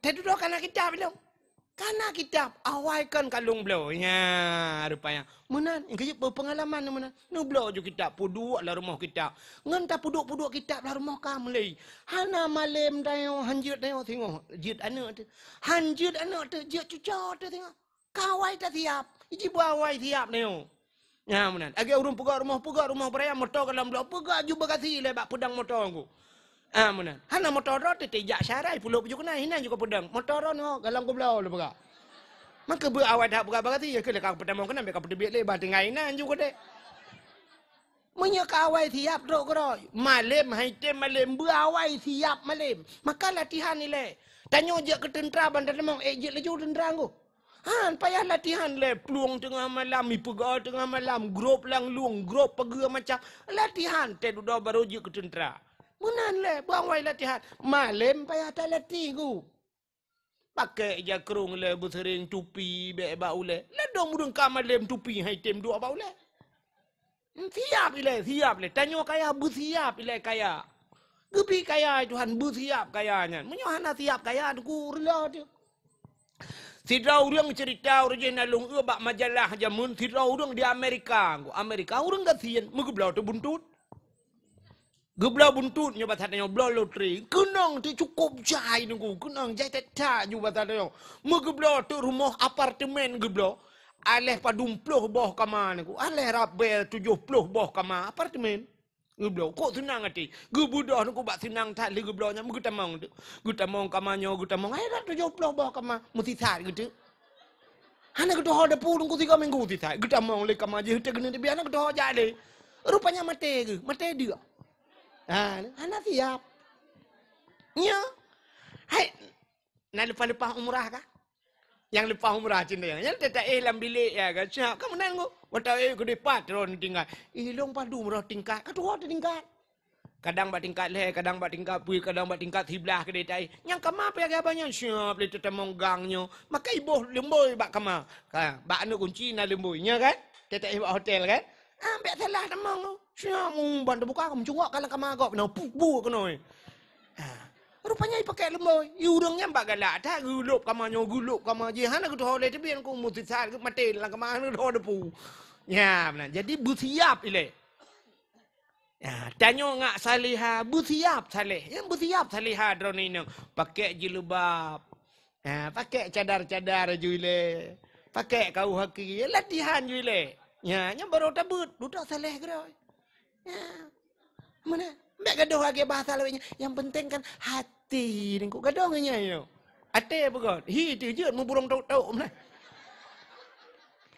Tapi duduk kana kitab ilung. Kana kitab awaikan kalung belo. Ya, rupanya. Menan, engkau berpengalaman menan. Nu belo jo kitab puduk lah rumah kitab. Ngan ta puduk kitab lah rumah kamu lei. Hana malem dayo hanjut dayo tengok. Jut anak tu. Hanjut anak tu jut cucot tu tengok. Kawai tak siap. Iji bawai siap ni. Ya menan. Agak urung pegak rumah beraya motor kalau belum pegak juga kasih lebak pedang motor aku. Menan. Hana motor tu tejak syarai pulau pujuk kena hina juga pedang. Motor ni kalau aku belau le pegak. Maka berawai dah pegak bagasi ya ke lekak pedang kena mereka pedebik lebar tinggal hina juga dek. Menye kawai siap dok kero. Malam haitem malam berawai siap malam. Maka latihan ni le. Tanya je ke tentera bandar lemong je laju tentera aku. Payah latihan le peluang tengah malam, pegah tengah malam, grup lang luang, grup pegah macam latihan te duduk baru je ke tentera. Menan le, bawai latihan. Malam payah tak latih ku. Pakai je kerung le, bersering tupi, bau le. Ledong mudeng ka malam tupi, hai tem dua bau le. Siap le. Tanya kaya bersiap le kaya. Gepi kaya Tuhan bersiap kayanya. Menyohana siap kaya ku rela dia. Tidak orang cerita original long bak majalah jamun tidak orang di Amerika. Amerika orang kasihan mengeblau tu buntut. Geblau buntut nyoba tanya belau loteri. Kenang tu cukup jai nunggu. Kenang jai tak nyoba tanya. Mengeblau tu rumah apartemen geblau. Aleh padumpuh boh kamar nunggu. Aleh rabel 70 boh kamar apartemen. Geblau kok senang hati. Gebudah nunggu bak senang tak le geblaunya mengutamang tu. Gutamang kamarnya gutamang. Ai dah 70 boh kamar mesti sat gitu. Hana kedoh ada pulung ku 3 minggu ti sat. Gutamang le kamar je hete kena biar anak kedoh jadi. Rupanya mati ke? Mati dia. Hana siap. Ya. Hai. Nak lepas-lepas umrah kah? Yang lepas umrah cinta yang tak dalam bilik ya kan. Siap kamu nang wata ke depan terus tinggal. Long padu umrah tingkat. Kedua tingkat. Kadang bat tingkat leh, kadang bat tingkat pui, kadang bat tingkat sebelah ke detai. Yang kama apa yang banyak siap le tetemong gangnya. Maka ibuh lemboi bak kama. Kan, bak anu kunci na lemboinya kan. Tetai bak hotel kan. Ambek salah temong. Siap bantu buka kamu cuak kalau kama agak kena bu kena. Rupanya pakai lemboi. Urangnya mbak galak tak gulup kamanya gulup kama jihan aku tu oleh tebian ku mutisat ke mati lang kama anu dah depu. Ya, benar. Jadi bersiap ile. Ya, tanya ngak saliha bersiap salih. Yang bersiap saliha drone ini pakai jilbab. Ya, pakai cadar-cadar jule. Pakai kau haki latihan jule. Ya, yang baru tabut duduk salih gerai. Ya. Mana? Mbak gaduh lagi bahasa lainnya. Yang penting kan hati ni kau gaduhnya yo. Hati apa kau? Hi tu je mu burung tok-tok mana.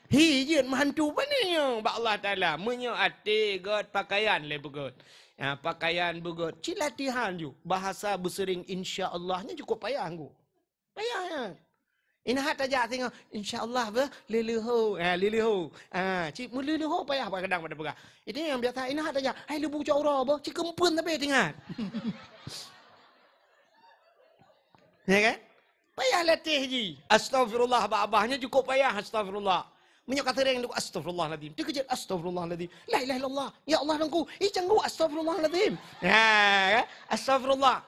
Hi je menghantu mana yo. Ba Allah Taala menyo hati god pakaian le begot. Ya, pakaian begot. Ci latihan ju. Bahasa bersering insya-Allahnya cukup payah anggu. Payah ya. Ina hat aja tengok insya-Allah be leleho. Leleho. Cik mu leleho payah kadang pada pegah. Itu yang biasa ina hat aja. Hai lebu caura be cik kempun tapi tengah. Ya kan? Payah latih ji. Astagfirullah abahnya cukup payah astagfirullah. Minyak kata yang astagfirullahaladzim. Dia kejut astagfirullahaladzim. La ilaha illallah. Ya Allah dengku. Canggu astagfirullahaladzim. Ya, astagfirullah.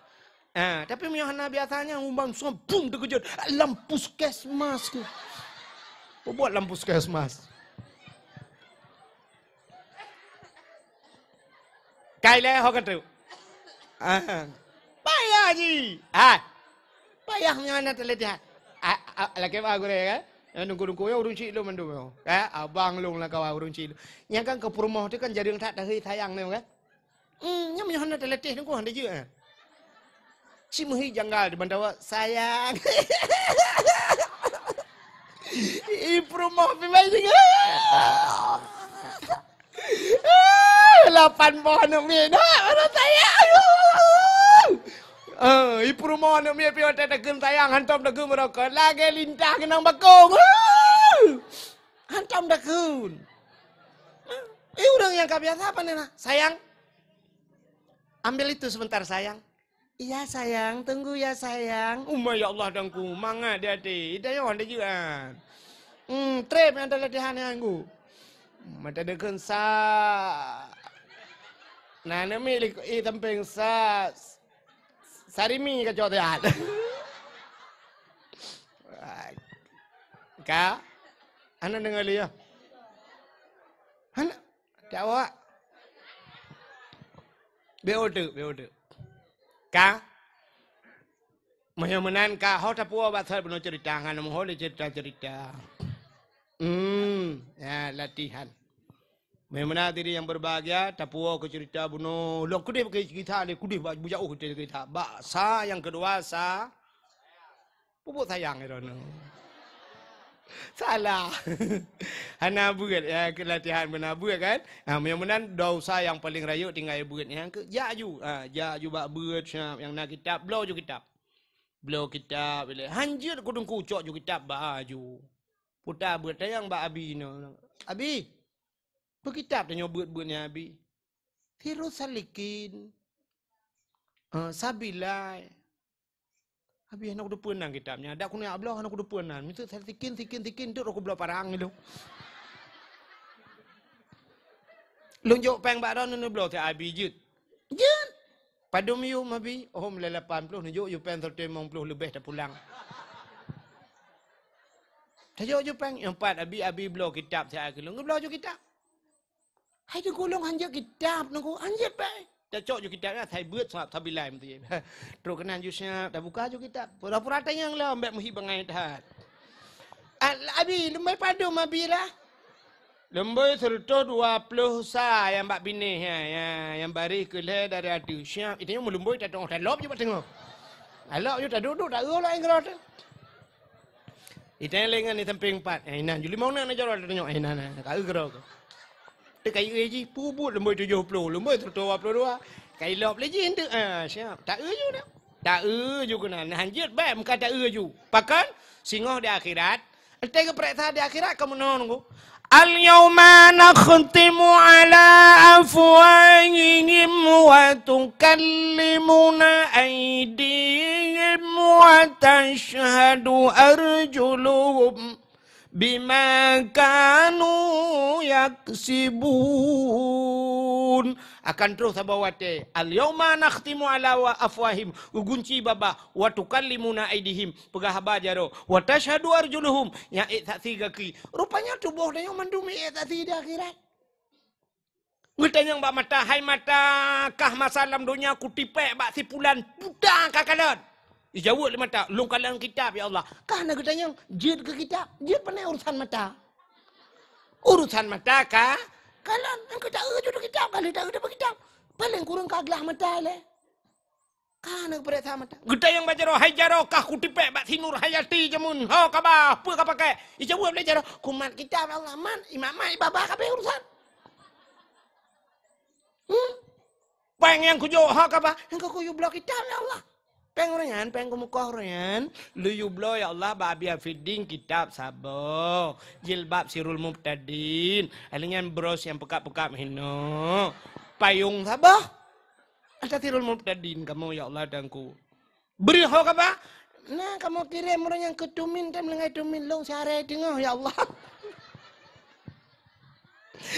Tapi menyahana biasanya umbang semua bum terkejut. Lampu skesmas ke. Apa buat lampu skesmas? Kailai ho kata. Payah ji. Payah menyahana terlihat. Lagi apa aku kan? Nunggu-nunggu ya urung cik lu mandu. Abang lu lah kau urung cik lu. Yang kan ke rumah tu kan jadi tak dah sayang ni kan. Yang menyahana terlihat nunggu hande je. Cimuhi janggal di bandawa sayang. Rumah pimai tinggal. 8 pohon mi dah orang sayang. Rumah nak mi pi hotel tegun sayang hantam tegun merokok lagi lintah kenang bakong. Hantam tegun. Orang yang kebiasa apa nena? Sayang. Ambil itu sebentar sayang. Iya sayang, tunggu ya sayang. Ya Allah dangku, mangga dia hati. Ida yo hande juan. Trip yang ada latihan anggu. Mata deken sa. Nah, nami tampeng sa. Sarimi ka jodohan. Ka? Ana dengar liya. Ana dawa. Beodu. Ka? Mahyamanan ka hau tapua basal penuh cerita kan mau le cerita. Ya latihan. Mahyamana diri yang berbahagia tapua ke cerita bunuh. Lo kudih pakai kita le kudih bujau ke cerita. Sa yang kedua sa pupuk sayang itu. Salah. Hana buat ya kelatihan benar buat kan. Mahyamanan dosa yang paling rayuk tinggal buat yang ke jaju. Jaju bak buat yang nak kitab blow ju kitab. Blow kitab bila hanjir kudung kucok ju kitab baju. Putar buat yang bak abi no. Abi. Berkitab tanya buat-buatnya abi. Firuz salikin. Sabilai. Habis anak udah penang kitabnya. Ada aku ni ablah anak udah penang. Itu saya tikin tu aku belah parang itu. Lunjuk peng badan ni belah saya abi jut. Jut. Padum you mabi. Oh mulai 80 nunjuk you peng 30 lebih dah pulang. Tajuk you peng yang 4 abi belah kitab saya aku. Belah je kitab. Hai tu golong hanjak kitab nunggu hanjak baik. Dah cok je kitab saya buat sebab sabilai mesti. Terus kenan jusnya dah buka je kitab. Pura-pura tanya lah ambek muhi bangai dah. Abi lembai padum abi lah. Lembai serta 20 sa yang bak bini ya yang bari ke le dari adu siap. Itu yang lembai tak tengok dah lop je tengok. Alok je tak duduk tak urut lain kerot. Itu yang lengan ni samping 4. Inan juli mau nak jalan tengok inan tak kerot. Dia kayu lagi pubut lembai 70, lembai 22. Kayu lop lagi hendak siap. Tak je dah. Tak juga nak hanjut baik muka tak ju. Pakan singoh di akhirat. Tengok periksa di akhirat kamu nunggu. Al-yawma nakhtimu ala afwahihim wa tukallimuna aydihim wa tashhadu arjuluhum bima kanu yaksibun. Akan terus abawate al-yawma nakhtimu ala afwahim ugunci baba wa tukallimuna aydihim pegah bajaro wa tashhadu arjuluhum ya saksi kaki rupanya tubuh dia mandumi saksi di akhirat. Ngutanya bak mata hai mata kah masalam dunia ku tipek bak sipulan budang kakalon. Dijawab lima tak, long kalang kitab ya Allah. Kah nak tanya, jid ke kitab? Jid pandai urusan mata. Urusan mata kah? Kalau engkau tak urut kitab, kalau tak urut kitab, paling kurang kaglah mata le. Kah nak periksa mata? Kita yang baca roh, hai jaro kah kutipek bak sinur hayati jamun. Ho kabah, apa kah pakai? Dijawab le jaro, kumat kitab Allah man, imam mai babah kabeh urusan. Peng yang kujo ha kabah, engkau kuyo blok kitab ya Allah. Peng orang peng kemukah orang lu yublo ya Allah babia feeding kitab sabo jilbab sirul mubtadin alingan bros yang pekak-pekak hino payung sabah ada sirul mubtadin kamu ya Allah dangku beri ho apa nah kamu kirim orang yang ketumin dan melengai tumin long sehari tengah ya Allah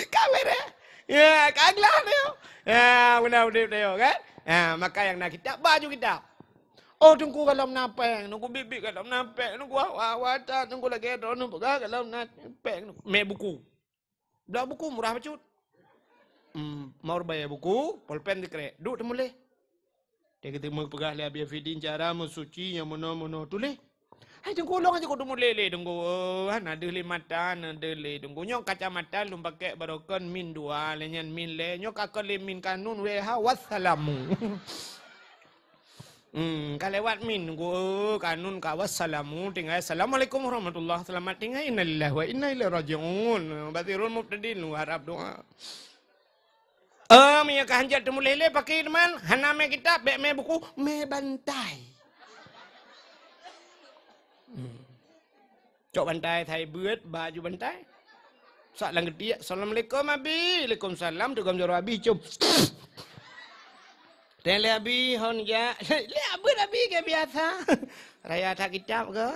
kamera ya kaglah dia ya benar dia kan maka yang nak kitab baju kitab. Oh tunggu kalau napeng, nunggu bibi kalau napeng, nunggu awatan, nunggu lagi ada nunggu kalau napeng, me buku, dah buku murah bacut, mau bayar buku, pulpen dikere, duk temuleh, dia kita mau pegah le biar feeding cara mensuci yang mana tulis, hai tunggu long aja kau temuleh le, tunggu, ada le mata, ada le, tunggu nyok kacamata lum pakai barokon min dua, lenyan min le, nyok akal le min kanun weha wassalamu. Kalewat min go kanun kawas salamu tinggal assalamualaikum warahmatullah selamat tinggal innalillahi wa inna ilaihi rajiun batirul mubtadin lu harap doa ya kahanjat temu lele pakai teman haname kitab bek me buku me bantai cok bantai thai beut baju bantai sak lang gede assalamualaikum abi waalaikumsalam tukam jaro abi cum dan le abi hon ya le abi ke biasa raya tak kitab ke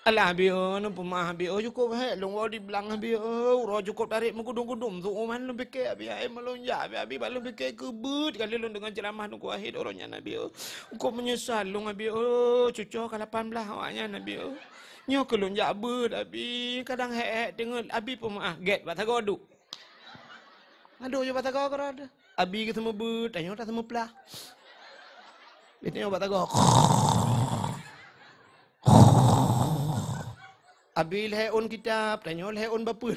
alah abi nu pemah abi cukup he long di belang abi ro cukup tarik mengudung-gudung tu man lu fikir abi ai melonja abi balu fikir kebut kali lu dengan ceramah nu wahid orangnya nabi kau menyesal long abi cucu ke 18 awaknya nabi nyo ke lonja bet abi kadang he tengok abi pemah get batagodu aduh yo batagodu ada abi ke semua bet, tanya tak semua pelah. Itu yang buat aku. Abi leon kitab, tanya leon bapa.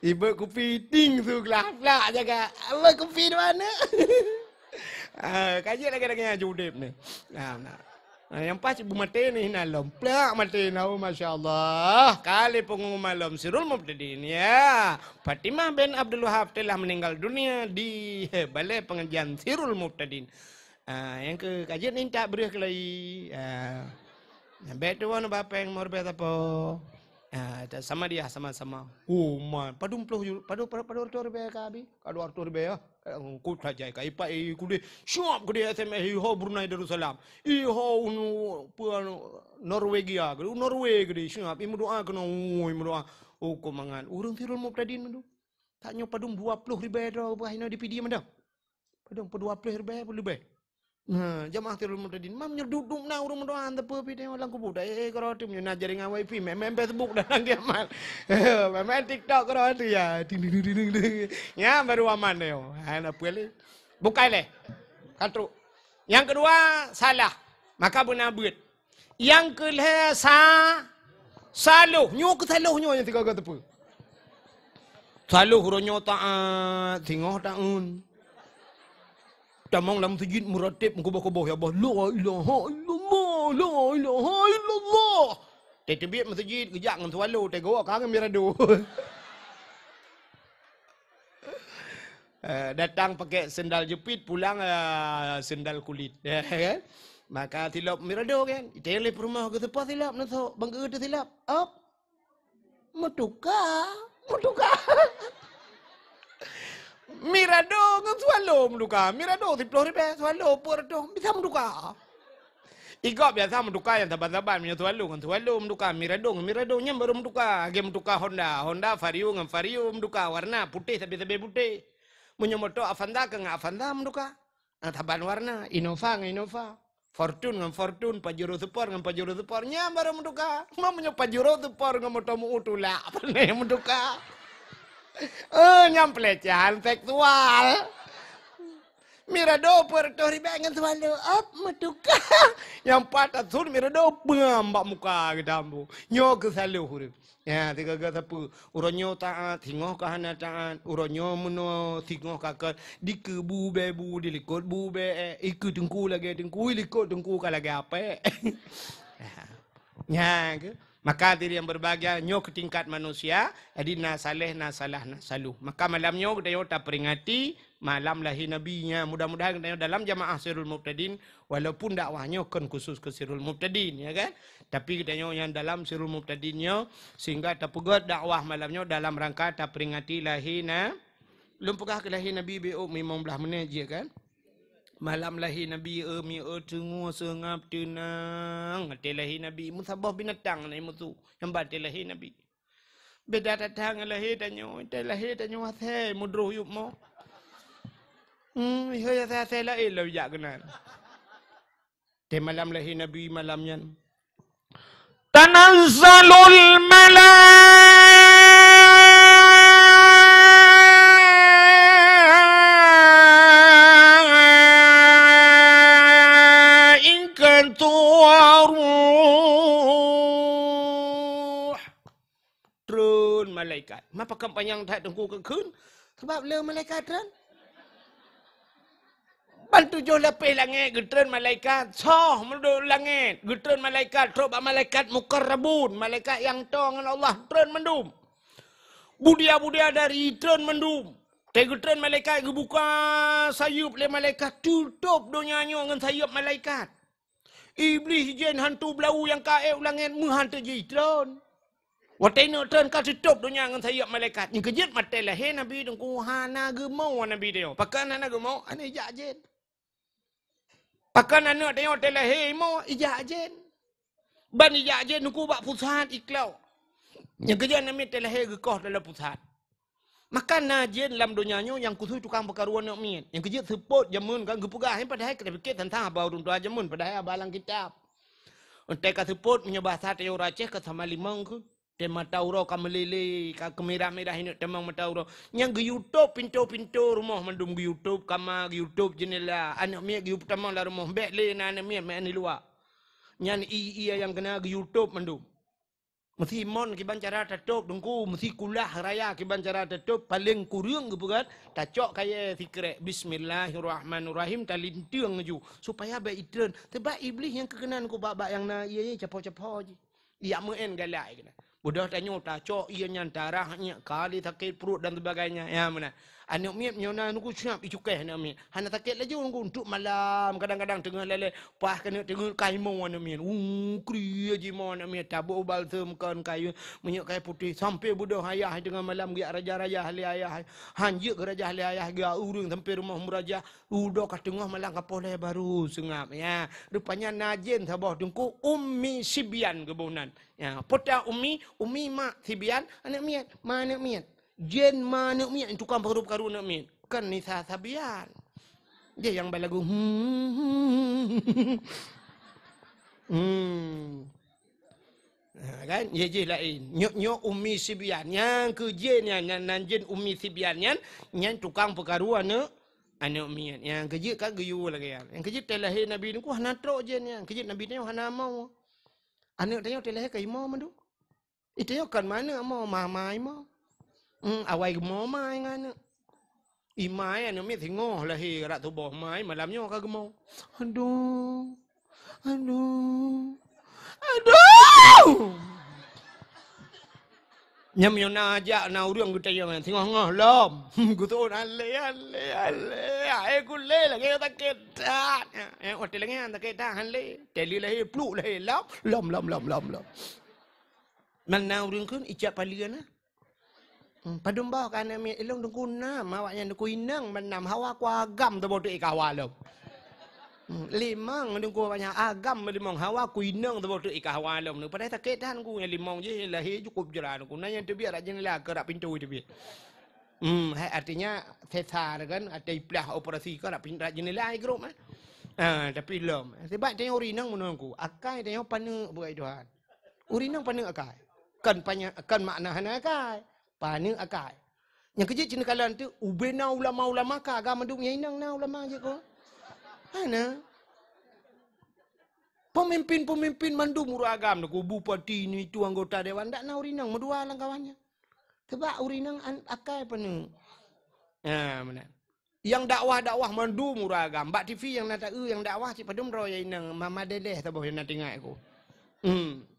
Ibu kopi ting tu gelap-gelap jaga. Allah kopi di mana? Kaji lagi judip ni. Yang pas ibu mati ni nalom plak mati nau masya-Allah. Kali pengumuman malam Sirul Mubtadin ya. Fatimah bin Abdul Wahab telah meninggal dunia di balai pengajian Sirul Mubtadin. Yang ke kajian ni tak beri kelai. Betul wana bapa yang mau berapa apa? Sama dia sama-sama. Oh man, padu RP kabi. Kadu RP ya. Ku saja kai pa ku de syop ku de SMS ho Brunei Darussalam. Ho Norwegia, Norway de syop imu doa kena imu doa. Oh ko mangan urang Sirul Mubtadin mendu. Tak nyo padung 20,000 dah bahina di PD mendah. Padung 20,000 lebih. Nah, jamaah Sirul Mubtadin mam nyerduduk na urang doa antep pi de lang ku budak karo tim nyo najari ngawi pi mem Facebook dan dia mal. Mem TikTok karo tu ya. Ding ya baru aman yo. Ana pele. Bukai le. Katru. Yang kedua salah. Maka benar beut. Yang kedua saluh. Nyo ke saluh nyo yang tiga kata apa? Saluh ronyo taat, tengok taun. Tamang dalam masjid muratib mengubah-ubah ya Allah. La ilaha illallah, la ilaha illallah. Tebit masjid kejak dengan sualu, tegok kangen miradu. Datang pakai sendal jepit, pulang sendal kulit. Kan? Maka tilap mirado kan. Ita yang rumah ke tempat tilap. Nanti bangga ke tilap. Up. Mutuka. Mirado ngan swallow mutuka. Mirado 10 ribu swallow pur dong. Bisa mutuka. Igok biasa menduka yang taban-taban punya tualu menduka mirado nya baru menduka game menduka Honda Vario menduka warna putih tapi putih punya motor Avanza ke Avanza menduka taban warna Innova Fortune Pajero Sport nya baru menduka mau punya Pajero Sport motor utula apa nih menduka nyamplecehan seksual Mirado Puerto Rico dengan selalu meduka yang patah sur Mirado bambak muka kita ambu nyo ke selalu huruf ya tiga apa uronyo taat hingoh kahana taat uronyo muno hingoh kakak di kebu bebu di likut bube ikut dengku lagi dengku likut dengku lagi apa ya ke maka diri yang berbahagia nyo ke tingkat manusia jadi nasaleh nasalah nasaluh maka malamnya kita tak peringati malam lahir nabinya mudah-mudahan kita dalam jamaah Sirul Mubtadin walaupun dakwahnya kan khusus ke Sirul Mubtadin ya kan tapi kita yang dalam Sirul Mubtadinnya sehingga tak pegat dakwah malamnya dalam rangka tak peringati lahirna lumpukah ke lahir nabi BO 15 menit je kan malam lahir nabi mi tunggu sengap tenang ngati lahir nabi musabah binatang ni mutu yang batil lahir nabi beda datang lahir danyo wasai mudruh yuk mo ya saya lain lah bijak kenal. Di malam lahir Nabi malamnya. Tanazzalul malaikatu waruh. Turun malaikat. Mapa kampanyang tak tengku kekun? Sebab le malaikat kan? Bantu jauh lepih langit, getren malaikat. Soh menduk langit, getren malaikat. Terobak malaikat mukarrabun. Malaikat yang tong dengan Allah, tren mendum. Budia-budia dari tren mendum. Getren malaikat buka sayup le malaikat. Tutup dunianya dengan sayup malaikat. Iblis jin hantu belau yang kaib langit menghantu jitron. Watai nak tren kau tutup dunia dengan sayup malaikat. Yang kejut mata lahir Nabi dengku hana gemau Nabi dia. Pakai hana gemau, ane jak jin. Pakan anak tengok telah hei mau ijak jen. Ban ijak jen nuku bak pusat iklau. Yang kerja nama telah hei gekoh dalam pusat. Makan najen dalam dunianya yang khusus tukang perkaruan nak miet. Yang kerja support jamun kan gepegah padahal kita fikir tentang apa urun tua jamun padahal abalang kitab. Untuk ka support punya bahasa teo raceh ke sama limang ke. Tema tauro kamelele ka kemerah-merah ini temang matauro. Yang ke YouTube pintu-pintu rumah mendum ke YouTube kamar ke YouTube jendela anak miak ke pertama lah rumah bek le anak miak mak ni luar. Yang iya yang kena ke YouTube mendum. Mesti mon ke bancara tatok dengku mesti kulah raya ke bancara tatok paling kurang ke bukan tacok kaya fikre bismillahirrahmanirrahim talintiang ju supaya baik itren sebab iblis yang kekenan ku bab yang na iya capo-capo je. Ia muen galai kena. Budak tanya tacok ia nyantarahnya kali sakit perut dan sebagainya. Ya mana? Anak miat nyona nuku siap icukai anak miat. Hana sakit lagi nuku untuk malam kadang-kadang tengah lele pas kena tengah kaimau anak miat. Kri aja mau anak miat tabuk balsam kan kayu minyak kayu putih sampai budak ayah tengah malam dia raja-raja ahli ayah. Hanjik ke raja ahli ayah dia urung sampai rumah meraja. Udah kat tengah malam kapoleh baru sengap ya. Rupanya najin sabah dengku ummi sibian kebunan. Ya, pota ummi mak sibian anak miat, ma anak miat. Jen ma anak miat tukang perkaru anak miat. Kan nisa sabian. Dia yang balagu kan ye je lain. Nyok ummi sibian yang ke jen yang nan jen ummi sibian yang tukang perkaru anak miat. Yang kerja kan geyu lagi yang. Yang kerja telahir Nabi ni ku hana trok jen yang. Kerja Nabi ni hana mau. Anak tanya telahir ke imam mandu. Itu kan mana mau mama imam. Awai gemau mai ngana. Imai anu mi thingoh lahir rak tubuh mai malamnya ka gemau. Aduh. Nyam yo na ajak na urang ku tanya man tengah ngah lom. Ku tu ale. Ai ku le la ke tak ketat. Hotel lagi tak ketat han le. Teli lah pluk lah lom. Man na urang kun ijak palian na. Padum ba kan mi elong dengku na mawaknya dengku inang menam hawa ku agam tu bodoh ikawalom. Limang dengku banyak agam limang hawa ku inang tu bodoh ikawalom nu pada tak ketan ku yang limang je lahir cukup jalan ku nanya tu biar aja lah kerak pintu tu biar. Artinya sesar kan ada iplah operasi kerak pintu jendela grup ah. Tapi lom. Sebab tengok urinang menunggu. Akai tengok pana buat Tuhan. Urinang pana akai. Kan makna hana akai. Pana akai. Yang kerja cina kalan tu ubena ulama-ulama ka agama duk nyainang na ulama je ko. Hana. Pemimpin mandu murah agam ku bupati ni tu anggota dewan dak na urinang medua lang kawannya. Sebab urinang akai pana. Mana. Yang dakwah mandu murah agam. Bak TV yang nak yang dakwah cik padum ro nang mama dedeh taboh yang nak tengok aku.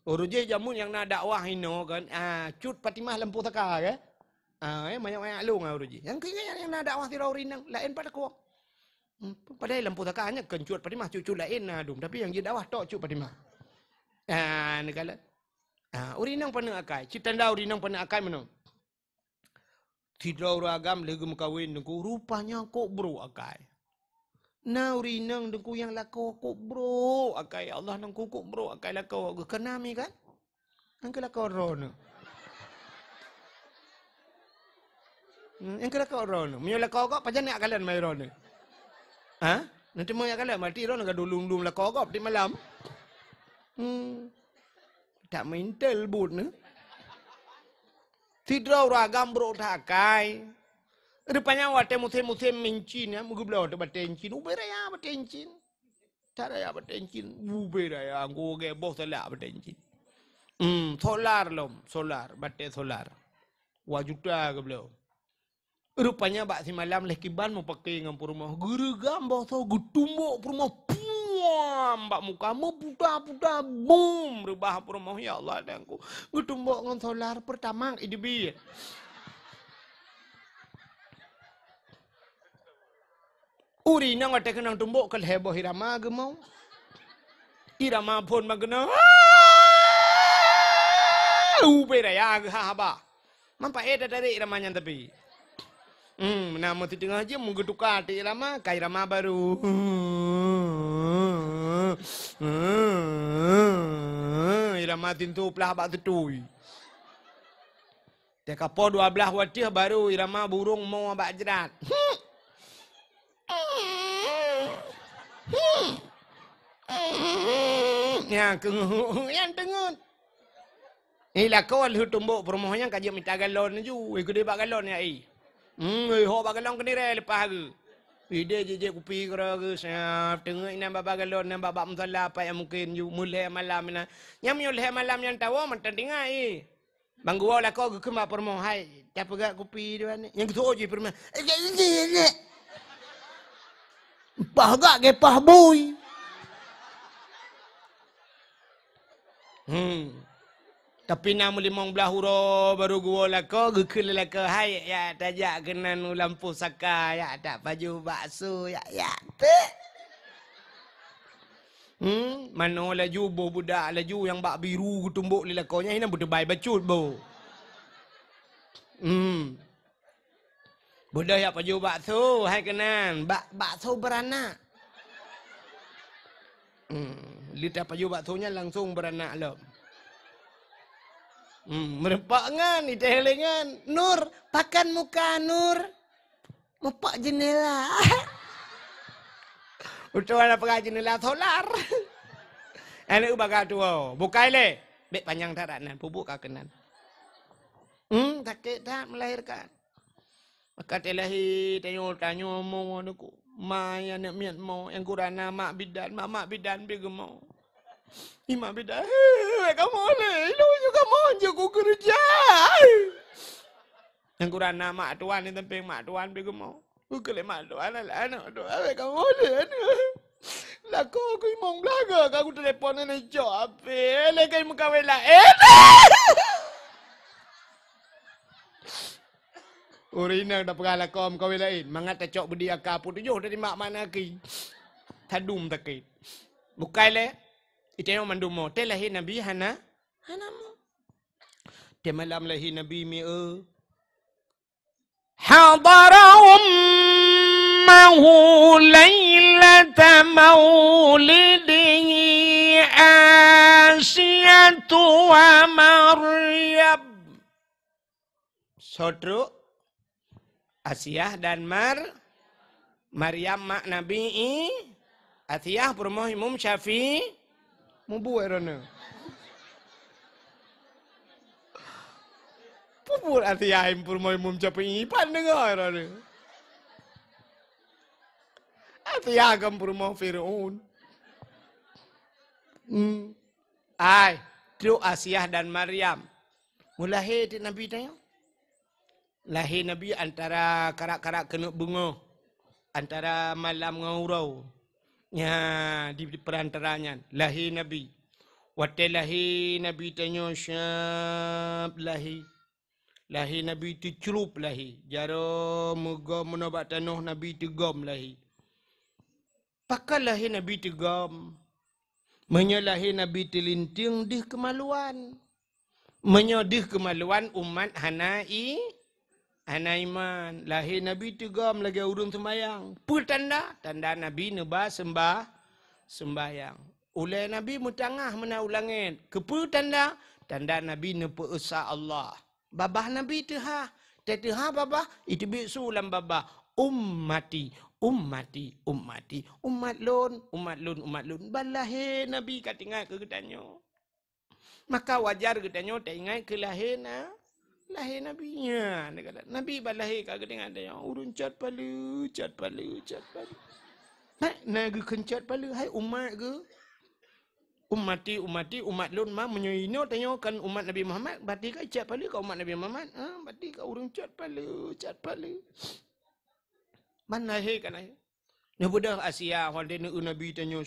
Uruje jamun yang nak dakwah ino kan. Cut Fatimah lampu taka ke. Banyak-banyak long uruje. Yang yang nak dakwah ti ro rinang lain pada ko. Padahal lampu takanya kan cut Fatimah cucu lain adum tapi yang dia dakwah tok cut Fatimah. Negala. Urinang pana akai. Cik tanda urinang pana akai mano. Tidak ragam lagi mengkawin dengku rupanya kok bro akai. Na urinang dengku yang lako kok bro akai. Allah dengku kok bro akai lako kenami kan? Angka lako rono. Angka lako rono. Mio lako kok pajan nak kalian mai rono. Nanti mau kalian mati rono ka dulung-dulung lako kok di malam. Tak main tel but ne. Tidak ragam bro takai. Rupanya wate musim mencin ya, mugu belau tu batencin, uberaya batencin. Cara ya batencin, uberaya anggo ge boh salah batencin. Solar lom, solar, bate solar. Wajuta ke belau. Rupanya bak si malam leh kiban mau pakai ngam rumah. Gerugam boh so gutumbo rumah. Mbak mukamu puda boom rubah rumah ya Allah dangku gutumbok ngon solar pertama idbi uri nang ate kenang tumbok kal heboh irama gemau irama pun magena ubera ya haba mampa eta dari iramanya tapi nama ti tengah je menggetukar ti irama kai irama baru irama tintu pelah bak tetui. Dia kapo 12 watih baru irama burung mau bak jerat. Yang tengut. Ila kawal hutumbuk perumahannya kajak minta galon ju, ikut dia bak galon ya ai. Ho bak galon kenire lepas ke. Ide je kupi kera ke siap tengok ina baba galon nan baba musalla apa yang mungkin you mulai malam na nyam yo leh malam yang tawa mantan tingai bang gua lah kau ke mak permo hai tak pegak kupi dia ni yang tu je permo ni pagak ke pah boy tapi nama 15 huruf baru gua lah kau gekul lah kau hai ya tajak kenan lampu saka ya tak baju bakso ya tu mana laju bo budak laju yang bak biru tumbuk lila kau nya ini budak baik bacut bo budak ya baju bakso hai kenan bakso beranak lidah baju baksonya langsung beranak loh. Merempak ngan, itehelengan. Nur, pakan muka Nur. Mepak jendela. Utuan apa jendela solar. Anak ubaga tua. Bukai le. Bek panjang taranan, pupuk kakenan. Sakit tak melahirkan. Maka telahi tanyo mau anuku. Mai anak miat mau yang kurana mak bidan bega mau. Ima bidan. Kamu le, lu juga mau jago kerja. Yang kurana mak tuan ni tempeng mak tuan bega mau. Ukele mak tuan lah anak tuan. Kamu le. Lah kau imong belaga kau telefon ni jawab. Le kai muka wela. Urina dah pernah lakom kau lain. Mangat tacok bedi akar pun tujuh dari mak mana ki. Tadum takit. Bukai le. Itu yang mandumo. Te lahir Nabi hana. Hanamu. Te malam lahir Nabi mi Hadara ummahu laylata maulidihi Asiyatu wa Maryam. Saudara Asiyah dan Maryam mak Nabi Asiyah permoh Imam Syafi'i mubu erona. Pupur Asiyah permoh Imam Syafi'i pan dengar erona. Asiyah kan permoh Firaun. Ai, tu Asiyah dan Maryam. Mulahir di Nabi tanya. Lahir Nabi antara karak-karak kena bunga. Antara malam ngaurau. Ya, di perantaranya. Lahir Nabi. Waktu lahir Nabi tanya syab lahir. Lahir Nabi tu cerup lahir. Jara megam menobak tanah Nabi tu gom lahir. Pakai lahir Nabi tu gom. Menyalahi Nabi tu linting dih kemaluan. Menyodih kemaluan umat Hanai. Iman. Lahir Nabi tu gom lagi urun sembayang. Pertanda. Tanda Nabi nebah sembayang. Ulai Nabi mutangah mena ulangit. Kepu tanda. Tanda Nabi nepa esa Allah. Babah Nabi tu ha. Tete ha babah. Itu biksu lam babah. Ummati. Umat lun. Balahir Nabi kat ingat ke katanya. Maka wajar katanya tak ingat ke lahir lahir Nabi nya. Nabi balahir kat katanya dia urun cat palu. Nak kencat palu hai umat ke? Umat lun mah menyoino tanya kan umat Nabi Muhammad berarti ka cat palu ka umat Nabi Muhammad. Berarti ka urun cat palu. Mana lahir kan lahir? Dia budak Asia hal dia Nabi tanya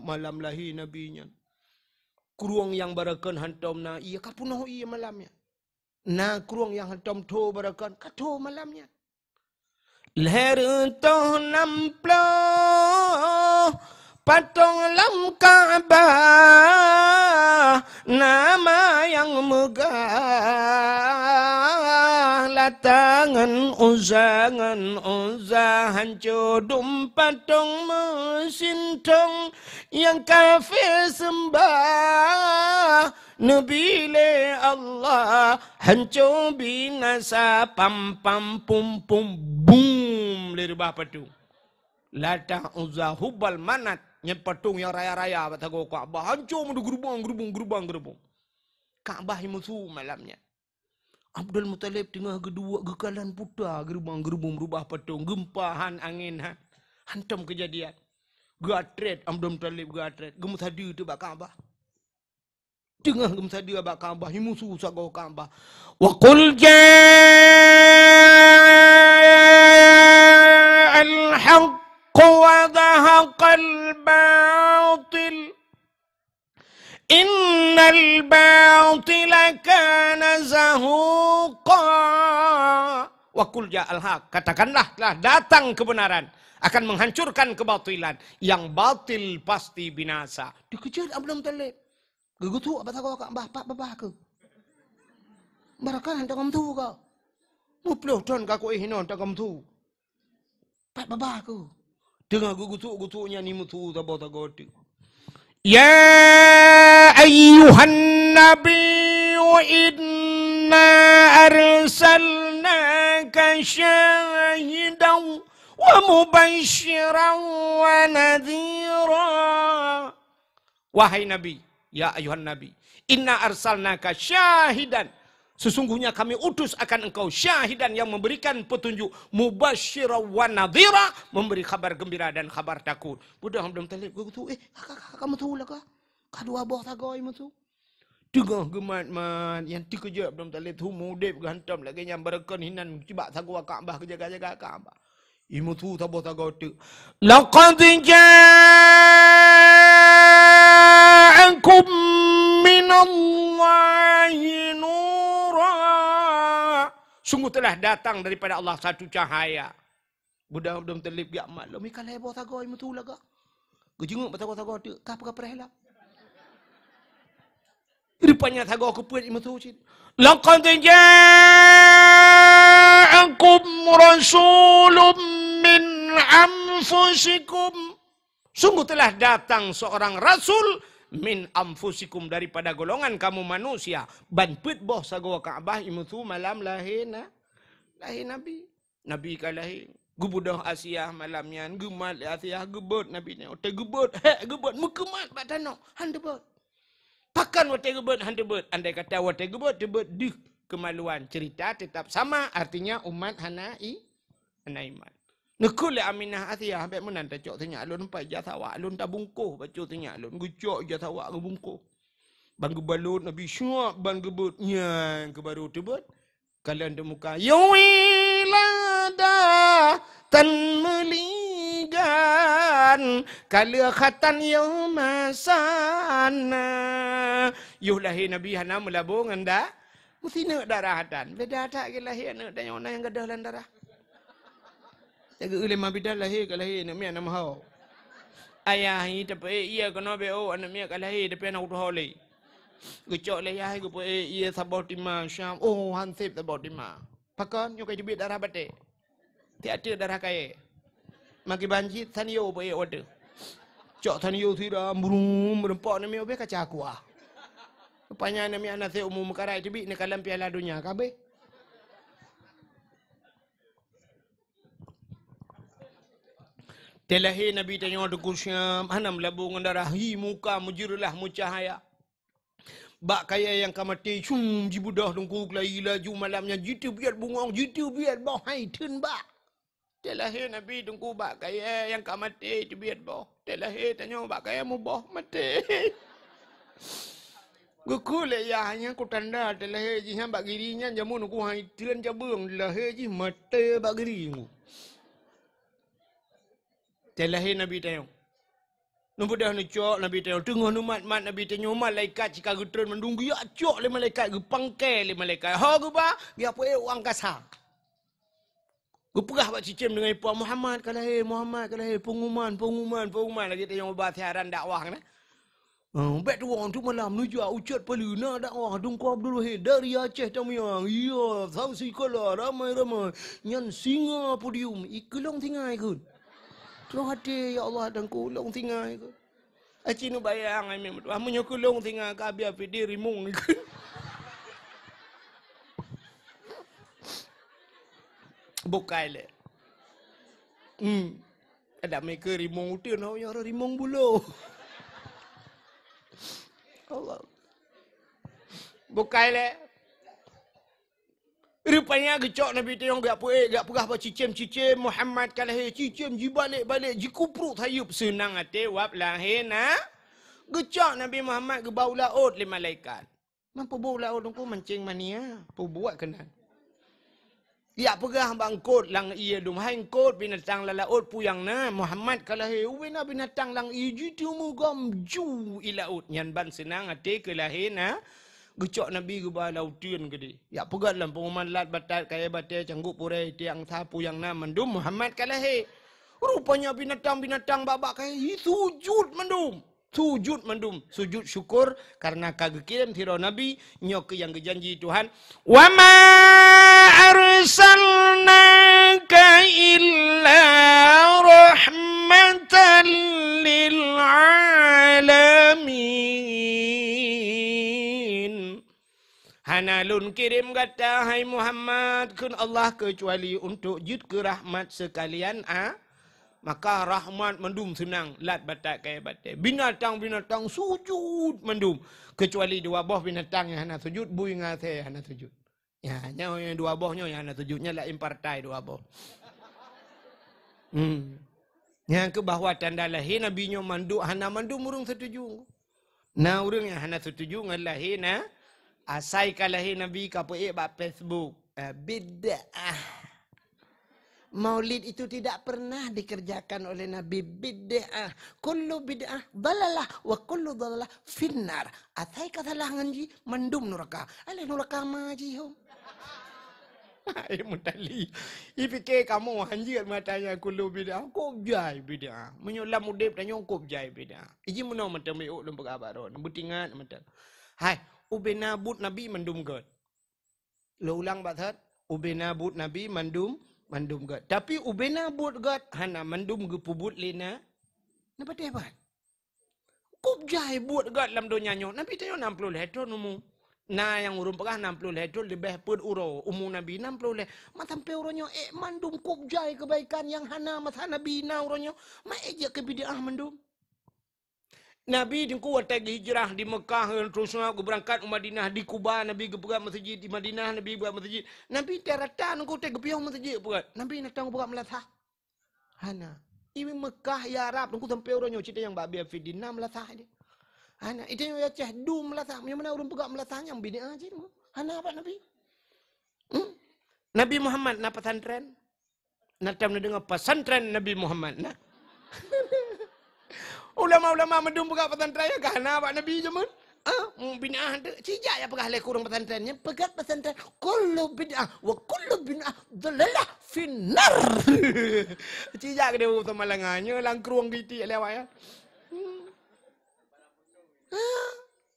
malam lahir Nabi nya. Kuruang yang barakan hantam na iya kapunah iya malamnya. Na kuruang yang hantam to barakan kato malamnya. Leher toh namplo patung lam Ka'bah nama yang megah latangan uzangan hancur patung mesintong yang kafir sembah Nabi le Allah hancur binasa pam pum boom le rubah patu latang uzah hubal manat yang patung yang raya-raya batago Ka'bah hancur mendu gerubang Ka'bah musuh malamnya Abdul Muttalib tengah kedua gekalan putar gerubang rubah patung gempahan angin hantam kejadian gatret Abdul Muttalib gatret gemus hadir tu bak Ka'bah tengah gemus hadir bak Ka'bah musuh sago Ka'bah wa qul ja'al haqq wa dhahaqal batil Innal batila kana zahuqa. Wa qul ja'al haq. Katakanlah telah datang kebenaran akan menghancurkan kebatilan. Yang batil pasti binasa. Dikejar Abdul Muttalib. Gegutu apa tak kau Ka'bah pak babah ke? Barakan hantar kamu tu kau. Muploh ton kau ihino hantar kamu tu. Pak babah ke? Dengar gegutu-gegutunya ni mutu tabau tu. Ya ayyuhan nabiyyu inna arsalnaka syahidan wa mubasysyiran wa nadhira. Wahai Nabi, ya ayyuhan nabi, inna arsalnaka syahidan. Sesungguhnya kami utus akan engkau syahidan yang memberikan petunjuk, mubasysyiran wa nadhira, memberi kabar gembira dan kabar takut. Budak Abdul Muttalib tu kamu tu lah kah? Kadua boh tagay mo tu. Tengah gemat man yang dikejar Abdul Muttalib tu mudip gantam lagi yang barakan hinan cibak sagwa Ka'bah kejaga-jaga Ka'bah. Imu tu taboh tagay tu. Laqad ja'akum minallahi nura Sungguh telah datang daripada Allah satu cahaya. Budam-budam telip ya maklum ikan lebo tago imu tu laga. Gejenguk batago-tago tu kap perehla. Rupanya tago aku puat imu tu cit. Laqad ja'akum rasulun min anfusikum. Sungguh telah datang seorang rasul min anfusikum daripada golongan kamu manusia. Ban put boh sago Kaabah imu tu malam lahir Nabi. Nabi kalahir. Gubudah Asia malamnya gemat Asia gebot Nabi ni. Ote gebot, gebot mukemat batano handebot. Pakan wate gebot handebot. Andai kata wate gebot debot di kemaluan. Cerita tetap sama artinya umat hanai iman. Nekul Aminah Asia habis menan ta cok tanya alun pai jathawa alun ta bungkuh baca tanya alun gucok jathawa ke bungkuh. Bang gebalut Nabi syuak bang gebot nyang ke baru tebot. Kalian de muka yawilada tan meligan kala khatan yaumasana yuh lahir Nabi hana melabung anda mesti nak darah hatan beda tak ke lahir nak dan yang gadah lan darah jaga ulil mabidal lahir ke lahir nak mi nama hau ayah ni tapi ia kena beo anak mi ke lahir tapi anak tu hole gecok layah ke pe ia sabot timah syam oh hansip sabot timah pakan yo kai dibit darah batik tiada darah kai maki banjit tanio pe order cok tanio tira murum merempak ni mi obe kaca aku ah rupanya ni mi anak se umum karai dibit ni kalam piala dunia kabe telahir Nabi tanya tu kusyam hanam labung darah hi muka mujirlah mucahaya. Bak kaya yang kamati cum jibudah dengku kelai laju malamnya jitu biar bungong jitu biar boh hai tun bak. Telahir Nabi dengku bak kaya yang kamati tu biar boh. Telahir tanya bak kaya mu boh mati. Guku le ya hanya ku tanda telahir jihan bak girinya jamu nungku hai tun jabung telahir ji mati bak girimu. Telahir Nabi tanya. Nubudah ni cok Nabi tanya tengah numat mat Nabi tanya malaikat jika getron mendung ya cok le malaikat ge pangkai le malaikat ha ge ba dia apa orang kasar ge perah bak cicim dengan ipa Muhammad kalahir pengumuman lagi tanya ba siaran dakwah kan bet tu orang tu malam nuju ucat peluna dakwah dungku Abdul Wahid dari Aceh tamiang iya sausi kala ramai nyan singa podium ikulong tingai kun Long hati ya Allah dan kulong tinggal itu. Aci nu bayang ai memang. Amunyo kulong tinggal ka biar pidi rimung ni. Bukai le. Ada mereka rimung utin ho ya rimung bulu. Allah. Bukai le. Rupanya gecok Nabi tayong gak pegah apa cicim Muhammad kalahir cicim ji balik ji kupruk hayup senang ate wap lahir na gecok Nabi Muhammad ke bau laut le malaikat. Mampu bau laut ku mancing mania, pu buat kenal. Ya pegah bangkot lang ia dum hain kot binatang laut puyang na Muhammad kalahir wena binatang lang iji tu mugam ju ilaut nyan ban senang ate ke lahir na gecok Nabi ke bah lautian gede. Ya pegat dalam pengumuman lat batat kaya batai canggup purai tiang sapu yang nam mendum Muhammad kalahir. Rupanya binatang-binatang babak kaya sujud mendum. Sujud syukur karena kagak kirim tiro Nabi nyok yang gejanji Tuhan. Wa ma arsalnaka illa rahmatan lil alamin. Hanalun kirim kata hai Muhammad kun Allah kecuali untuk jid ke rahmat sekalian maka rahmat mendum senang lat batak kaya batai. Binatang-binatang sujud mendum. Kecuali dua buah binatang yang hana sujud, bui ngase hana sujud. Ya, yang dua buahnya yang hana sujudnya lah impartai dua buah. Yang ke bahwa tanda lahir Nabi nyo manduk hana mandum urung setuju. Nah urung yang hana setuju ngan lahir na asai kalahir Nabi kape bak Facebook. Bid'ah. Maulid itu tidak pernah dikerjakan oleh Nabi. Bid'ah. Kullu bid'ah dalalah wa kullu dalalah finnar. Atai kata lah nganji mendum nuraka. Alih nuraka maji hom. Ilmu tali. I fikir kamu hanjir matanya kulu bid'ah. Kop jai bid'ah. Menyulam udip dan nyongkop jai bid'ah. Iji menau mata meuk lem berkabar. Butingat mata. Hai, ubena but Nabi mandum god. Lo ulang bathat. Ubena but Nabi mandum god. Tapi ubena but god hana mandum gepubut lena. Napa tebat? Kop jai but god lam dunia nyo. Nabi tanyo 60 hetron umu. Na yang urun pekah 60 hetol lebih pun uro umum Nabi 60 leh matampe uronyo mandum kop jai kebaikan yang hana masa Nabi na uronyo ma eja ke bid'ah mandum. Nabi di kuat hijrah di Mekah terus berangkat ke Madinah di Kuba Nabi buka masjid di Madinah Nabi buka masjid Nabi terata nunggu teg piau masjid buat Nabi nak tang buka melatah hana iwi Mekah ya Arab nunggu sampai uronyo cerita yang babi fidina melatah dia. Hana itu yang cah dum melatah yang mana urun pegak melatahnya bid'ah aja mu. Hana apa Nabi? Nabi Muhammad na pesantren. Natam na dengar pesantren Nabi Muhammad na. Ulama-ulama mendum pegak pesantren ya hana apa Nabi jaman? Bid'ah ada. Cijak ya pegak le kurang pesantrennya pegat pesantren kullu bid'ah wa kullu bid'ah dhalalah finnar. Cijak dia utama langannya langkruang gitu lewat ya.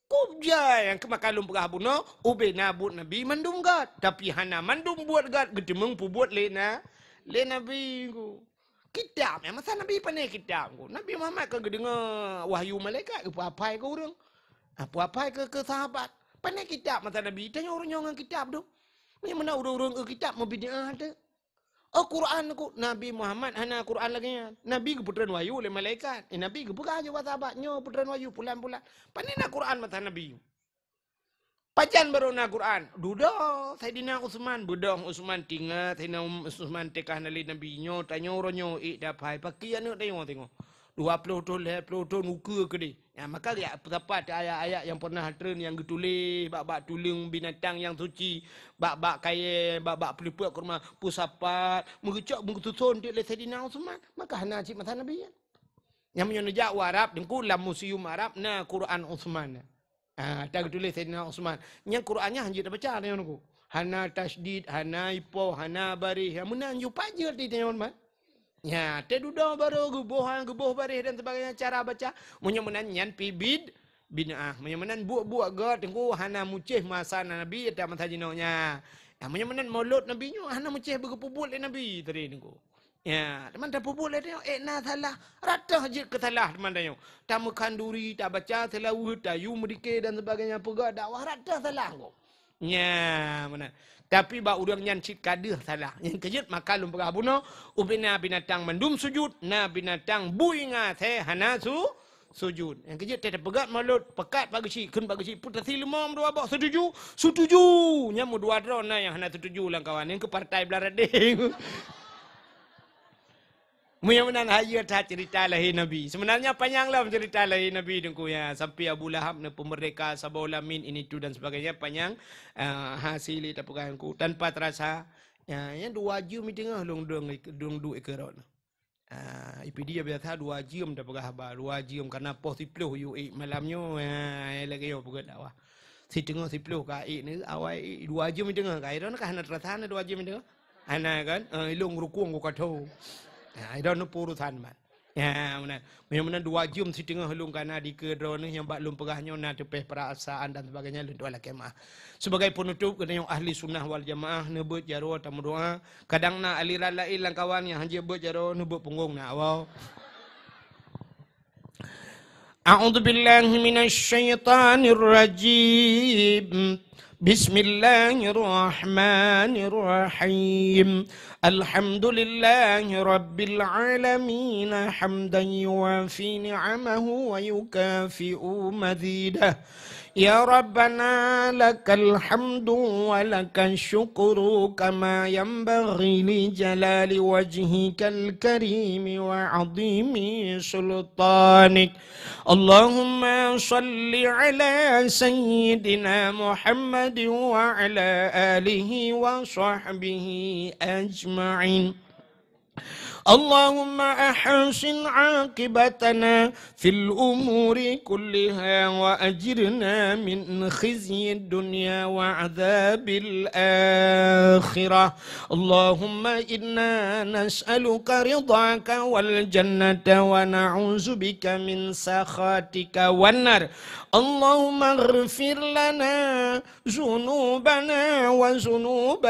Kop jai yang kemakalum pegah buno ubena but Nabi mandum gad tapi hana mandum buat gad gedemeng pubuat lena Nabi ku kitab memang masa Nabi pandai kitab ku Nabi Muhammad ke dengar wahyu malaikat apa ke orang apa ke sahabat pandai kitab masa Nabi tanya orang yang kitab tu yang mana orang ke kitab mau bid'ah ada Quran ku Nabi Muhammad hana Quran lagi ya. Nabi ke putran wahyu oleh malaikat. Nabi ke buka aja sahabatnya putran wahyu pulan-pulan. Panina Quran mata Nabi. Pacan baru na Quran. Duda Saidina Utsman budong Utsman tinggal Saidina Utsman tekah nali Nabi nyo tanya oronyo dapai pakian tengok. 20 tahun muka ke dia. Ya, maka ya terdapat ayat-ayat yang pernah tren yang ditulis bab tulung binatang yang suci, bab kaya, bab peliput kurma pusapat, mengucap mengutusun dia Saidina Utsman. Maka hana cik mata Nabi ya. Yang menyonjak Arab dengku dalam museum Arab na Quran Utsman. Tak tulis Saidina Utsman. Yang Qurannya hanya dah baca dia nunggu. Hana tasdid, hana ipo, hana barih. Yang menang ju pajer di Utsman. Ya, tedudah baru gebuh barih dan sebagainya cara baca. Menyemenan nyan pibid bin'ah. Menyemenan buat god tengku hana mucih masa Nabi ada masa jinoknya. Ya, menyemenan maulud Nabi nyo hana mucih berkepubul Nabi tadi tengku. Ya, teman tak pubul dia na salah. Rata je kesalah teman dia. Tak makan duri, tak baca selawat, tak yu merdeka dan sebagainya pegak dakwah rata salah kau. Ya, mana? Tapi ba urang nyan cit kader salah. Yang kejut maka lum pegah buno ubina binatang mendum sujud na binatang buinga the hana sujud. Yang kejut tetap pegat malut pekat bagi si kun bagi si putra silmom dua bak setuju. Nyamu dua drona yang hana setuju lang kawan yang ke partai belarading. Mudah-mudahan haya tak cerita lahir Nabi. Sebenarnya panjanglah cerita lahir Nabi dengku ya. Sampai Abu Lahab na pemerdeka Sabah Ulamin ini tu dan sebagainya panjang hasil itu peganganku tanpa terasa ya yang 2 jam di tengah dong du ekeron. IPD biasa 2 jam dah pegah habar 2 jam karena pos 10 yu malamnya lagi yo pegat dakwah. Si tengah 10 ka ni awal 2 jam di tengah ka iron ka hana terasa 2 jam di tengah. Ana kan ilung rukung ko katho. I don't know purusan man. Ya, mana 2 jam si tengah helung kana di ke drone yang bak lum pegahnya na tepeh perasaan dan sebagainya lentu ala kemah. Sebagai penutup kena yang ahli sunnah wal jamaah nebut jaro tamu doa. Kadang na aliran lain lang kawan yang hanya bet jaro nebut punggung na awal. A'udzu billahi minasy syaithanir rajim. Bismillahirrahmanirrahim. Alhamdulillahi rabbil alamin hamdan yuwafi ni'amahu wa yukafi'u mazidah. Ya Rabbana lakal hamdu wa lakal syukru kama yanbaghi li jalali wajhikal karimi wa azimi sultanik. Allahumma salli ala sayyidina Muhammad wa ala alihi wa sahbihi ajma'in. اللهم أحسن عاقبتنا في الأمور كلها وأجرنا من خزي الدنيا وعذاب الآخرة. اللهم إنا نسألك رضاك والجنة ونعوذ بك من سخطك والنار. اللهم اغفر لنا ذنوبنا وذنوب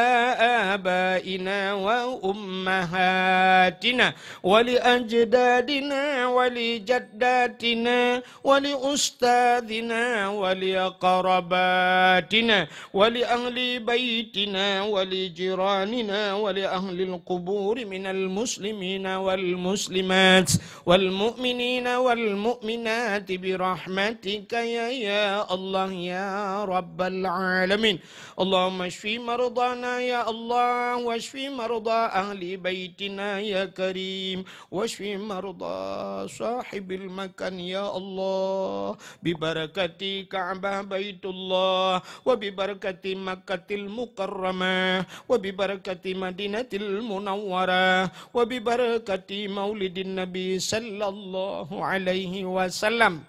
آبائنا وأمهاتنا ولأجدادنا ولجداتنا ولأستاذنا ولأقرباتنا ولأهل بيتنا ولجيراننا ولأهل القبور من المسلمين والمسلمات والمؤمنين والمؤمنات برحمتك يا الله يا رب العالمين. اللهم اشف مرضانا يا الله واشف مرضى أهل بيتنا يا كريم واشف مرضى صاحب المكان يا الله ببركة كعبة بيت الله وببركة مكة المكرمة وببركة مدينة المنورة وببركة مولد النبي صلى الله عليه وسلم.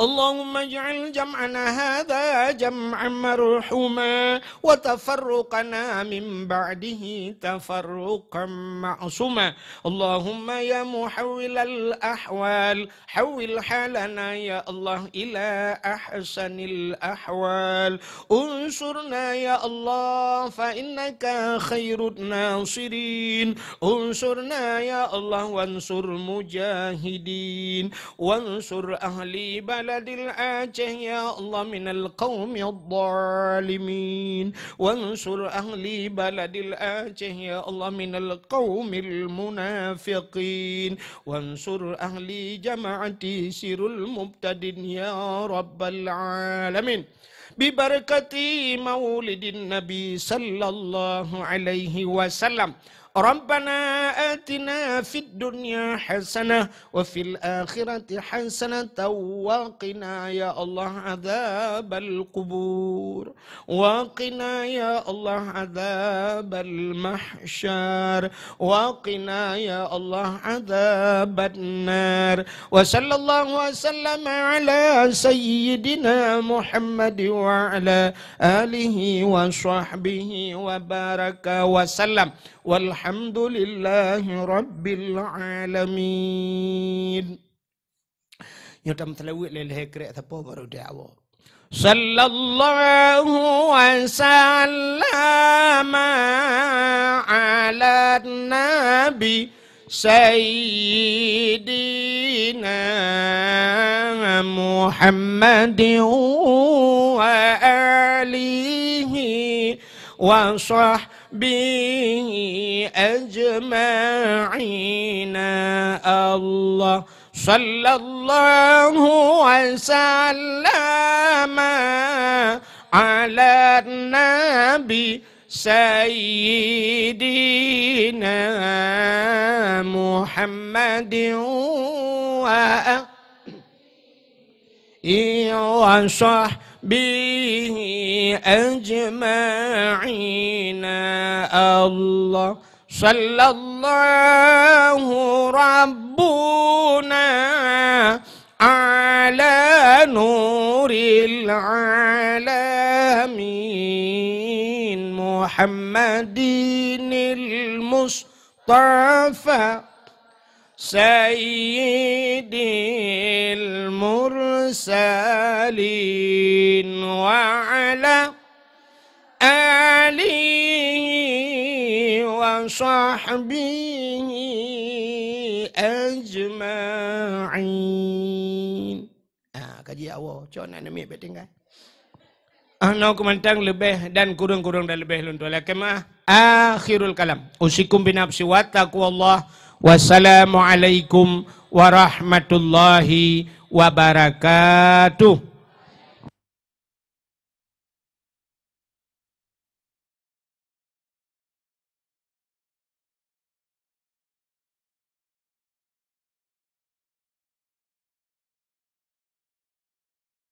اللهم اجعل جمعنا هذا جمعا مرحوما وتفرقنا من بعده تفرقا معصوما. اللهم يا محول الأحوال حول حالنا يا الله إلى أحسن الأحوال. انصرنا يا الله فإنك خير الناصرين. انصرنا يا الله وانصر مجاهدين وانصر أهلي بلد الآجة يا الله من القوم الظالمين وانصر أهلي بلد الآجة يا الله من القوم المنافقين وانصر أهلي جماعة سر المبتدين يا رب العالمين ببركة مولد النبي صلى الله عليه وسلم. ربنا آتنا في الدنيا حسنة وفي الآخرة حسنة وقنا يا الله عذاب القبور وقنا يا الله عذاب المحشر وقنا يا الله عذاب النار. وصلى الله وسلم على سيدنا محمد وعلى آله وصحبه وبارك وسلم والحمد لله رب العالمين. يوم تلوي للهكرة تبو برو دعوة صلى الله وسلم على النبي سيدنا محمد وآله وصحبه أجمعين. الله صلى الله وسلم على النبي سيدنا محمد وصحبه أجمعين. الله صلى الله ربنا على نور العالمين محمد المصطفى سيد المرسلين وعلى آله وصحبه أجمعين. Kaji awal, macam mana ni betingkai? Nak kumantang lebih dan kurang-kurang dan lebih luntur. Kemah akhirul kalam. Usikum binafsi wa taqwallah. Wassalamualaikum warahmatullahi wabarakatuh.